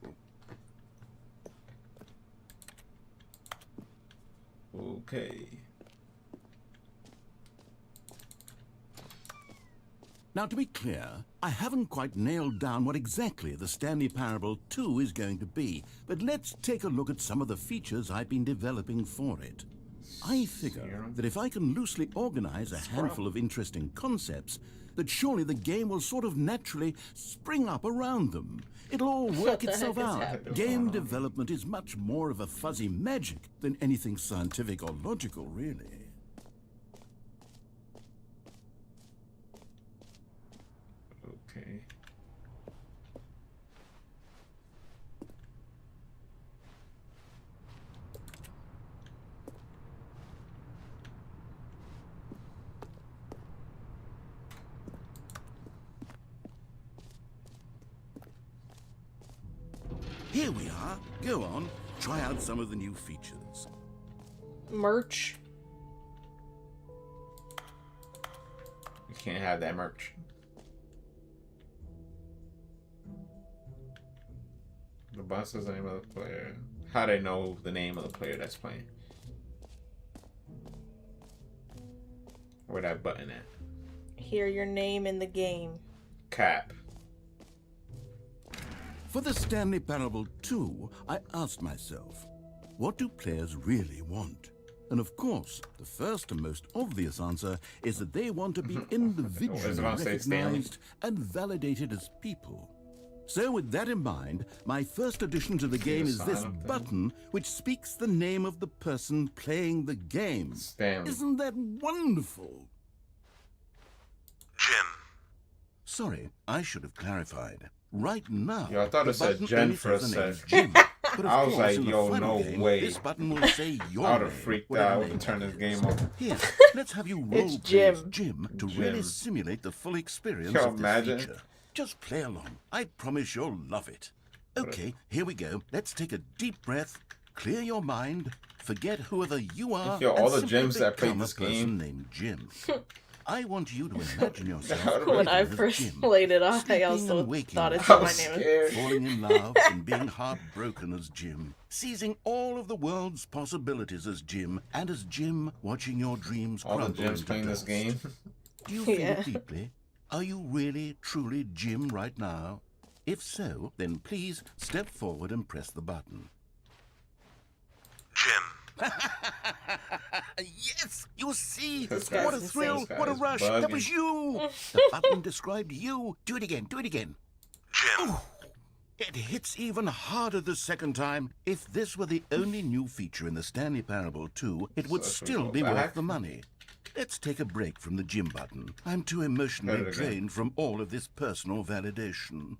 A: Okay.
C: Now, to be clear, I haven't quite nailed down what exactly the Stanley Parable 2 is going to be, but let's take a look at some of the features I've been developing for it. I figure that if I can loosely organize a handful of interesting concepts, that surely the game will sort of naturally spring up around them. It'll all work itself out. Game development is much more of a fuzzy magic than anything scientific or logical, really.
A: Okay.
C: Here we are. Go on, try out some of the new features.
B: Merch.
A: You can't have that merch. The boss is the name of the player. How they know the name of the player that's playing? Where that button at?
B: Hear your name in the game.
A: Cap.
C: For the Stanley Parable 2, I asked myself, what do players really want? And of course, the first and most obvious answer is that they want to be individually recognized and validated as people. So with that in mind, my first addition to the game is this button which speaks the name of the person playing the game.
A: Stanley.
C: Isn't that wonderful?
I: Jim.
C: Sorry, I should have clarified. Right now,
A: Yo, I thought
C: the
A: it said
C: button
A: Jen
C: only
A: for a
C: says the name
A: sec.
C: Jim. But of
A: I was
C: course,
A: like,
C: in the
A: yo,
C: final
A: no
C: game,
A: way.
C: this button will say your
A: I would
C: name,
A: have freaked
C: whatever
A: out
C: name
A: and turned
C: that
A: this game
C: is.
A: off.
C: Here, let's have you
B: It's
C: role
B: Jim.
C: play Jim to
A: Jim.
C: really simulate the full experience
A: Yo,
C: of this
A: imagine.
C: feature. Just play along. I promise you'll love it. Okay, here we go. Let's take a deep breath, clear your mind, forget whoever you are,
A: Yo, all
C: and
A: the
C: simply
A: Jims that played
C: become a
A: this
C: person
A: game.
C: named Jim. I want you to imagine yourself
B: When I
C: living as
B: first
C: Jim,
B: played it, I
C: sleeping
B: also
C: and waking
B: thought it
C: as
B: said
A: I
B: my
A: was
B: name.
A: scared.
C: falling in love and being heartbroken as Jim, seizing all of the world's possibilities as Jim, and as Jim watching your dreams
A: All the
C: crumble
A: Jims
C: into
A: playing this
C: dust.
A: game.
C: Do you feel
B: Yeah.
C: it deeply? Are you really, truly Jim right now? If so, then please step forward and press the button.
I: Jim.
C: Yes! You see?
A: This
C: What a
B: guy's
C: thrill!
A: insane.
C: What a
A: This
C: rush!
A: guy's
C: That was
A: bugging.
C: you! The button described you. Do it again. Do it again.
I: Jim.
C: It hits even harder the second time. If this were the only new feature in the Stanley Parable 2, it would
A: So should we
C: still
A: go
C: be
A: back?
C: worth the money. Let's take a break from the Jim button. I'm too emotionally
A: Hit it again.
C: drained from all of this personal validation.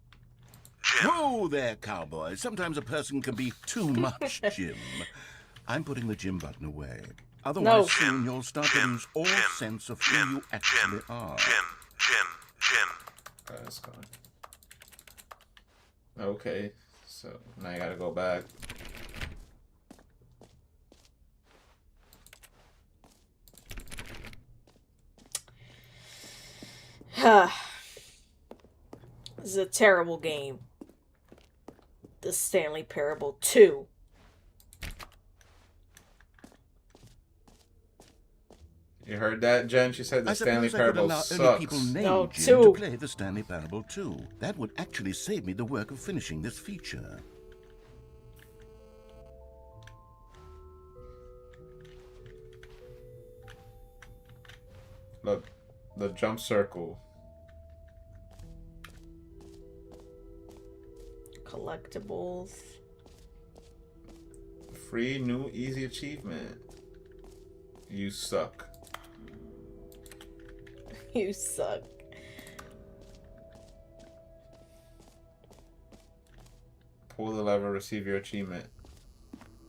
I: Jim.
C: Whoa there, cowboy. Sometimes a person can be too much Jim. I'm putting the Jim button away. Otherwise,
B: No.
C: soon you'll start to
I: Jim,
C: lose all
I: Jim,
C: sense of who you actually are.
I: Jim.
A: That's gone. Okay, so now I gotta go back.
B: This is a terrible game. The Stanley Parable 2.
A: You heard that, Jen? She said
C: I
A: the Stanley
C: suppose I could
A: Parable
C: allow
A: sucks.
C: only people named
B: No,
C: Jim
B: 2.
C: to play the Stanley Parable 2. That would actually save me the work of finishing this feature.
A: Look, the jump circle.
B: Collectibles.
A: Free new easy achievement. You suck.
B: You suck.
A: Pull the lever, receive your achievement.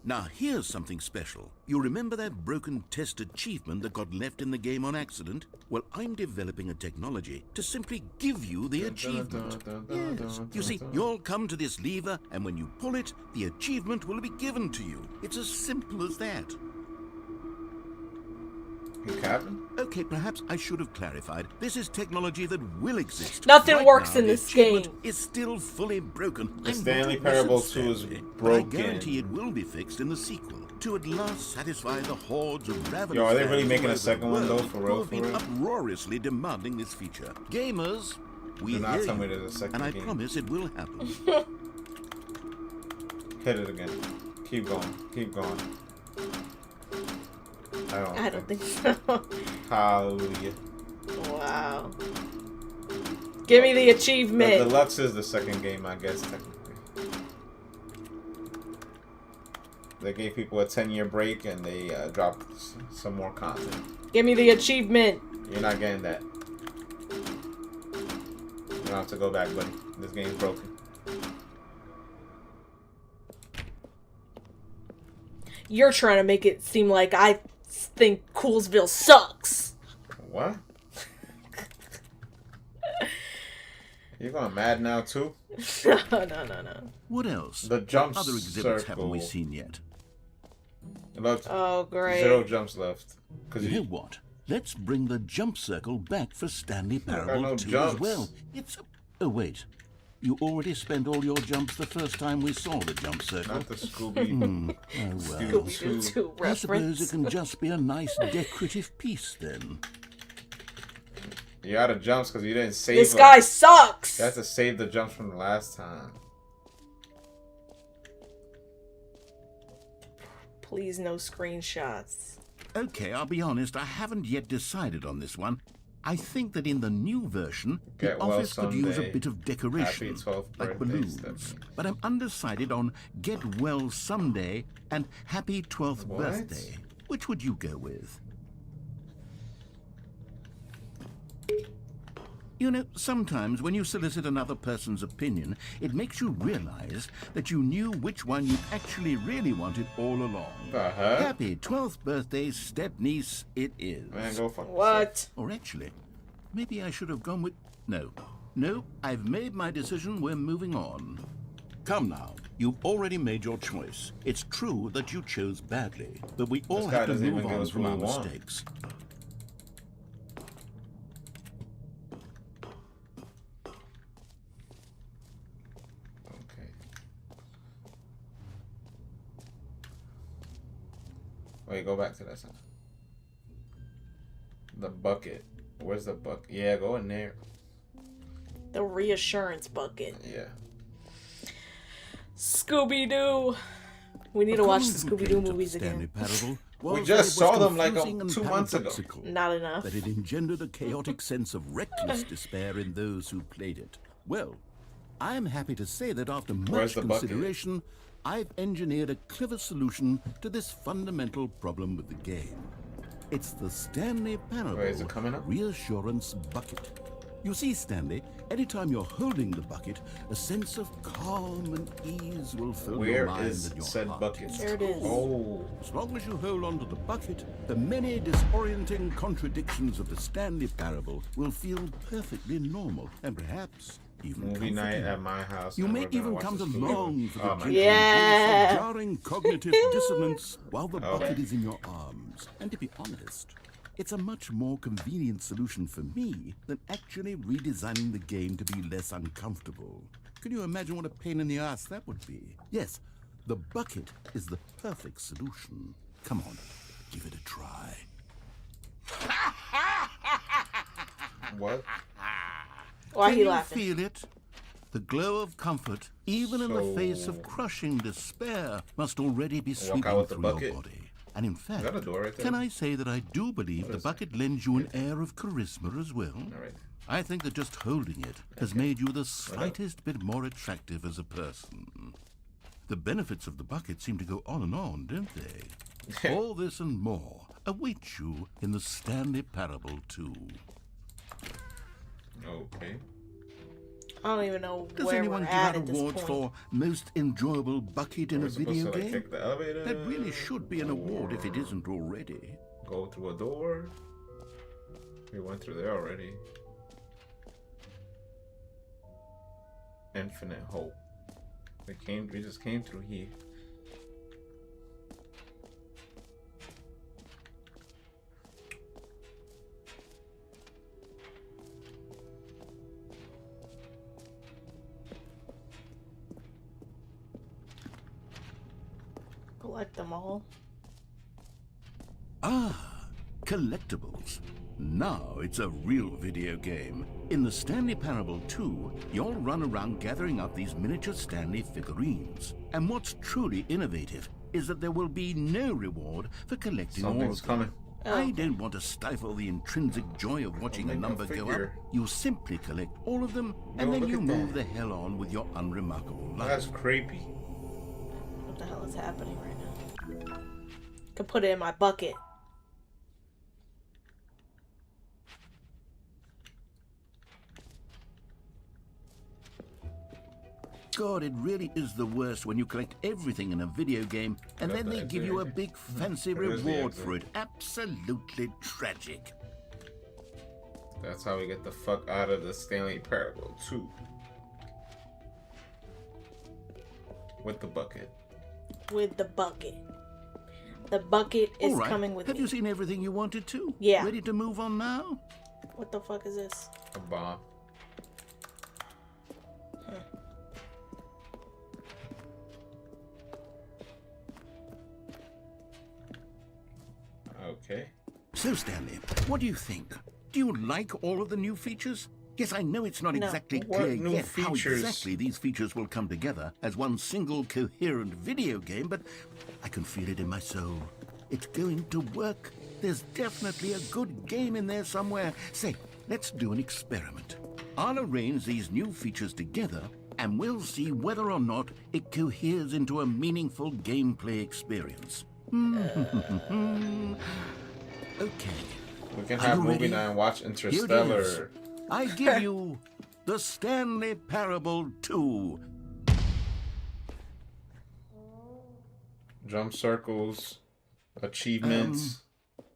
C: Now, here's something special. You remember that broken test achievement that got left in the game on accident? Well, I'm developing a technology to simply give you the achievement. Yes. You see, you'll come to this lever, and when you pull it, the achievement will be given to you. It's as simple as that.
A: You capping?
C: Okay, perhaps I should have clarified. This is technology that will exist.
B: Nothing
C: Right
B: works
C: now,
B: in
C: the
B: this
C: achievement
B: game.
C: is still fully broken.
A: The
C: I'm
A: Stanley
C: not a
A: Parable
C: wizard,
A: 2 is
C: Stanley,
A: broken.
C: But I guarantee it will be fixed in the sequel to at last satisfy the hordes of ravenous
A: Yo, are they really
C: fans
A: making a
C: all over the
A: second one, though,
C: world
A: for
C: who
A: real,
C: have
A: for
C: been
A: real?
C: uproariously demanding this feature. Gamers, we
A: Do not
C: hear
A: tell me
C: you,
A: there's a second
C: and I
A: game.
C: promise it will happen.
A: Hit it again. Keep going. Keep going.
B: I don't think so.
A: Hallelujah.
B: Wow. Give me the achievement.
A: The Deluxe is the second game, I guess, technically. They gave people a 10-year break and they dropped some more content.
B: Give me the achievement.
A: You're not getting that. You don't have to go back, buddy. This game's broken.
B: You're trying to make it seem like I think Coolsville sucks.
A: What? You going mad now too?
B: No.
C: What else?
A: The jump
C: what other exhibits
A: circle.
C: haven't we seen yet?
A: Look,
B: Oh, great.
A: 0 jumps left. Cause
C: You know what? Let's bring the jump circle back for Stanley
A: got
C: Parable
A: no
C: 2
A: jumps.
C: as well. It's oh wait. You already spent all your jumps the first time we saw the jump circle.
A: Not the Scooby.
C: Oh well.
B: Scooby-Doo 2
C: I suppose it
B: reference.
C: can just be a nice decorative piece then.
A: You're out of jumps because you didn't save
B: This
A: them.
B: guy sucks.
A: You have to save the jumps from the last time.
B: Please no screenshots.
C: Okay, I'll be honest, I haven't yet decided on this one. I think that in the new version, the
A: Get well
C: office could use a
A: someday.
C: bit of decoration,
A: Happy 12th
C: like
A: birthday,
C: balloons.
A: Stephanie.
C: But I'm undecided on Get Well Someday and Happy 12th
A: What?
C: Birthday. Which would you go with? You know, sometimes when you solicit another person's opinion, it makes you realize that you knew which one you actually really wanted all along.
A: The heck?
C: Happy 12th birthday, step-niece, it is.
A: Man, go fuck yourself.
B: What?
C: Or actually, maybe I should have gone with... No, I've made my decision, we're moving on. Come now, you've already made your choice. It's true that you chose badly, but we all
A: guy
C: have to
A: doesn't
C: move
A: even give
C: on
A: us
C: from
A: what
C: our
A: we want.
C: mistakes.
A: Okay. Wait, go back to that side. The bucket. Where's the bucket? Yeah, go in there.
B: The reassurance bucket.
A: Yeah.
B: Scooby-Doo. We need to watch the Scooby-Doo movies again.
A: We just saw them like 2 months ago.
B: Not enough.
C: That it engendered a chaotic sense of reckless despair in those who played it. Well, I'm happy to say that after
A: Where's
C: much
A: the bucket?
C: consideration, I've engineered a clever solution to this fundamental problem with the game. It's the Stanley Parable
A: Wait, is it coming up?
C: Reassurance Bucket. You see, Stanley, anytime you're holding the bucket, a sense of calm and ease will fill your
A: Where
C: mind
A: is
C: and your
A: said
C: heart.
A: bucket?
B: There it is.
A: Oh.
C: As long as you hold on to the bucket, the many disorienting contradictions of the Stanley Parable will feel perfectly normal and perhaps even
A: Movie night
C: comforting.
A: at my house.
C: You
A: and
C: may
A: we're gonna
C: even
A: watch
C: come to
A: this movie.
C: long for the
A: Oh my
C: gentle
A: God.
B: Yeah.
C: voice of jarring cognitive dissonance while the
A: Okay.
C: bucket is in your arms. And to be honest, it's a much more convenient solution for me than actually redesigning the game to be less uncomfortable. Can you imagine what a pain in the ass that would be? Yes, the bucket is the perfect solution. Come on, give it a try.
A: What?
B: Why
C: Can
B: he
C: you
B: laughing?
C: feel it? The glow of comfort, even in the face of
A: So-
C: crushing despair, must already be
A: Walk out
C: sweeping
A: with the
C: through
A: bucket?
C: your body. And in fact,
A: that a door right there?
C: can I say that I do believe the
A: is
C: bucket lends you an air of charisma as well?
A: All right.
C: I think that just holding it has made you the slightest bit more attractive as a person. The benefits of the bucket seem to go on and on, don't they? All this and more await you in the Stanley Parable 2.
A: Okay.
B: I don't even know
C: Does
B: where
C: anyone
B: we're
C: give
B: at
C: out
B: this
C: awards
B: point.
C: for most enjoyable bucket in
A: We're
C: a
A: supposed
C: video
A: to like
C: game?
A: take the elevator.
C: That really should be an award if it isn't already.
A: Go through a door. We went through there already. Infinite hope. We just came through here.
B: Collect them all.
C: Ah, collectibles. Now it's a real video game. In the Stanley Parable 2, you'll run around gathering up these miniature Stanley figurines. And what's truly innovative is that there will be no reward for collecting all
A: Something's
C: of them.
A: coming.
C: I don't want to stifle the intrinsic joy of watching a
A: make a
C: number go up.
A: figure.
C: You simply collect all of them, and
A: Oh,
C: then
A: look
C: you
A: at
C: move
A: that.
C: the hell on with your unremarkable life.
A: That's creepy.
B: What the hell is happening right now? Could put it in my bucket.
C: God, it really is the worst when you collect everything in a video game and then they give you a big fancy
A: There's the
C: reward
A: exit.
C: for it. Absolutely tragic.
A: That's how we get the fuck out of the Stanley Parable 2. With the bucket.
B: With the bucket. The bucket is
C: All right.
B: coming with
C: Have
B: me.
C: you seen everything you wanted to?
B: Yeah.
C: Ready to move on now?
B: What the fuck is this?
A: A bomb. Okay.
C: So, Stanley, what do you think? Do you like all of the new features? Yes, I know it's not
B: No.
C: exactly
A: What
C: clear
A: new
C: yet how
A: features?
C: exactly these features will come together as one single coherent video game, but I can feel it in my soul. It's going to work. There's definitely a good game in there somewhere. Say, let's do an experiment. I'll arrange these new features together, and we'll see whether or not it coheres into a meaningful gameplay experience. Okay.
A: We can
C: Are
A: have
C: you
A: movie
C: ready?
A: night and watch
C: Here it is.
A: Interstellar.
C: I give you the Stanley Parable 2.
A: Jump circles. Achievements.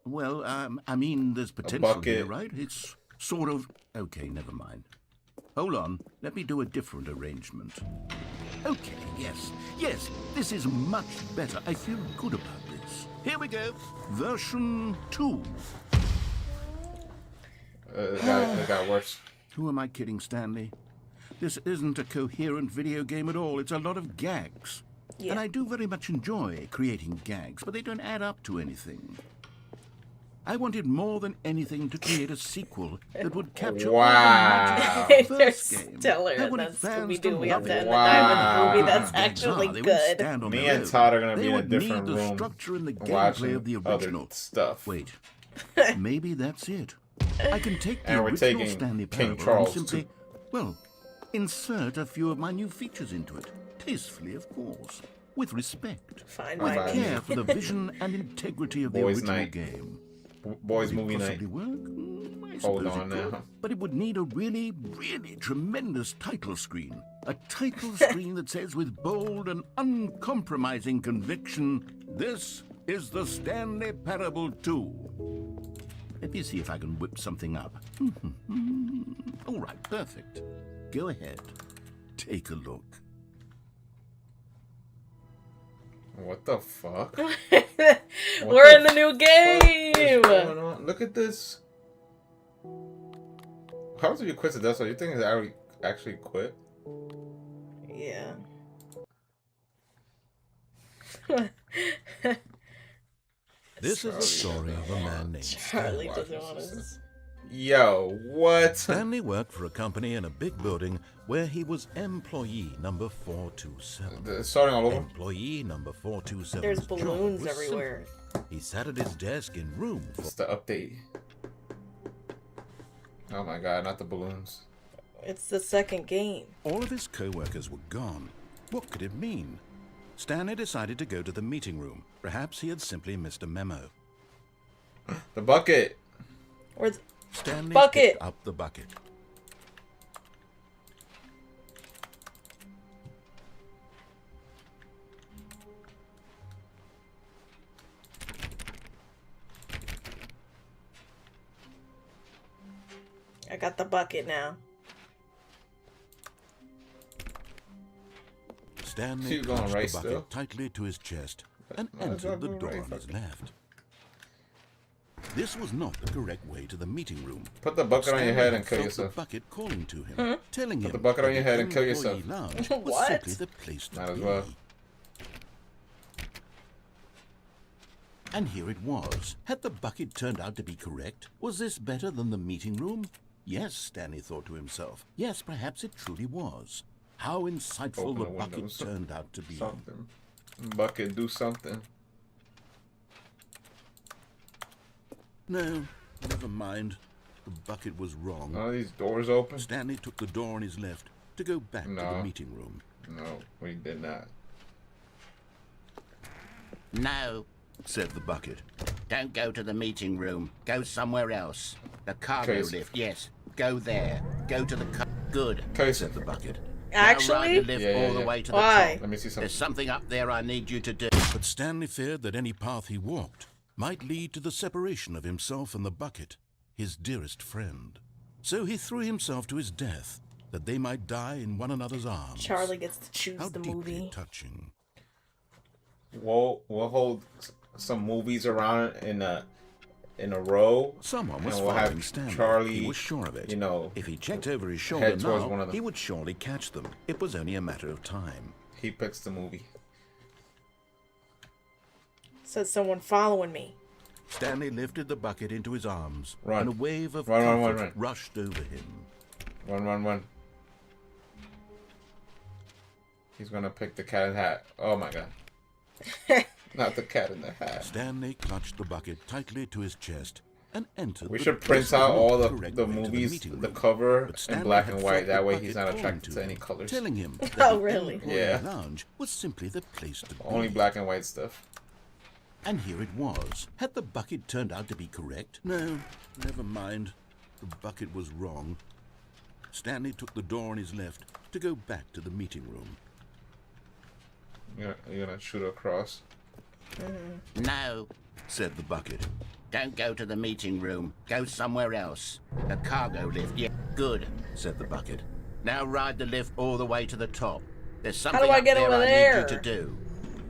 C: Well, I mean, there's potential here,
A: bucket.
C: right? It's sort of... Okay, never mind. Hold on. Let me do a different arrangement. Okay, yes, this is much better. I feel good about this. Here we go. Version 2.
A: It got worse.
C: Who am I kidding, Stanley? This isn't a coherent video game at all. It's a lot of gags.
B: Yeah.
C: And I do very much enjoy creating gags, but they don't add up to anything. I wanted more than anything to create a sequel that would capture all the magic of the
B: They're
C: first game.
B: stellar
C: I
B: in
C: wanted
B: that
C: fans
B: Scooby-Doo.
C: to
B: We have
C: love
B: to
C: it.
B: end the night with a movie that's
C: Gags
B: actually
C: they wouldn't
B: good.
C: stand on
A: Me
C: their
A: and
C: own.
A: Todd are gonna
C: They
A: be in a
C: would need
A: different
C: the
A: room
C: structure and the gameplay
A: watching
C: of the
A: other
C: original.
A: stuff.
C: Wait, maybe that's it. I can take the
A: And we're
C: original
A: taking
C: Stanley
A: King
C: Parable
A: Charles,
C: and simply,
A: too.
C: well, insert a few of my new features into it. Tastefully, of course. With respect.
B: Fine
A: With
B: by me.
C: Care for the vision and integrity of the
A: Boys'
C: original
A: night.
C: game.
A: Boys
C: Would it
A: movie night.
C: possibly work? I
A: Hold
C: suppose
A: on
C: it could.
A: now.
C: But it would need a really, really tremendous title screen. A title screen that says with bold and uncompromising conviction, "This is the Stanley Parable 2." Let me see if I can whip something up. All right, perfect. Go ahead. Take a look.
A: What the fuck?
B: We're in the new game.
A: What's going on? Look at this. How did you quit the death? So you think it's actually quit?
B: Yeah.
C: This is the story of a man named
B: Charlie
C: Stanley.
B: doesn't want to.
A: Yo, what?
C: Stanley worked for a company in a big building where he was employee number 427.
A: It's starting all over.
C: Employee number 427.
B: There's balloons everywhere.
C: He sat at his desk in room
A: It's the update. Oh my god, not the balloons.
B: It's the second game.
C: All of his co-workers were gone. What could it mean? Stanley decided to go to the meeting room. Perhaps he had simply missed a memo.
A: The bucket.
B: Where's
C: Stanley
B: Bucket.
C: picked up the bucket.
B: I got the bucket now.
C: Stanley
A: She's going
C: clutched
A: right
C: the bucket
A: still?
C: tightly to his chest and
A: Might as well
C: entered the
A: go
C: door
A: right,
C: on his
A: fuck it.
C: left. This was not the correct way to the meeting room.
A: Put the bucket on your
C: Stanley
A: head
C: had
A: and kill
C: felt
A: yourself.
C: The bucket calling to him, telling him
A: the bucket on
C: that
A: your
C: the
A: head and kill
C: employee
A: yourself.
C: lounge was
B: What?
C: simply the place to
A: Might as
C: be.
A: well.
C: And here it was. Had the bucket turned out to be correct? Was this better than the meeting room? Yes, Stanley thought to himself. Yes, perhaps it truly was. How insightful
A: Open
C: the
A: the
C: bucket
A: windows.
C: turned out to be.
A: Something. Bucket, do something.
C: No, never mind. The bucket was wrong.
A: None of these doors open?
C: Stanley took the door on his left to go back to the meeting room.
A: No, we did not.
D: No,
C: said the bucket.
D: don't go to the meeting room. Go somewhere else. The cargo
A: Okay.
D: lift, yes. Go there. Go to the car. Good,
A: Okay,
C: Said the bucket.
D: Now ride
B: Actually?
D: the lift
A: Yeah,
D: all the way to the
B: Why?
D: top.
A: Let me see something.
D: There's something up there I need you to do.
C: But Stanley feared that any path he walked might lead to the separation of himself and the bucket, his dearest friend. So he threw himself to his death, that they might die in one another's arms.
B: Charlie gets to choose
C: How
B: the
C: deeply
B: movie.
C: touching.
A: We'll hold some movies around in a row.
C: Someone was
A: And we'll
C: following
A: have
C: Stanley.
A: Charlie,
C: He was sure of it.
A: you know,
C: if he checked over his shoulder
A: head towards
C: now,
A: one of them.
C: he would surely catch them. It was only a matter of time.
A: He picks the movie.
B: Says someone following me.
C: Stanley lifted the bucket into his arms,
A: Run.
C: and a wave of
A: Run, run,
C: comfort
A: run.
C: rushed over him.
A: Run. He's gonna pick the cat in the hat. Oh my god. Not the cat in the hat.
C: Stanley clutched the bucket tightly to his chest and entered.
A: We
C: the
A: should print
C: blissful,
A: out all
C: correct
A: the
C: way to
A: movies,
C: meeting
A: the
C: room.
A: cover
C: But
A: in
C: Stanley
A: black
C: had
A: and
C: felt
A: white.
C: the
A: That way
C: bucket
A: he's not
C: calling
A: attracted to
C: him,
A: any colors.
C: telling him that
B: Oh,
C: the
B: really?
C: Employee
A: Yeah.
C: Lounge was simply the place to be.
A: Only black and white stuff.
C: And here it was. Had the bucket turned out to be correct? No, never mind. The bucket was wrong. Stanley took the door on his left to go back to the meeting room.
A: You're gonna shoot across.
D: No,
C: Said the bucket.
D: don't go to the meeting room. Go somewhere else. The cargo lift, yeah. Good,
C: Said the bucket.
D: now ride the lift all the way to the top. There's
B: do
D: something
B: I
D: up
B: get
D: there
B: over
D: I
B: there?
D: need you to do.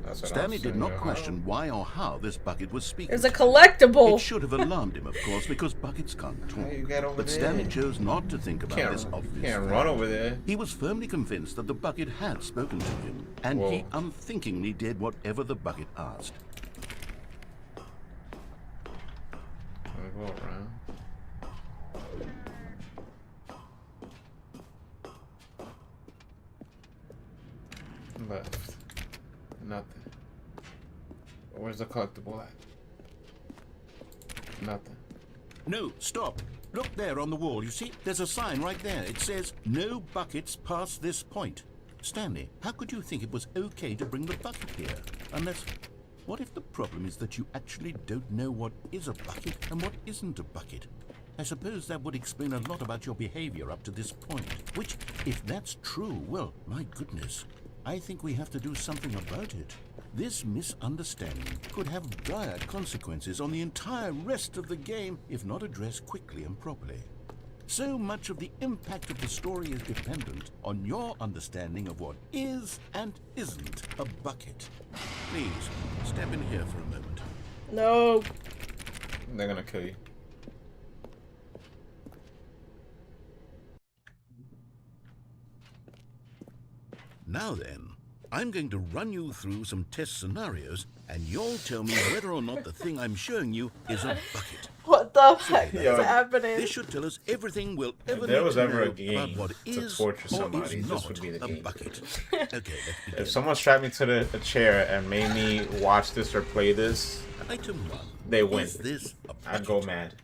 A: That's what
C: Stanley
A: I'm
C: did
A: saying,
C: not
A: yeah.
C: question why or how this bucket was speaking.
B: There's a
C: It
B: collectible.
C: should have alarmed him, of course, because buckets can't talk.
A: How you get over
C: But
A: there?
C: Stanley chose not to think about
A: Can't,
C: this obvious
A: can't
C: fact.
A: run over there.
C: He was firmly convinced that the bucket had spoken to him, and he
A: Whoa.
C: unthinkingly did whatever the bucket asked.
A: I'm gonna go around. Left. Nothing. Where's the collectible at? Nothing.
C: No, stop. Look there on the wall. You see, there's a sign right there. It says, "No buckets past this point." Stanley, how could you think it was okay to bring the bucket here? Unless, what if the problem is that you actually don't know what is a bucket and what isn't a bucket? I suppose that would explain a lot about your behavior up to this point. Which, if that's true, well, my goodness, I think we have to do something about it. This misunderstanding could have dire consequences on the entire rest of the game if not addressed quickly and properly. So much of the impact of the story is dependent on your understanding of what is and isn't a bucket. Please, step in here for a moment.
B: No.
A: They're gonna kill you.
C: Now then, I'm going to run you through some test scenarios, and you'll tell me whether or not the thing I'm showing you is a bucket.
B: What the heck is
A: Yo.
B: happening?
C: This should tell us everything we'll ever
A: If there
C: need
A: was
C: to
A: ever a
C: know
A: game
C: about what
A: to
C: is
A: torture
C: or
A: somebody,
C: is
A: this
C: not
A: would be the
C: a
A: game.
C: bucket. Okay, let's begin.
A: If someone strapped me to the chair and made me watch this or play this,
C: Item 1.
A: they win.
C: Is this a bucket?
A: I'd go mad.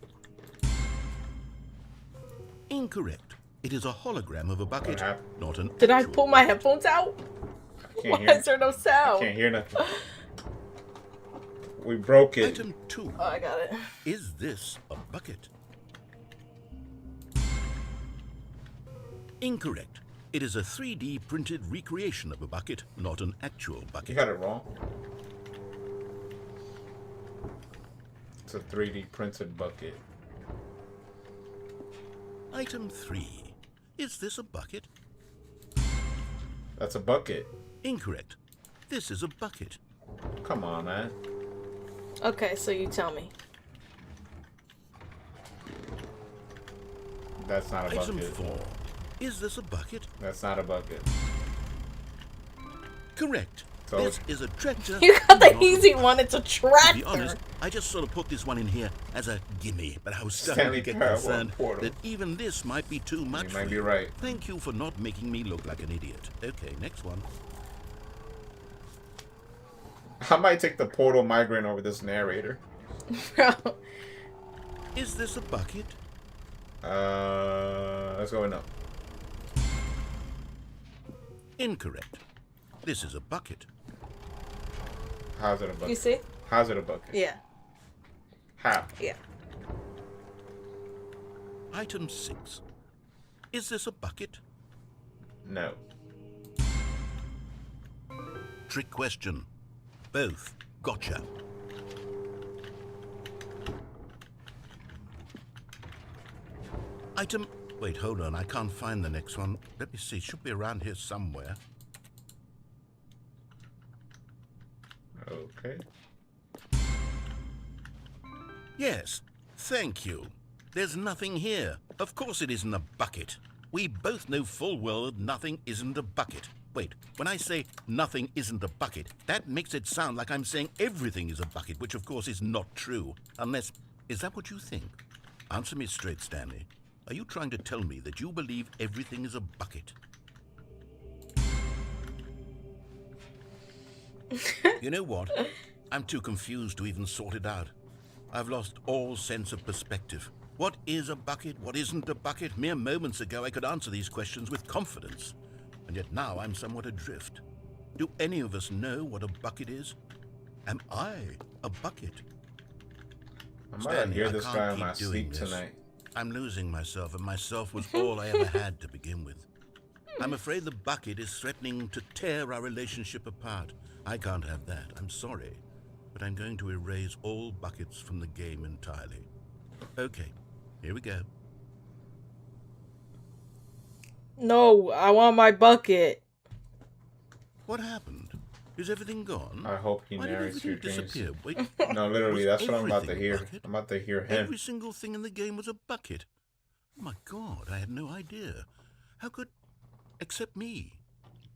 C: Incorrect. It is a hologram of a bucket,
A: happened?
C: not an
B: Did I
C: actual
B: pull my
C: bucket.
B: headphones out?
A: I can't
B: Why
A: hear.
B: is there no
A: I
B: sound?
A: can't hear nothing. We broke it.
C: Item 2.
B: Oh, I got it.
C: Is this a bucket? Incorrect. It is a 3D printed recreation of a bucket, not an actual
A: You
C: bucket.
A: got it wrong. It's a 3D printed bucket.
C: Item 3. Is this a bucket?
A: That's a bucket.
C: Incorrect. This is a bucket.
A: Come on, man.
B: Okay, so you tell me.
A: That's not a
C: Item
A: bucket.
C: 4. Is this a bucket?
A: That's not a bucket.
C: Correct.
A: So
C: this is a tractor.
B: You got the
C: not a
B: easy
C: bucket.
B: one. It's a
C: To
B: tractor.
C: be honest, I just sort of put this one in here as a gimme, but I was starting
A: Stanley
C: to get
A: Parable
C: concerned
A: Portal.
C: that even this might be too much
A: You
C: for
A: might be
C: you.
A: right.
C: Thank you for not making me look like an idiot. Okay, next one.
A: I might take the portal migraine over this narrator.
B: Bro.
C: Is this a bucket?
A: Let's go with no.
C: Incorrect. This is a bucket.
A: How's it a bucket?
B: You see?
A: How's it a bucket?
B: Yeah.
A: How?
B: Yeah.
C: Item 6. Is this a bucket?
A: No.
C: Trick question. Both. Gotcha. Item... Wait, hold on. I can't find the next one. Let me see. It should be around here somewhere.
A: Okay.
C: Yes. Thank you. There's nothing here. Of course it isn't a bucket. We both know full well that nothing isn't a bucket. Wait, when I say nothing isn't a bucket, that makes it sound like I'm saying everything is a bucket, which of course is not true. Unless... Is that what you think? Answer me straight, Stanley. Are you trying to tell me that you believe everything is a bucket? You know what? I'm too confused to even sort it out. I've lost all sense of perspective. What is a bucket? What isn't a bucket? Mere moments ago I could answer these questions with confidence. And yet now I'm somewhat adrift. Do any of us know what a bucket is? Am I a bucket?
A: I might not hear
C: I
A: this
C: can't
A: guy in
C: keep
A: my
C: doing
A: sleep
C: this.
A: tonight.
C: I'm losing myself, and myself was all I ever had to begin with. I'm afraid the bucket is threatening to tear our relationship apart. I can't have that. I'm sorry. But I'm going to erase all buckets from the game entirely. Okay, here we go.
B: No, I want my bucket.
C: What happened? Is everything gone?
A: I hope he
C: Why did
A: narrates your
C: everything
A: dreams.
C: disappear? Wait,
A: No, literally,
C: was
A: that's what I'm about to
C: everything a
A: hear.
C: bucket?
A: I'm about to hear him.
C: Every single thing in the game was a bucket. Oh my God, I had no idea. How could... Except me.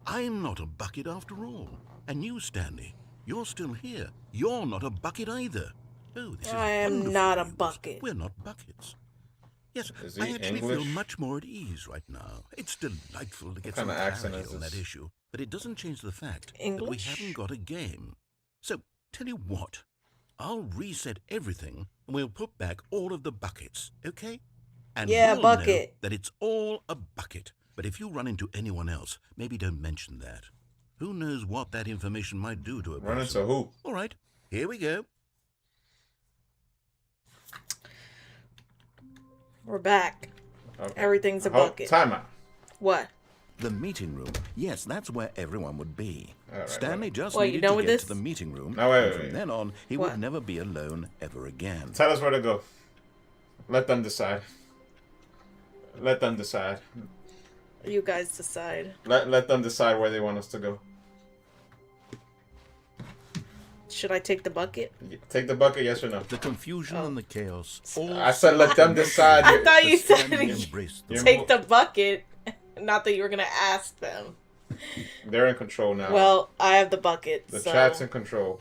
C: I'm not a bucket after all. And you, Stanley, you're still here. You're not a bucket either. Oh, this is
B: I am
C: wonderful
B: not a
C: news.
B: bucket.
C: We're not buckets. Yes,
A: Is he
C: I actually feel
A: English?
C: much more at ease right now. It's delightful to get
A: What
C: some
A: kind of accent
C: clarity
A: is
C: on
A: this?
C: that issue. But it doesn't change the fact that we
B: English?
C: haven't got a game. So, tell you what, I'll reset everything and we'll put back all of the buckets, okay? And
B: Yeah,
C: we'll
B: bucket.
C: know that it's all a bucket. But if you run into anyone else, maybe don't mention that. Who knows what that information might do to a
A: Run
C: person.
A: into who?
C: All right, here we go.
B: We're back.
A: Okay.
B: Everything's a
A: Hold-
B: bucket.
A: Time out.
B: What?
C: The meeting room. Yes, that's where everyone would be.
A: All right,
C: Stanley just
B: Wait, you
C: needed
B: done
C: to
B: with
C: get
B: this?
C: to the meeting room.
A: No, wait,
C: and
A: wait,
C: from
A: wait.
C: then on, he
B: What?
C: would never be alone ever again.
A: Tell us where to go. Let them decide. Let them decide.
B: You guys decide.
A: Let them decide where they want us to go.
B: Should I take the bucket?
A: Take the bucket, yes or no?
C: The confusion
B: Oh.
C: and the chaos. All
A: I said let them decide.
B: I thought you said
C: Stanley
B: you
C: embraced the
A: You're
B: take the bucket. Not that you were gonna ask them.
A: They're in control now.
B: Well, I have the bucket.
A: the
B: so
A: chat's in control.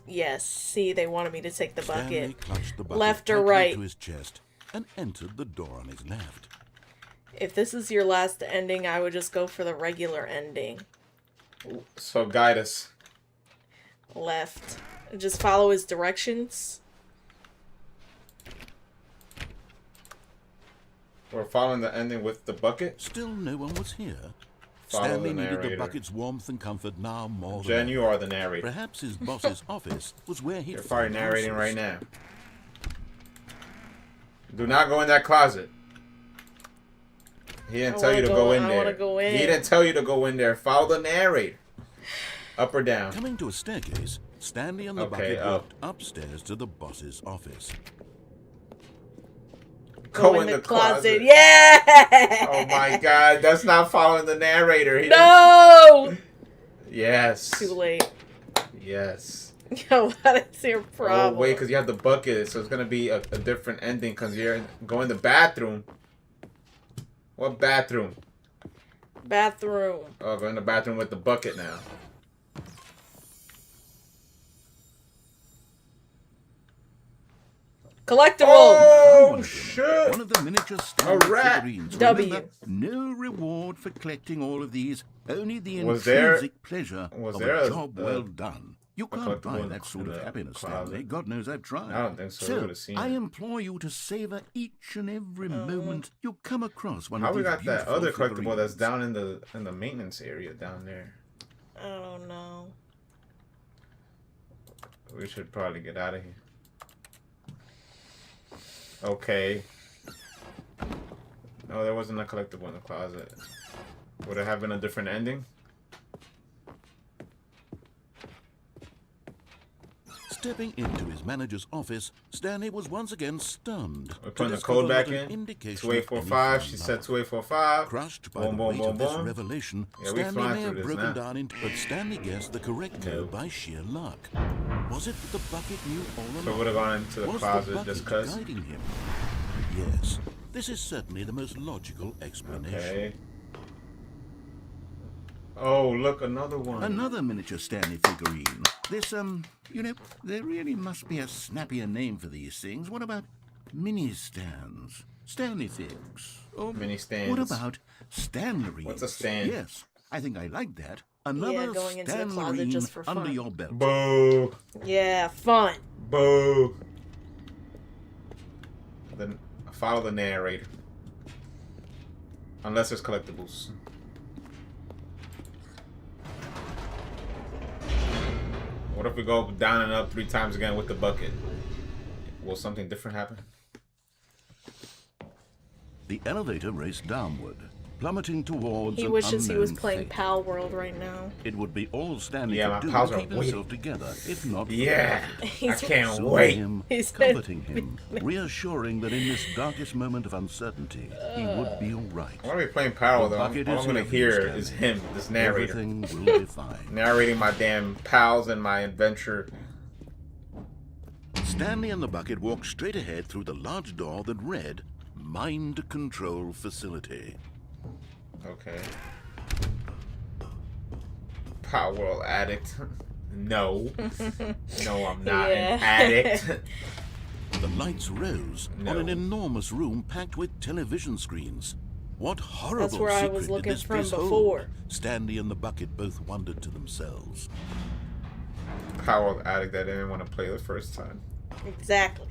B: yes. See, they wanted me to take the
C: Stanley
B: bucket.
C: clutched the bucket
B: Left or
C: tightly
B: right?
C: to his chest and entered the door on his left.
B: If this is your last ending, I would just go for the regular ending.
A: So guide us.
B: Left. Just follow his directions.
A: We're following the ending with the bucket.
C: Still no one was here.
A: Follow
C: Stanley
A: the
C: needed the
A: narrator.
C: bucket's warmth and comfort now more than
A: Jen,
C: ever.
A: you are the narrator.
C: Perhaps his boss's office was where he
A: You're probably narrating right now. Do not go in that closet. He didn't
B: I
A: tell you
B: wanna
A: to
B: go-
A: go in
B: I
A: there.
B: wanna go in.
A: He didn't tell you to go in there. Follow the narrator. Up or down?
C: Coming to a staircase, Stanley and the
A: Okay,
C: bucket
A: up.
C: walked upstairs to the boss's office.
A: Go in the closet.
B: Yeah.
A: Oh my god, that's not following the narrator. He didn't-
B: No.
A: Yes.
B: Too late.
A: Yes.
B: Yo, what is your problem?
A: Oh wait, because you have the bucket, so it's gonna be a different ending. Because you're going to the bathroom. What bathroom?
B: Bathroom.
A: Oh, go in the bathroom with the bucket now.
B: Collectible.
A: Oh shit!
C: One of the miniature Stanley
A: rat.
C: figurines.
B: W.
C: Remember, no reward for collecting all of these. Only the
A: Was there-
C: intrinsic pleasure
A: was
C: of
A: there
C: a
A: a-
C: job well done. You
A: a
C: can't
A: collectible
C: buy
A: in
C: that
A: the-
C: sort
A: in
C: of
A: the
C: happiness,
A: closet.
C: Stanley. God knows I've tried.
A: I don't think so. We
C: So,
A: would've seen
C: I
A: it.
C: implore you to savor each and every moment you come across one
A: How
C: of
A: we
C: these
A: got that
C: beautiful
A: other collectible that's
C: figurines.
A: down in the maintenance area down there?
B: I don't know.
A: We should probably get out of here. Okay. No, there wasn't a collectible in the closet. Would it have been a different ending?
C: Stepping into his manager's office, Stanley was once again stunned.
A: We're
C: to
A: putting the
C: discover
A: code back
C: not an
A: in.
C: indication of
A: 2845.
C: any
A: She
C: found
A: said
C: love.
A: 2845.
C: Crushed by
A: Boom,
C: the
A: boom,
C: weight
A: boom,
C: of this
A: boom.
C: revelation,
A: Yeah, we
C: Stanley
A: flying
C: may
A: through
C: have
A: this
C: broken
A: now.
C: down into, but Stanley guessed the correct
A: No.
C: code by sheer luck. Was it that the bucket knew all along?
A: So would have gone into the
C: Was
A: closet
C: the
A: just
C: bucket
A: cause?
C: guiding him? Yes, this is certainly the most logical explanation.
A: Okay. Oh, look, another one.
C: Another miniature Stanley figurine. This, you know, there really must be a snappier name for these things. What about mini stands? Stanley figs? Or
A: Mini stands.
C: what about Stanleries?
A: What's a stand?
C: Yes, I think I like that. Another
B: going into the closet
C: Stanlerine
B: just for
C: under
B: fun.
C: your belt.
A: Boo.
B: Yeah, fun.
A: Boo. Then follow the narrator. Unless there's collectibles. What if we go down and up 3 times again with the bucket? Will something different happen?
C: The elevator raced downward, plummeting towards
B: He
C: an
B: wishes he was
C: unknown
B: playing
C: fate.
B: Pal World right now.
C: It would be all Stanley
A: Yeah,
C: could
A: my
C: do
A: pals
C: to
A: are
C: keep
A: waiting.
C: himself together, if not for
A: Yeah.
C: the
A: I
B: He's-
A: can't
C: soothing
A: wait.
C: him,
B: He's
C: comforting him, reassuring that in this darkest moment of uncertainty, he would be all right.
A: When we playing Power,
C: The
A: though, all
C: bucket
A: I'm
C: is
A: gonna
C: heavy,
A: hear
C: Stanley.
A: is him, this narrator.
C: Everything will be fine.
A: Narrating my damn pals and my adventure.
C: Stanley and the bucket walked straight ahead through the large door that read, Mind Control Facility.
A: Okay. Power World addict. No. No, I'm not
B: Yeah.
A: an addict.
C: The lights rose
A: No.
C: on an enormous room packed with television screens. What horrible
B: That's where I
C: secret
B: was
C: did
B: looking
C: this
B: from
C: place hold?
B: before.
C: Stanley and the bucket both wondered to themselves.
A: Power World addict that didn't want to play the first time.
B: Exactly.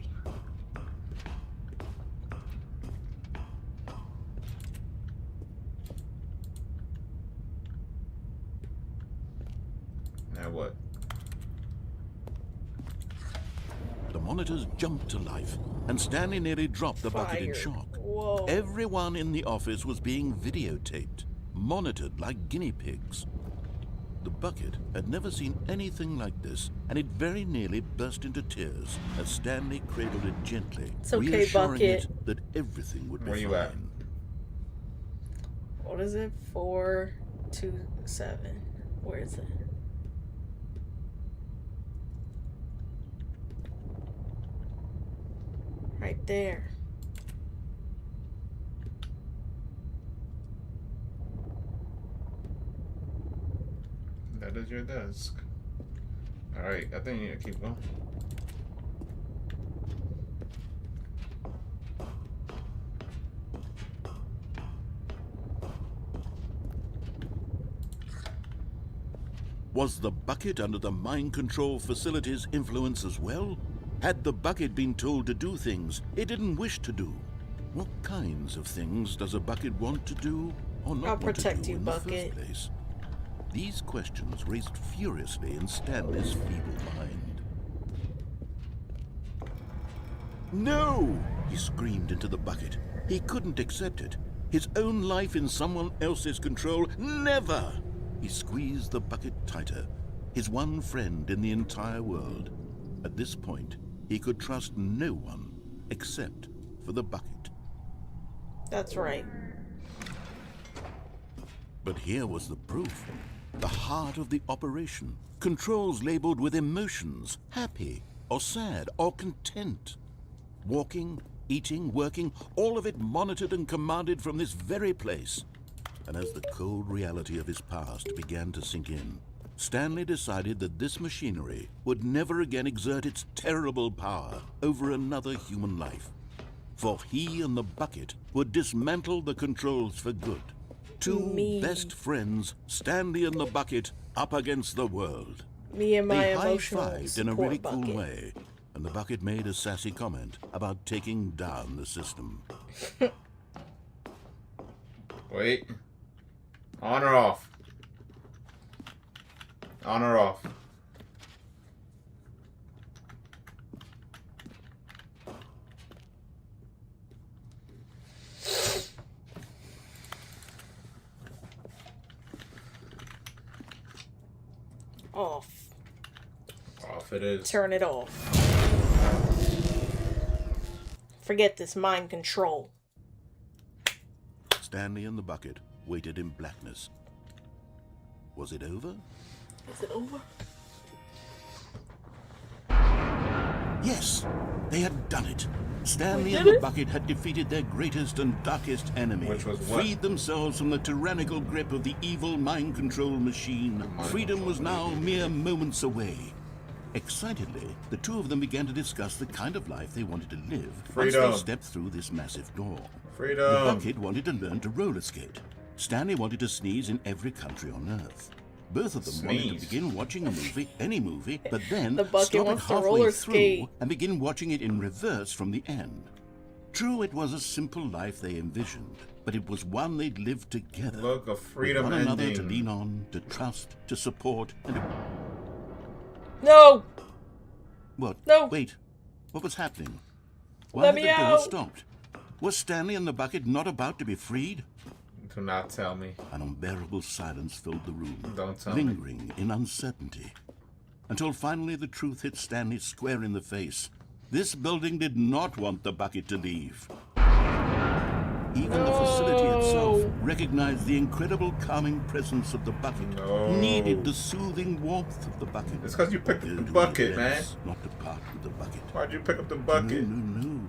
A: Now what?
C: The monitors jumped to life, and Stanley nearly dropped the bucket in
B: Fired.
C: shock.
B: Whoa.
C: Everyone in the office was being videotaped, monitored like guinea pigs. The bucket had never seen anything like this, and it very nearly burst into tears as Stanley cradled it gently,
B: It's okay,
C: reassuring
B: bucket.
C: it that everything would be
A: Where you
C: fine.
A: at?
B: What is it? 427. Where is it? Right there.
A: That is your desk. Alright, I think you need to keep going.
C: Was the bucket under the mind control facility's influence as well? Had the bucket been told to do things it didn't wish to do? What kinds of things does a bucket want to do or not
B: I'll
C: want to
B: protect
C: do
B: you,
C: in
B: bucket.
C: the first place? These questions raced furiously in Stanley's feeble mind. No! He screamed into the bucket. He couldn't accept it. His own life in someone else's control, never! He squeezed the bucket tighter, his one friend in the entire world. At this point, he could trust no one except for the bucket.
B: That's right.
C: But here was the proof. The heart of the operation. Controls labeled with emotions, happy or sad or content. Walking, eating, working, all of it monitored and commanded from this very place. And as the cold reality of his past began to sink in, Stanley decided that this machinery would never again exert its terrible power over another human life. For he and the bucket would dismantle the controls for good. Two
B: Me.
C: best friends, Stanley and the bucket, up against the world.
B: Me and my
C: They
B: emotional
C: high-fived in a
B: support
C: really
B: bucket.
C: cool way, and the bucket made a sassy comment about taking down the system.
A: Wait. On or off? On or off?
B: Off.
A: Off it is.
B: Turn it off. Forget this mind control.
C: Stanley and the bucket waited in blackness. Was it over?
B: Is it over?
C: Yes, they had done it. Stanley and
B: did
C: the
B: it?
C: bucket had defeated their greatest and darkest enemy.
A: Which was what?
C: Freed themselves from the tyrannical grip of the evil mind control machine. Freedom was now mere moments away. Excitedly, the two of them began to discuss the kind of life they wanted to live once
A: Freedom.
C: they stepped through this massive door.
A: Freedom.
C: The bucket wanted to learn to roller skate. Stanley wanted to sneeze in every country on Earth. Both of them wanted
A: Sneeze.
C: to begin watching a movie, any movie, but then
B: The bucket
C: stop it
B: wants to
C: halfway
B: roller
C: through
B: skate.
C: and begin watching it in reverse from the end. True, it was a simple life they envisioned, but it was one they'd lived together.
A: Look, a freedom
C: with one another
A: ending.
C: to lean on, to trust, to support, and to...
B: No!
C: What?
B: No.
C: Wait. What was happening? Why
B: Let
C: had
B: me
C: the door
B: out.
C: stopped? Was Stanley and the bucket not about to be freed?
A: Do not tell me.
C: An unbearable silence filled the room,
A: Don't tell me.
C: lingering in uncertainty. Until finally the truth hit Stanley square in the face. This building did not want the bucket to leave. Even the facility itself recognized the incredible calming presence of the bucket, needed the soothing warmth of the bucket.
A: It's because you picked up the
C: Dared to
A: bucket, man.
C: relax, not to part with the bucket.
A: Why'd you pick up the bucket?
C: No.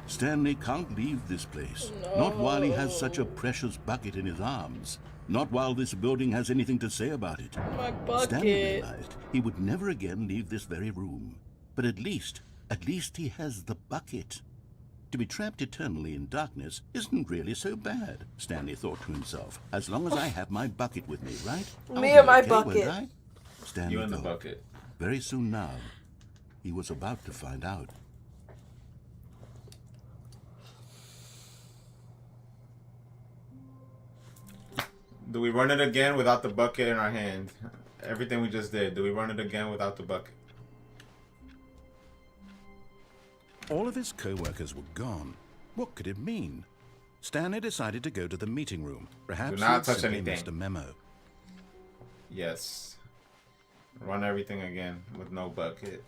C: Stanley can't leave this place. Not while he has such a precious bucket in his arms. Not while this building has anything to say about it.
B: My
C: Stanley
B: bucket.
C: realized he would never again leave this very room. But at least he has the bucket. To be trapped eternally in darkness isn't really so bad, Stanley thought to himself. As long as I have my bucket with me, right? I'll
B: Me
C: be
B: and my
C: okay, won't
B: bucket.
C: I? Stanley
A: You and the
C: thought.
A: bucket.
C: Very soon now, he was about to find out.
A: Do we run it again without the bucket in our hand? Everything we just did. Do we run it again without the bucket?
C: All of his co-workers were gone. What could it mean? Stanley decided to go to the meeting room. Perhaps
A: Do not
C: he had
A: touch
C: simply
A: anything.
C: missed a memo.
A: Yes. Run everything again with no bucket.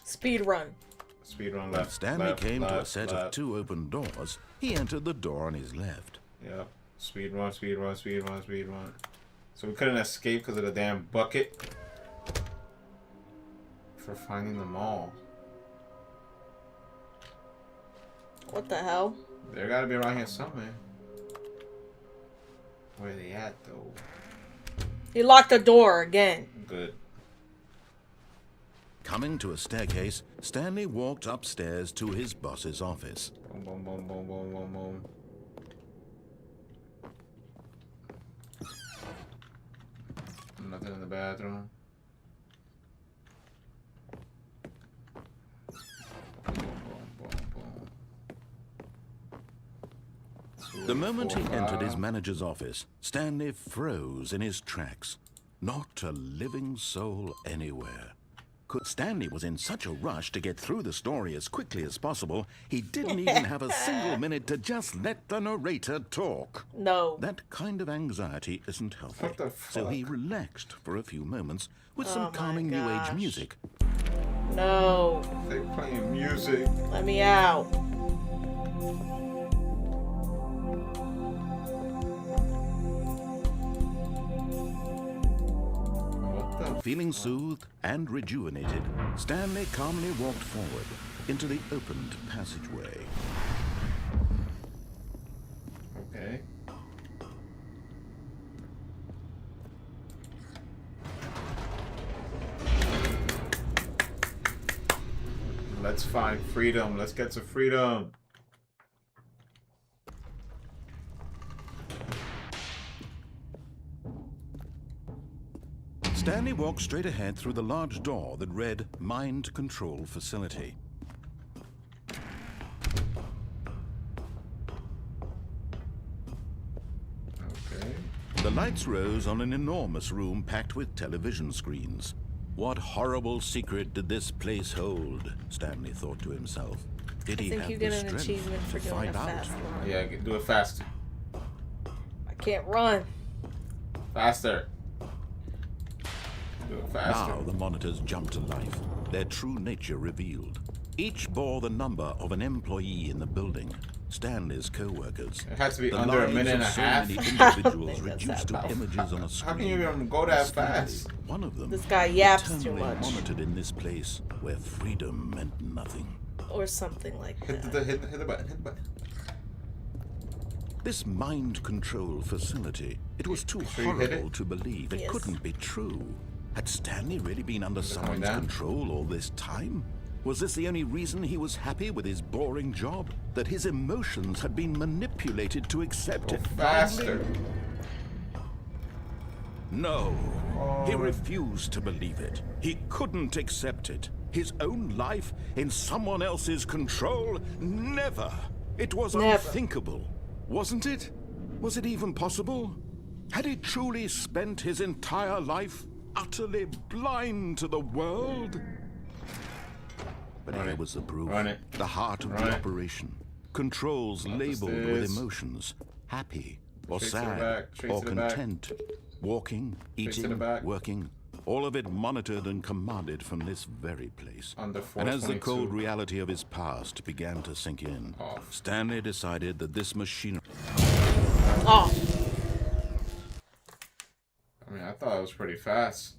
B: Speed run.
A: Speed run
C: When
A: left.
C: Stanley
A: left,
C: came to a
A: left,
C: set of
A: left.
C: 2 open doors, he entered the door on his left.
A: Yep. Speed run, speed run, speed run, speed run. So we couldn't escape because of the damn bucket. For finding them all.
B: What the hell?
A: They gotta be around here somewhere. Where are they at though?
B: He locked the door again.
A: Good.
C: Coming to a staircase, Stanley walked upstairs to his boss's office.
A: Boom, boom, boom, boom, boom, boom, boom. Nothing in the bathroom. Boom, boom, boom.
C: The moment he
A: 4,
C: entered his
A: 5.
C: manager's office, Stanley froze in his tracks. Not a living soul anywhere. Stanley was in such a rush to get through the story as quickly as possible, he didn't even have a single minute to just let the narrator talk.
B: No.
C: That kind of anxiety isn't healthy.
A: What the
C: So he
A: fuck?
C: relaxed for a few moments with
B: Oh
C: some
B: my
C: calming new age
B: gosh.
C: music.
B: No.
A: They playing music.
B: Let me out.
A: What the
C: Feeling soothed and rejuvenated, Stanley calmly walked forward into the opened passageway.
A: Okay. Let's find freedom. Let's get to freedom.
C: Stanley Stanley walked straight ahead through the large door that read Mind Control Facility.
A: Okay.
C: The lights rose on an enormous room packed with television screens. What horrible secret did this place hold? Stanley thought to himself. Did he
B: think
C: have
B: you
C: the
B: get an
C: strength
B: achievement for
C: to
B: doing
C: find
B: a
C: out?
B: fast run.
A: Yeah, do it faster.
B: I can't run.
A: Faster. Do it faster.
C: Now the monitors jumped to life, their true nature revealed. Each bore the number of an employee in the building, Stanley's co-workers.
A: It had to be
C: The
A: under a
C: lives
A: minute and a
C: of so
A: half.
C: many
B: I
C: individuals
B: think that's
C: reduced to
B: that
C: images on a
A: How
C: screen.
A: can you even go that
C: Stanley,
A: fast?
C: one of them,
B: This guy yaps too
C: eternally
B: much.
C: monitored in this place where freedom meant nothing.
B: Or something like
A: Hit
B: that.
A: hit the button. Hit the button.
C: This mind control facility, it was too
A: Sure you hit
C: horrible
A: it?
C: to believe. It
B: Yes.
C: couldn't be true. Had Stanley really been under
A: it coming
C: someone's
A: down?
C: control all this time? Was this the only reason he was happy with his boring job? That his emotions had been manipulated to accept
A: Go
C: it
A: faster.
C: blindly? No, he refused to believe it. He couldn't accept it. His own life in someone else's control? Never. It was
B: Never.
C: unthinkable, wasn't it? Was it even possible? Had he truly spent his entire life utterly blind to the world? But
A: Run
C: here
A: it.
C: was the proof.
A: Run it.
C: The heart of
A: Run
C: the
A: it.
C: operation. Controls
A: Up the
C: labeled with
A: stairs.
C: emotions. Happy or
A: Straight to the
C: sad
A: back, straight
C: or
A: to the back.
C: content. Walking,
A: Straight to the
C: eating,
A: back.
C: working. All of it monitored and commanded from this very place.
A: Under
C: And as the
A: 422.
C: cold reality of his past began to sink in,
A: Off.
C: Stanley decided that this machinery...
B: Oh,
A: I mean, I thought it was pretty fast.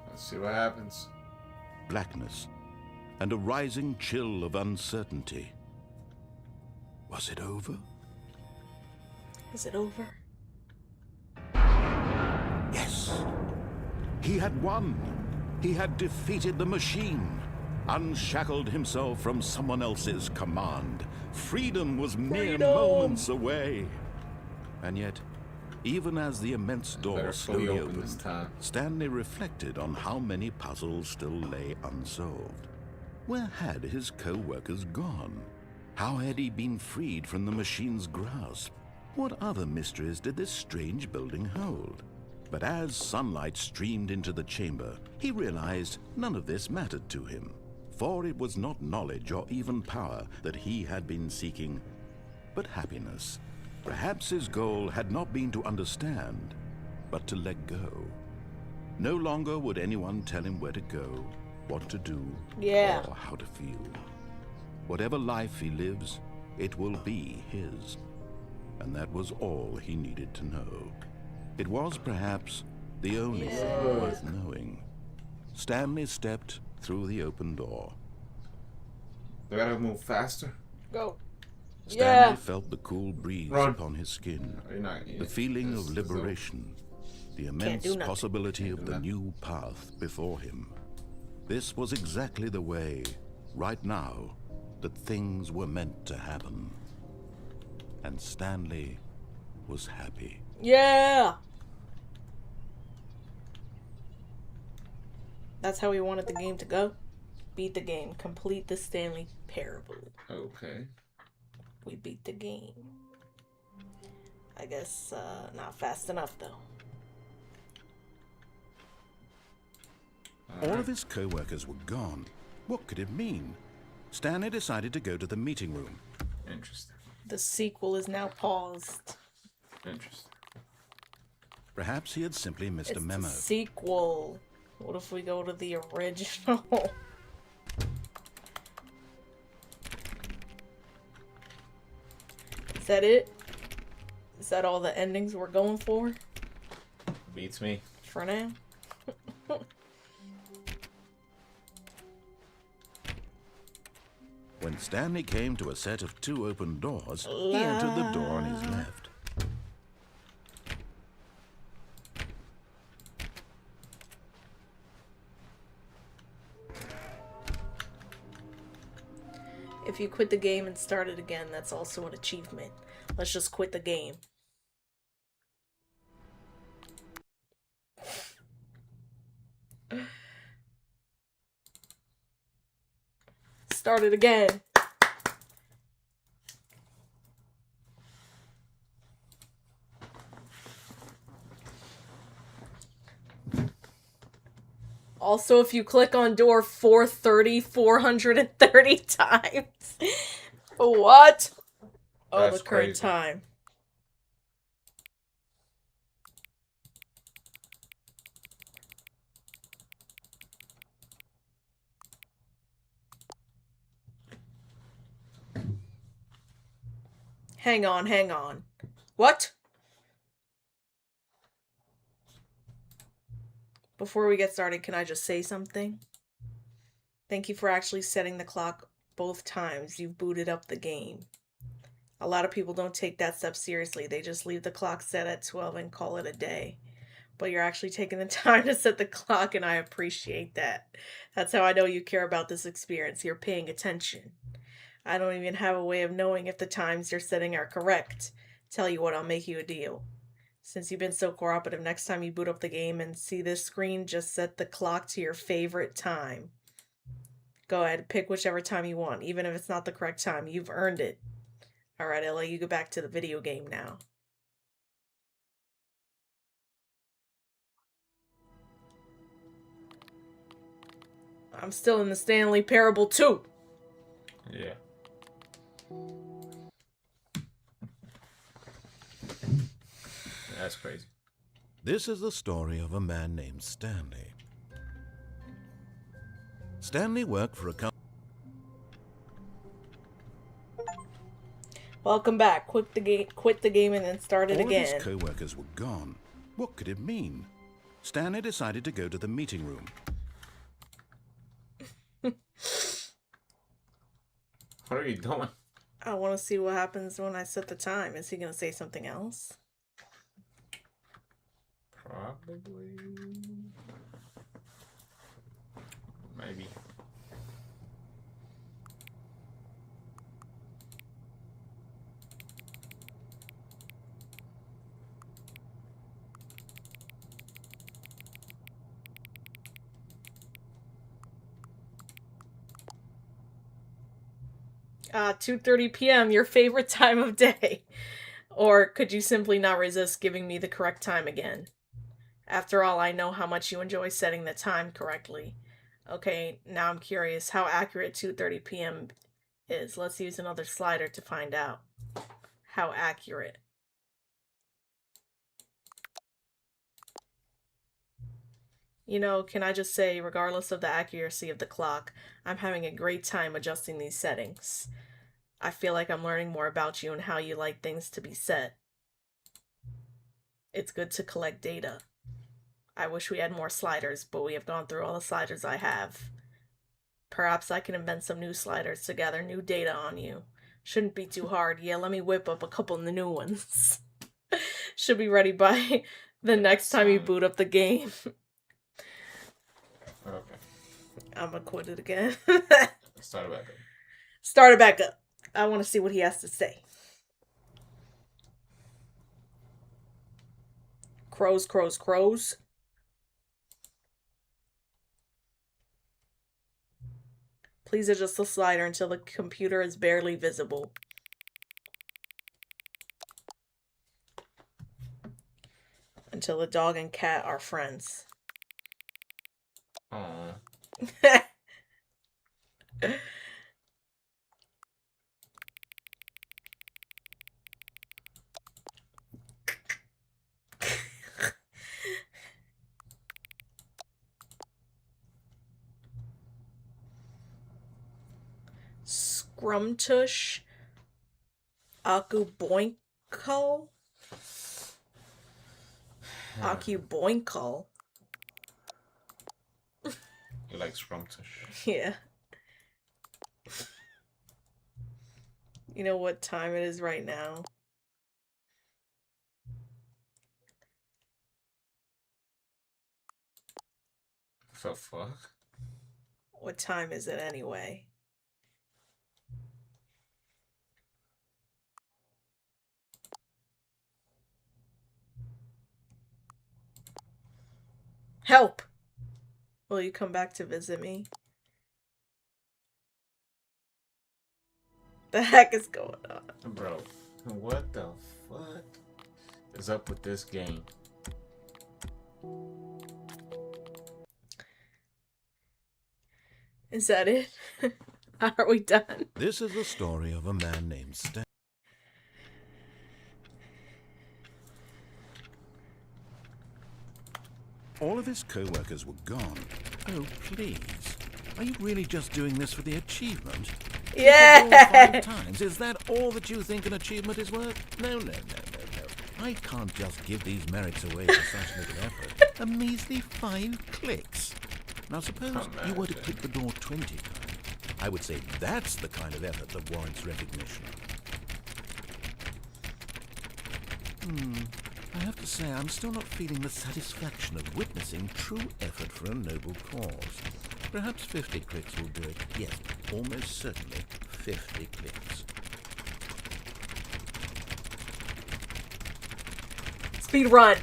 A: Let's see what happens.
C: blackness, and a rising chill of uncertainty. Was it over?
B: is it over?
C: Yes. He had won. He had defeated the machine, unshackled himself from someone else's command. Freedom was mere
B: Freedom!
C: moments away. And yet, even as the immense door
A: Better fully
C: slowly
A: open this
C: opened,
A: time.
C: Stanley reflected on how many puzzles still lay unsolved. Where had his co-workers gone? How had he been freed from the machine's grasp? What other mysteries did this strange building hold? But as sunlight streamed into the chamber, he realized none of this mattered to him, for it was not knowledge or even power that he had been seeking, but happiness. Perhaps his goal had not been to understand, but to let go. No longer would anyone tell him where to go, what to do,
B: Yeah.
C: or how to feel. Whatever life he lives, it will be his. And that was all he needed to know. It was perhaps the only thing worth knowing. Stanley stepped through the open door.
A: Do I gotta move faster?
B: Go.
C: Stanley
B: Yeah.
C: felt the cool breeze
A: Run.
C: upon his skin,
A: Or you're not,
C: the feeling
A: this
C: of
A: is
C: liberation, the
B: do
C: immense
B: nothing.
C: possibility of
A: do
C: the
A: nothing.
C: new path before him. This was exactly the way, right now, that things were meant to happen. And Stanley was happy.
B: Yeah. That's how we wanted the game to go. Beat the game. Complete the Stanley Parable.
A: Okay.
B: We beat the game. I guess not fast enough though.
C: All of his co-workers were gone. What could it mean? Stanley decided to go to the meeting room.
A: Interesting.
B: The sequel is now paused.
A: Interesting.
C: Perhaps he had simply missed
B: It's
C: a memo.
B: the sequel. What if we go to the original? Is that it? Is that all the endings we're going for?
A: Beats me.
B: For now?
C: When Stanley came to a set of 2 open doors, he entered the door on his left.
B: If you quit the game and start it again, that's also an achievement. Let's just quit the game. Start it again. Also, if you click on door 430 times. What? Oh,
A: That's
B: the current
A: crazy.
B: time. Hang on. What? Before we get started, can I just say something? Thank you for actually setting the clock both times you've booted up the game. A lot of people don't take that step seriously. They just leave the clock set at 12 and call it a day. But you're actually taking the time to set the clock, and I appreciate that. That's how I know you care about this experience. You're paying attention. I don't even have a way of knowing if the times you're setting are correct. Tell you what, I'll make you a deal. Since you've been so cooperative, next time you boot up the game and see this screen, just set the clock to your favorite time. Go ahead, pick whichever time you want, even if it's not the correct time. You've earned it. Alright, I'll let you go back to the video game now. I'm still in the Stanley Parable 2.
A: Yeah. That's crazy.
C: This is the story of a man named Stanley. Stanley worked for a company.
B: Welcome back. Quit the game and then start it
C: All
B: again.
C: of his co-workers were gone. What could it mean? Stanley decided to go to the meeting room.
A: What are you doing?
B: I want to see what happens when I set the time. Is he going to say something else?
A: Probably. Maybe.
B: Ah, 2:30 p.m., your favorite time of day. Or could you simply not resist giving me the correct time again? After all, I know how much you enjoy setting the time correctly. Okay, now I'm curious how accurate 2:30 p.m. is. Let's use another slider to find out how accurate. You know, can I just say, regardless of the accuracy of the clock, I'm having a great time adjusting these settings. I feel like I'm learning more about you and how you like things to be set. It's good to collect data. I wish we had more sliders, but we have gone through all the sliders I have. Perhaps I can invent some new sliders to gather new data on you. Shouldn't be too hard. Yeah, let me whip up a couple of the new ones. Should be ready by the next time you boot up the game.
A: Okay.
B: I'm gonna quit it again.
A: Start it back up.
B: Start it back up. I want to see what he has to say. Crows, crows, crows. Please adjust the slider until the computer is barely visible. Until the dog and cat are friends.
A: Aww.
B: Scrumtush. Akuboinkle. Akuboinkle.
A: You like scrumtush.
B: Yeah. You know what time it is right now?
A: The fuck?
B: What time is it anyway? Help! Will you come back to visit me? The heck is going on?
A: Bro, what the fuck is up with this game?
B: Is that it? Are we done?
C: This is the story of a man named Stanley. All of his co-workers were gone. Oh, please. Are you really just doing this for the achievement?
B: Yeah!
C: 5 times. Is that all that you think an achievement is worth? No. I can't just give these merits away for such little effort. A measly 5 clicks. Now suppose you were to click the door 20 times. I would say that's the kind of effort that warrants recognition. I have to say, I'm still not feeling the satisfaction of witnessing true effort for a noble cause. Perhaps 50 clicks will do it. Yes, almost certainly 50 clicks.
B: Speed run.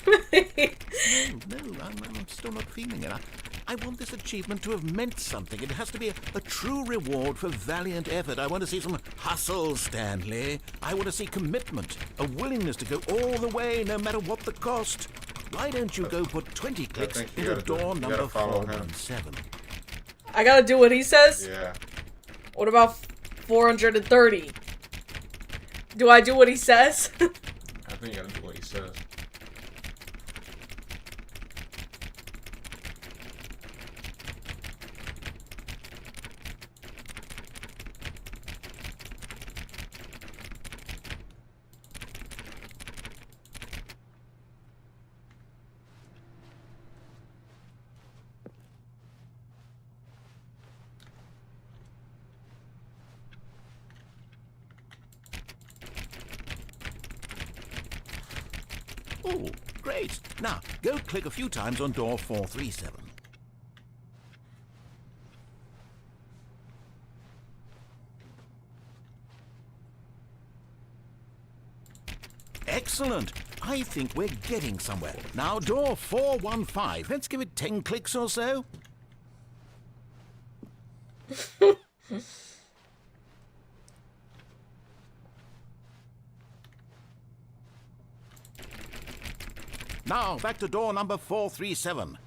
C: No, I'm still not feeling it. I want this achievement to have meant something. It has to be a true reward for valiant effort. I want to see some hustle, Stanley. I want to see commitment, a willingness to go all the way, no matter what the cost. Why don't you go put 20 clicks into door number 417?
B: I gotta do what he says?
A: Yeah.
B: What about 430? Do I do what he says?
A: I think you gotta do what he says.
C: Oh, great. Now, go click a few times on door 437. Excellent. I think we're getting somewhere. Now, door 415. Let's give it 10 clicks or so. Now, back to door number 437.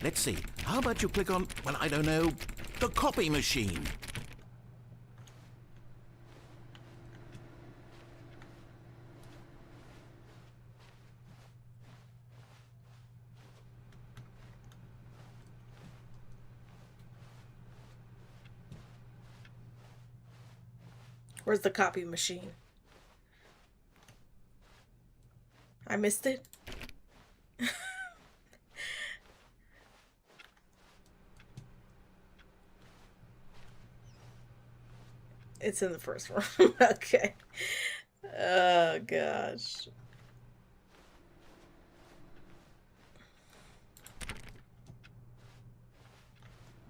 C: Let's see. How about you click on, well, I don't know, the copy machine?
B: Where's the copy machine? I missed it? It's in the first room. Okay. Oh, gosh.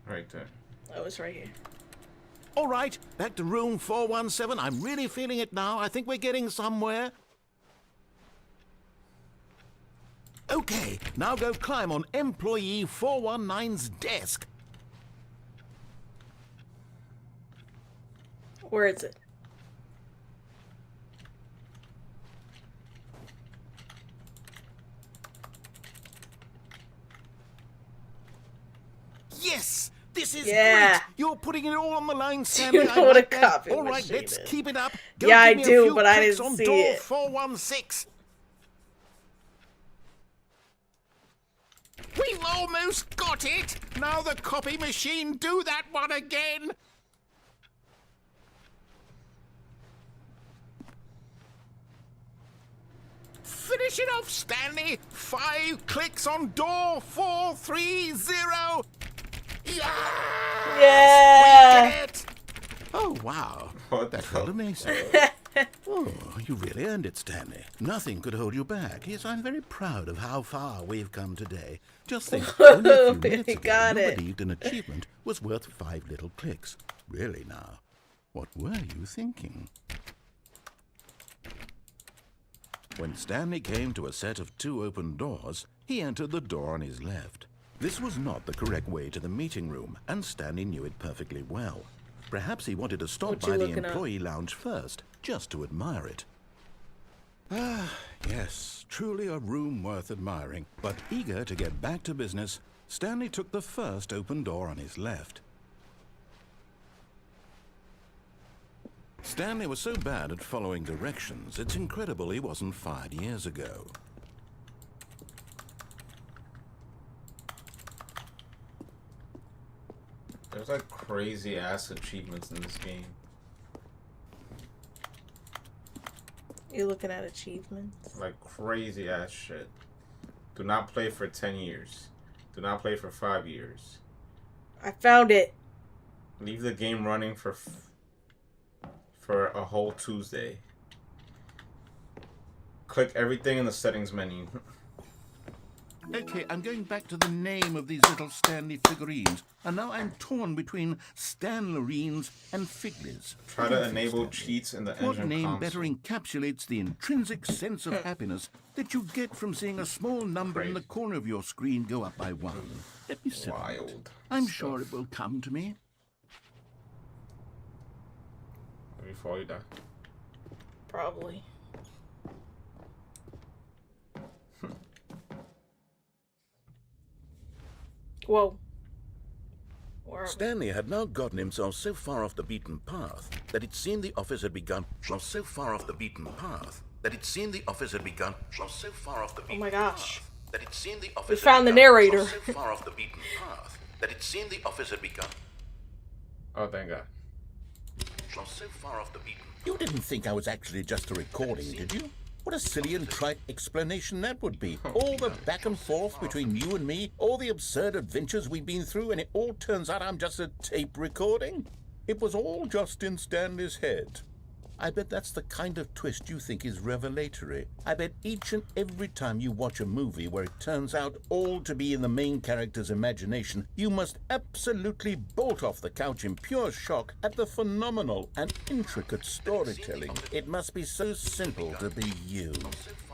A: Right there.
B: Oh, it's right here.
C: All right, back to room 417. I'm really feeling it now. I think we're getting somewhere. Okay, now go climb on employee 419's desk.
B: Where is it?
C: Yes! This is
B: Yeah.
C: great! You're putting it all on the line, Stanley.
B: You know
C: I
B: what a
C: like that.
B: copy
C: All right,
B: machine
C: let's
B: is.
C: keep it up. Go
B: Yeah, I
C: give me a
B: do,
C: few
B: but I
C: clicks
B: didn't
C: on
B: see
C: door
B: it.
C: 416. We've almost got it! Now the copy machine, do that one again! Finish it off, Stanley! 5 clicks on door 430! Yes!
B: Yeah!
C: We did it! Oh, wow.
A: What the
C: That felt
A: fuck?
C: amazing. Oh, you really earned it, Stanley. Nothing could hold you back. Yes, I'm very proud of how far we've come today. Just think, only a few minutes ago,
B: Got
C: you
B: it.
C: believed an achievement was worth 5 little clicks. Really now, what were you thinking? When Stanley came to a set of 2 open doors, he entered the door on his left. This was not the correct way to the meeting room, and Stanley knew it perfectly well. Perhaps he wanted to stop
B: What you
C: by the
B: looking up?
C: employee lounge first, just to admire it. Ah, yes, truly a room worth admiring. But eager to get back to business, Stanley took the first open door on his left. Stanley was so bad at following directions, it's incredible he wasn't fired years ago.
A: There's like crazy ass achievements in this game.
B: You looking at achievements?
A: Like crazy ass shit. Do not play for 10 years. Do not play for 5 years.
B: I found it.
A: Leave the game running for a whole Tuesday. Click everything in the settings menu.
C: Okay, I'm going back to the name of these little Stanley figurines, and now I'm torn between Stanlerines and Figlies.
A: Try to enable cheats in the
C: What
A: engine
C: name
A: console.
C: better encapsulates the intrinsic sense of happiness that you get from seeing a small number in the corner of your screen go up by 1? Let me see.
A: Wild.
C: I'm sure it will come to me.
A: Before you die.
B: Probably. Whoa. Where
C: Stanley had now gotten himself so far off the beaten path that it seemed the office had begun. So far off the beaten path that it seemed the office had begun. So far off the beaten
B: Oh my gosh.
C: path that it seemed the office
B: We
C: had
B: found the
C: begun.
B: narrator.
C: So far off the beaten path that it seemed the office had begun.
A: Oh, thank God.
C: So far off the beaten. You didn't think I was actually just a recording, did you? What a silly and trite explanation that would be. All the back and forth between you and me, all the absurd adventures we've been through, and it all turns out I'm just a tape recording? It was all just in Stanley's head. I bet that's the kind of twist you think is revelatory. I bet each and every time you watch a movie where it turns out all to be in the main character's imagination, you must absolutely bolt off the couch in pure shock at the phenomenal and intricate storytelling. It must be so simple to be you.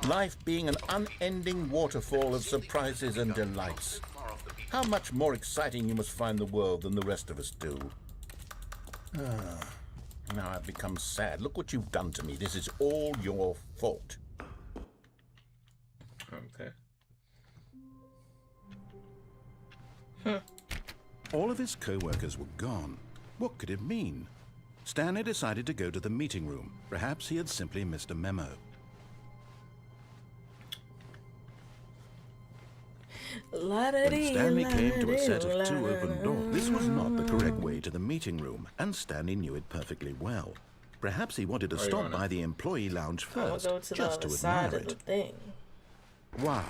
C: Life being an unending waterfall of surprises and delights. How much more exciting you must find the world than the rest of us do. Now I've become sad. Look what you've done to me. This is all your fault.
A: Okay.
C: All of his co-workers were gone. What could it mean? Stanley decided to go to the meeting room. Perhaps he had simply missed a memo. When Stanley came to a set of 2 open doors, this was not the correct way to the meeting room, and Stanley knew it perfectly well. Perhaps he wanted to stop by the employee lounge first,
B: I'll go to
C: just
B: the
C: to
B: other side
C: admire
B: of the
C: it.
B: thing.
C: Wow.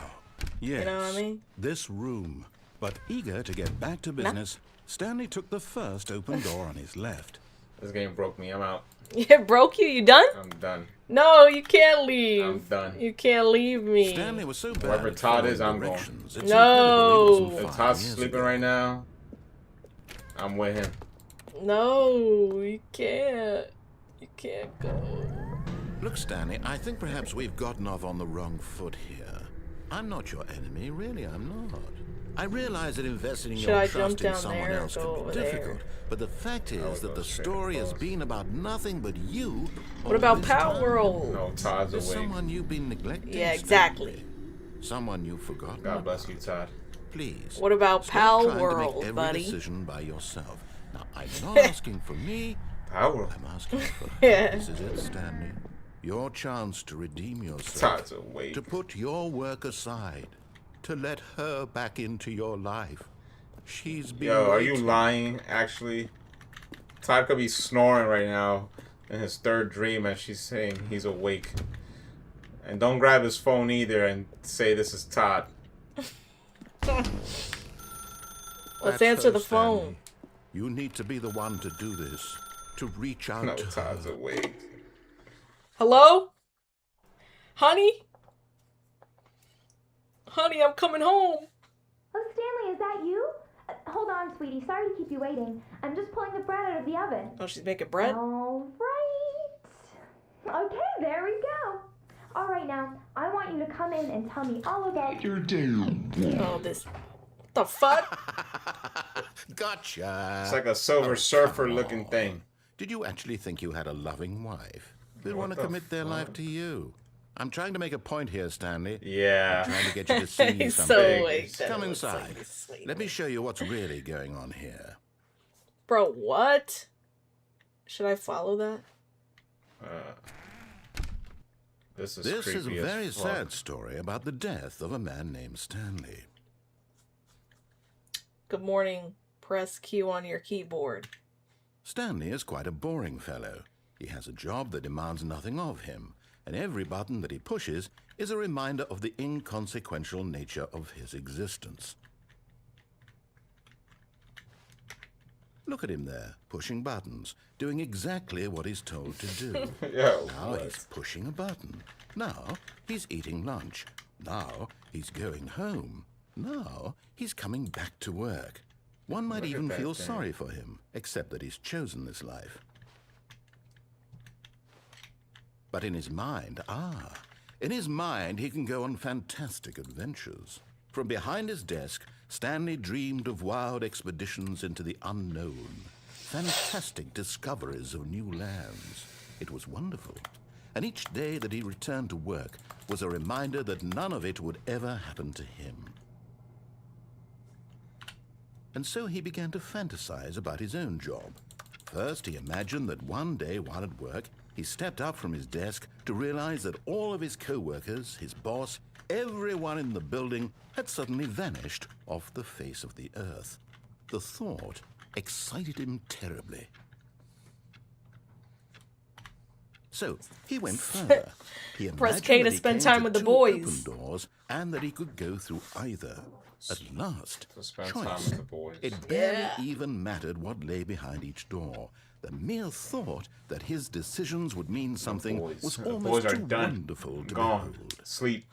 C: Yes.
B: You know what I mean?
C: This room. But eager to get back to business, Stanley took the first open door on his left.
A: This game broke me. I'm out.
B: It broke you? You done?
A: I'm done.
B: No, you can't leave.
A: I'm done.
B: You can't leave me.
C: Stanley was so bad
A: Wherever
C: at
A: Todd
C: following
A: is, I'm going.
C: directions, it's
B: No.
C: incredible he wasn't
A: If
C: 5
A: Todd's
C: years
A: sleeping
C: ago.
A: right now, I'm with him.
B: No, you can't. You can't go.
C: Look, Stanley, I think perhaps we've gotten off on the wrong foot here. I'm not your enemy, really, I'm not. I realize that investing
B: Should
C: your
B: I
C: trust
B: jump
C: in
B: down
C: someone
B: there or
C: else
B: go
C: can
B: over
C: be
B: there?
C: difficult. But the fact
A: would
C: is that
A: go
C: the
A: straight
C: story has
A: across.
C: been about nothing but you.
B: What
C: all
B: about
C: this
B: Power
C: time.
B: World?
A: No, Todd's
C: There's
A: awake.
C: someone you've been neglecting.
B: Yeah,
C: Stanley.
B: exactly.
C: Someone you've forgotten.
A: God bless you, Todd.
C: Please.
B: What about
C: stop
B: Pal
C: trying to
B: World,
C: make every
B: buddy?
C: decision by yourself. Now, I'm not asking for me.
A: Power.
C: I'm asking for her.
B: Yeah.
C: This is it, Stanley. Your chance to redeem yourself.
A: Todd's awake.
C: To put your work aside. To let her back into your life. She's been
A: Yo, are you
C: waiting.
A: lying? Actually, Todd could be snoring right now in his third dream as she's saying he's awake. And don't grab his phone either and say this is Todd.
B: Let's
C: That's
B: answer
C: her,
B: the
C: Stanley.
B: phone.
C: You need to be the one to do this. To reach out
A: No,
C: to
A: Todd's
C: her.
A: awake.
B: Hello? Honey? Honey, I'm coming home.
J: Oh, Stanley, is that you? Hold on, sweetie. Sorry to keep you waiting. I'm just pulling the bread out of the oven.
B: Oh, she's making bread?
J: All right. Okay, there we go. All right, now, I want you to come in and tell me all about
E: Your day.
B: Oh, this. What the fuck?
C: Gotcha.
A: It's like a Silver Surfer looking thing.
C: Did you actually think you had a loving wife who'd
A: What
C: want to
A: the
C: commit their life
A: fuck?
C: to you? I'm trying to make a point here, Stanley.
A: Yeah.
C: I'm trying to get you to see
B: He's
C: something.
B: so weak. that
C: Come
B: it looks like
C: inside.
B: he's sleeping.
C: Let me show you what's really going on here.
B: Bro, what? Should I follow that?
A: This is
C: This is a
A: creepy as
C: very
A: fuck.
C: sad story about the death of a man named Stanley.
B: Good morning. Press Q on your keyboard.
C: Stanley is quite a boring fellow. He has a job that demands nothing of him, and every button that he pushes is a reminder of the inconsequential nature of his existence. Look at him there, pushing buttons, doing exactly what he's told to do.
A: Yo,
C: Now
A: what?
C: he's pushing a button. Now he's eating lunch. Now he's going home. Now he's coming back to work. One might
A: Look at
C: even
A: that
C: feel
A: thing.
C: sorry for him, except that he's chosen this life. But in his mind, in his mind he can go on fantastic adventures. From behind his desk, Stanley dreamed of wild expeditions into the unknown, fantastic discoveries of new lands. It was wonderful. And each day that he returned to work was a reminder that none of it would ever happen to him. And so he began to fantasize about his own job. First, he imagined that one day while at work, he stepped up from his desk to realize that all of his co-workers, his boss, everyone in the building had suddenly vanished off the face of the earth. The thought excited him terribly. So he went further. He
B: Press
C: imagined
B: K to
C: that he
B: spend
C: came
B: time with the
C: two
B: boys.
C: open doors and that he could go through either. At last,
A: To spend time
C: choice.
A: with the boys.
C: It barely
B: Yeah.
C: even mattered what lay behind each door. The mere thought that his decisions would mean something
A: boys.
C: was
A: The
C: almost
A: boys are
C: too
A: done.
C: wonderful to
A: Gone.
C: behold.
A: Sleep.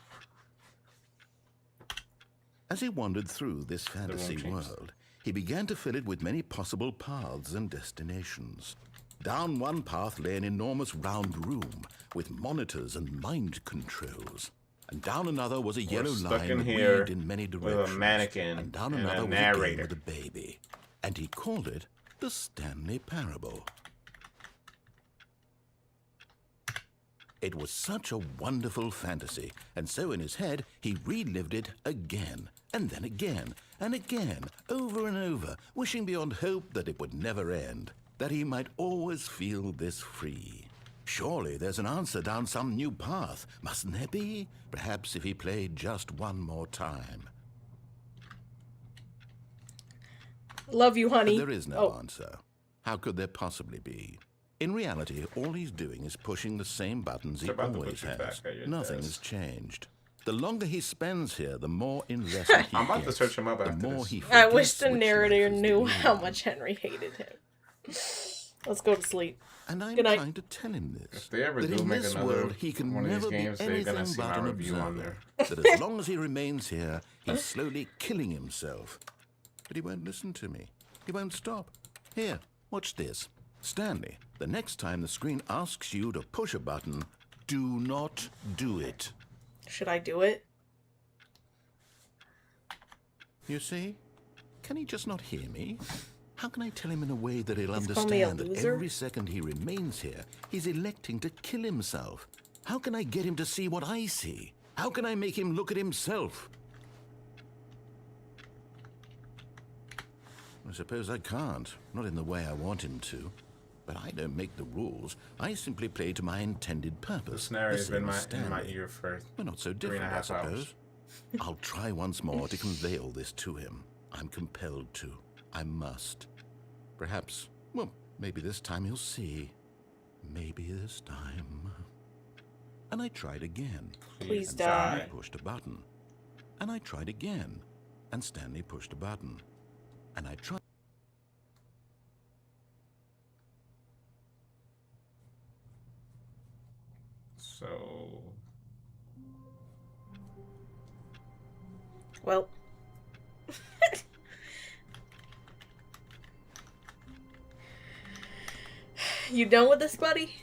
C: As he wandered through this fantasy
A: changed.
C: world, he began to fill it with many possible paths and destinations. Down one path lay an enormous round room with monitors and mind controls. And down another was a yellow
A: stuck
C: line
A: in
C: that
A: here
C: waved in many
A: with a
C: directions.
A: mannequin
C: and down
A: and a
C: another was a
A: narrator.
C: game with a baby. And he called it the Stanley Parable. It was such a wonderful fantasy, and so in his head he relived it again, and then again, and again, over and over, wishing beyond hope that it would never end, that he might always feel this free. Surely there's an answer down some new path, mustn't there be? Perhaps if he played just one more time.
B: Love you,
C: But
B: honey.
C: there is no
B: Oh,
C: answer. How could there possibly be? In reality, all he's doing is pushing the same buttons he
A: They're about to
C: always
A: put you
C: has.
A: back at your
C: Nothing has
A: desk.
C: changed. The longer he spends here, the more invested he
A: I'm about to
C: gets.
A: search him up
C: the
A: after
C: more
A: this.
C: he
B: I wish
C: forgets
B: the
C: which
B: narrator
C: life is
B: knew
C: the
B: how
C: real.
B: much Henry hated him. Let's go to sleep.
C: And I'm
B: Good night.
C: trying to tell him this.
A: If they ever
C: that
A: do
C: in
A: make
C: this
A: another
C: world he can
A: one of these
C: never
A: games,
C: be
A: they're gonna
C: anything
A: see
C: but
A: my
C: an
A: review on
C: observer. That as long as he remains here, he's slowly killing himself. But he won't listen to me. He won't stop. Here, watch this. Stanley, the next time the screen asks you to push a button, do not do it.
B: Should I do it?
C: You see? Can he just not hear me? How can I tell him in a way that he'll
B: He's called me a
C: understand that
B: loser?
C: every second he remains here, he's electing to kill himself? How can I get him to see what I see? How can I make him look at himself? I suppose I can't. Not in the way I want him to. But I don't make the rules. I simply play to my intended purpose.
A: This narrator's
C: the
A: been
C: same as
A: in my
C: Stanley.
A: ear for
C: We're not so
A: 3.5
C: different, I
A: hours.
C: suppose. I'll try once more to convey all this to him. I'm compelled to. I must. Perhaps, well, maybe this time he'll see. Maybe this time. And I tried again.
B: Please
C: And
B: die.
C: Stanley pushed a button. And I tried again. And Stanley pushed a button. And I tried.
A: So...
B: Well. You done with this, buddy?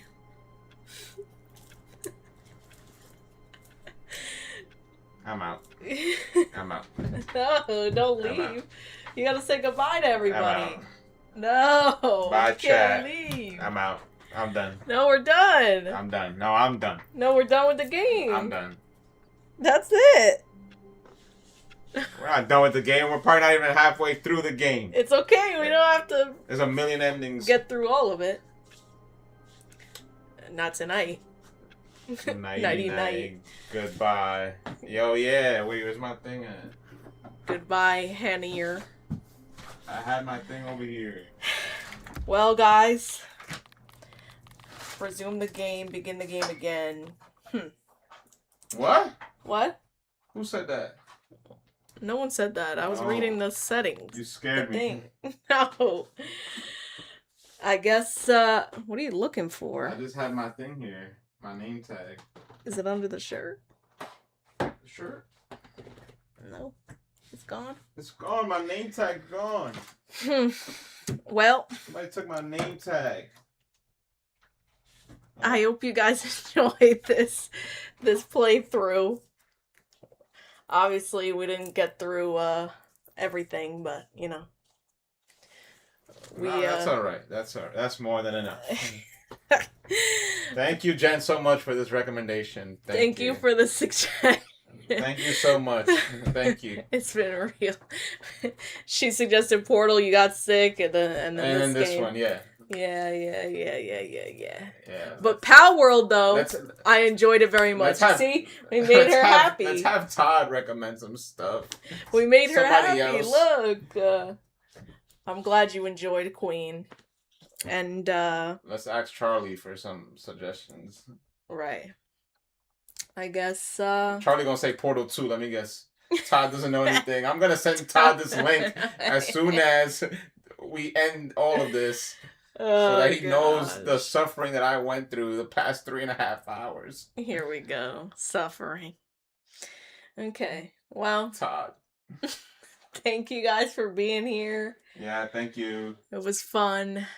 A: I'm out. I'm out.
B: No, don't
A: I'm out.
B: leave. You gotta say goodbye to everybody.
A: I'm out.
B: No,
A: Bye,
B: you can't
A: chat.
B: leave.
A: I'm out. I'm done.
B: No, we're done.
A: I'm done. No, I'm done.
B: No, we're done with the game.
A: I'm done.
B: That's it.
A: We're not done with the game. We're probably not even halfway through the game.
B: It's okay. We don't have to
A: There's a million endings.
B: get through all of it. Not tonight.
A: Nighty night. Goodbye. Yo, yeah. Wait, where's my thing at?
B: Goodbye, Hanier.
A: I had my thing over here.
B: Well, guys. Resume the game. Begin the game again.
A: What?
B: What?
A: Who said that?
B: No one said that. I was reading the settings.
A: You scared me.
B: No. I guess, what are you looking for?
A: I just had my thing here. My name tag.
B: Is it under the shirt?
A: Shirt?
B: No. It's gone?
A: It's gone. My name tag gone.
B: Well.
A: Somebody took my name tag.
B: I hope you guys enjoyed this playthrough. Obviously, we didn't get through everything, but you know,
A: that's all right. That's all right. That's more than enough. Thank you, Jen, so much for this recommendation.
B: Thank you for the suggestion.
A: Thank you so much. Thank you.
B: It's been real. She suggested Portal. You got sick, and then this game.
A: One, yeah.
B: Yeah.
A: Yeah.
B: But Pal World, though, I enjoyed it very much. See, we made her happy.
A: Let's have Todd recommend some stuff.
B: We made her
A: Somebody
B: happy.
A: else.
B: Look, I'm glad you enjoyed Queen. And
A: let's ask Charlie for some suggestions.
B: Right. I guess
A: Charlie gonna say Portal 2. Let me guess. Todd doesn't know anything. I'm gonna send Todd this link as soon as we end all of this. So that he knows the suffering that I went through the past 3.5 hours.
B: Here we go. Suffering. Okay. Well.
A: Todd.
B: Thank you guys for being here.
A: Yeah, thank you.
B: It was fun.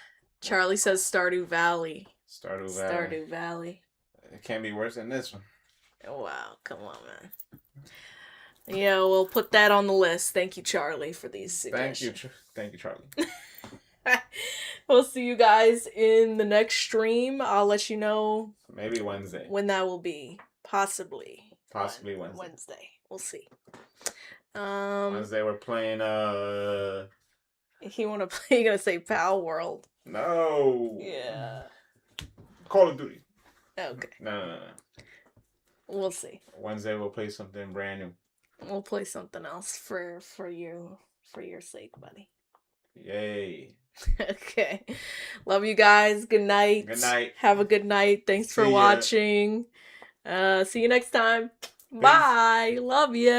B: Charlie says Stardew Valley.
A: Stardew Valley. It can't be worse than this one.
B: Wow. Come on, man. Yeah, we'll put that on the list. Thank you, Charlie, for these suggestions.
A: Thank you, Charlie.
B: We'll see you guys in the next stream. I'll let you know.
A: Maybe Wednesday.
B: When that will be. Possibly
A: Wednesday.
B: Wednesday. We'll see.
A: Wednesday we're playing
B: If you want to play, you're gonna say Pal World.
A: No.
B: Yeah.
A: Call of Duty.
B: Okay.
A: No.
B: We'll see.
A: Wednesday we'll play something brand new.
B: We'll play something else for your sake, buddy.
A: Yay.
B: Okay. Love you guys. Good night.
A: Good night.
B: Have a good night. Thanks for watching. See you next time. Peace. Bye. Love you.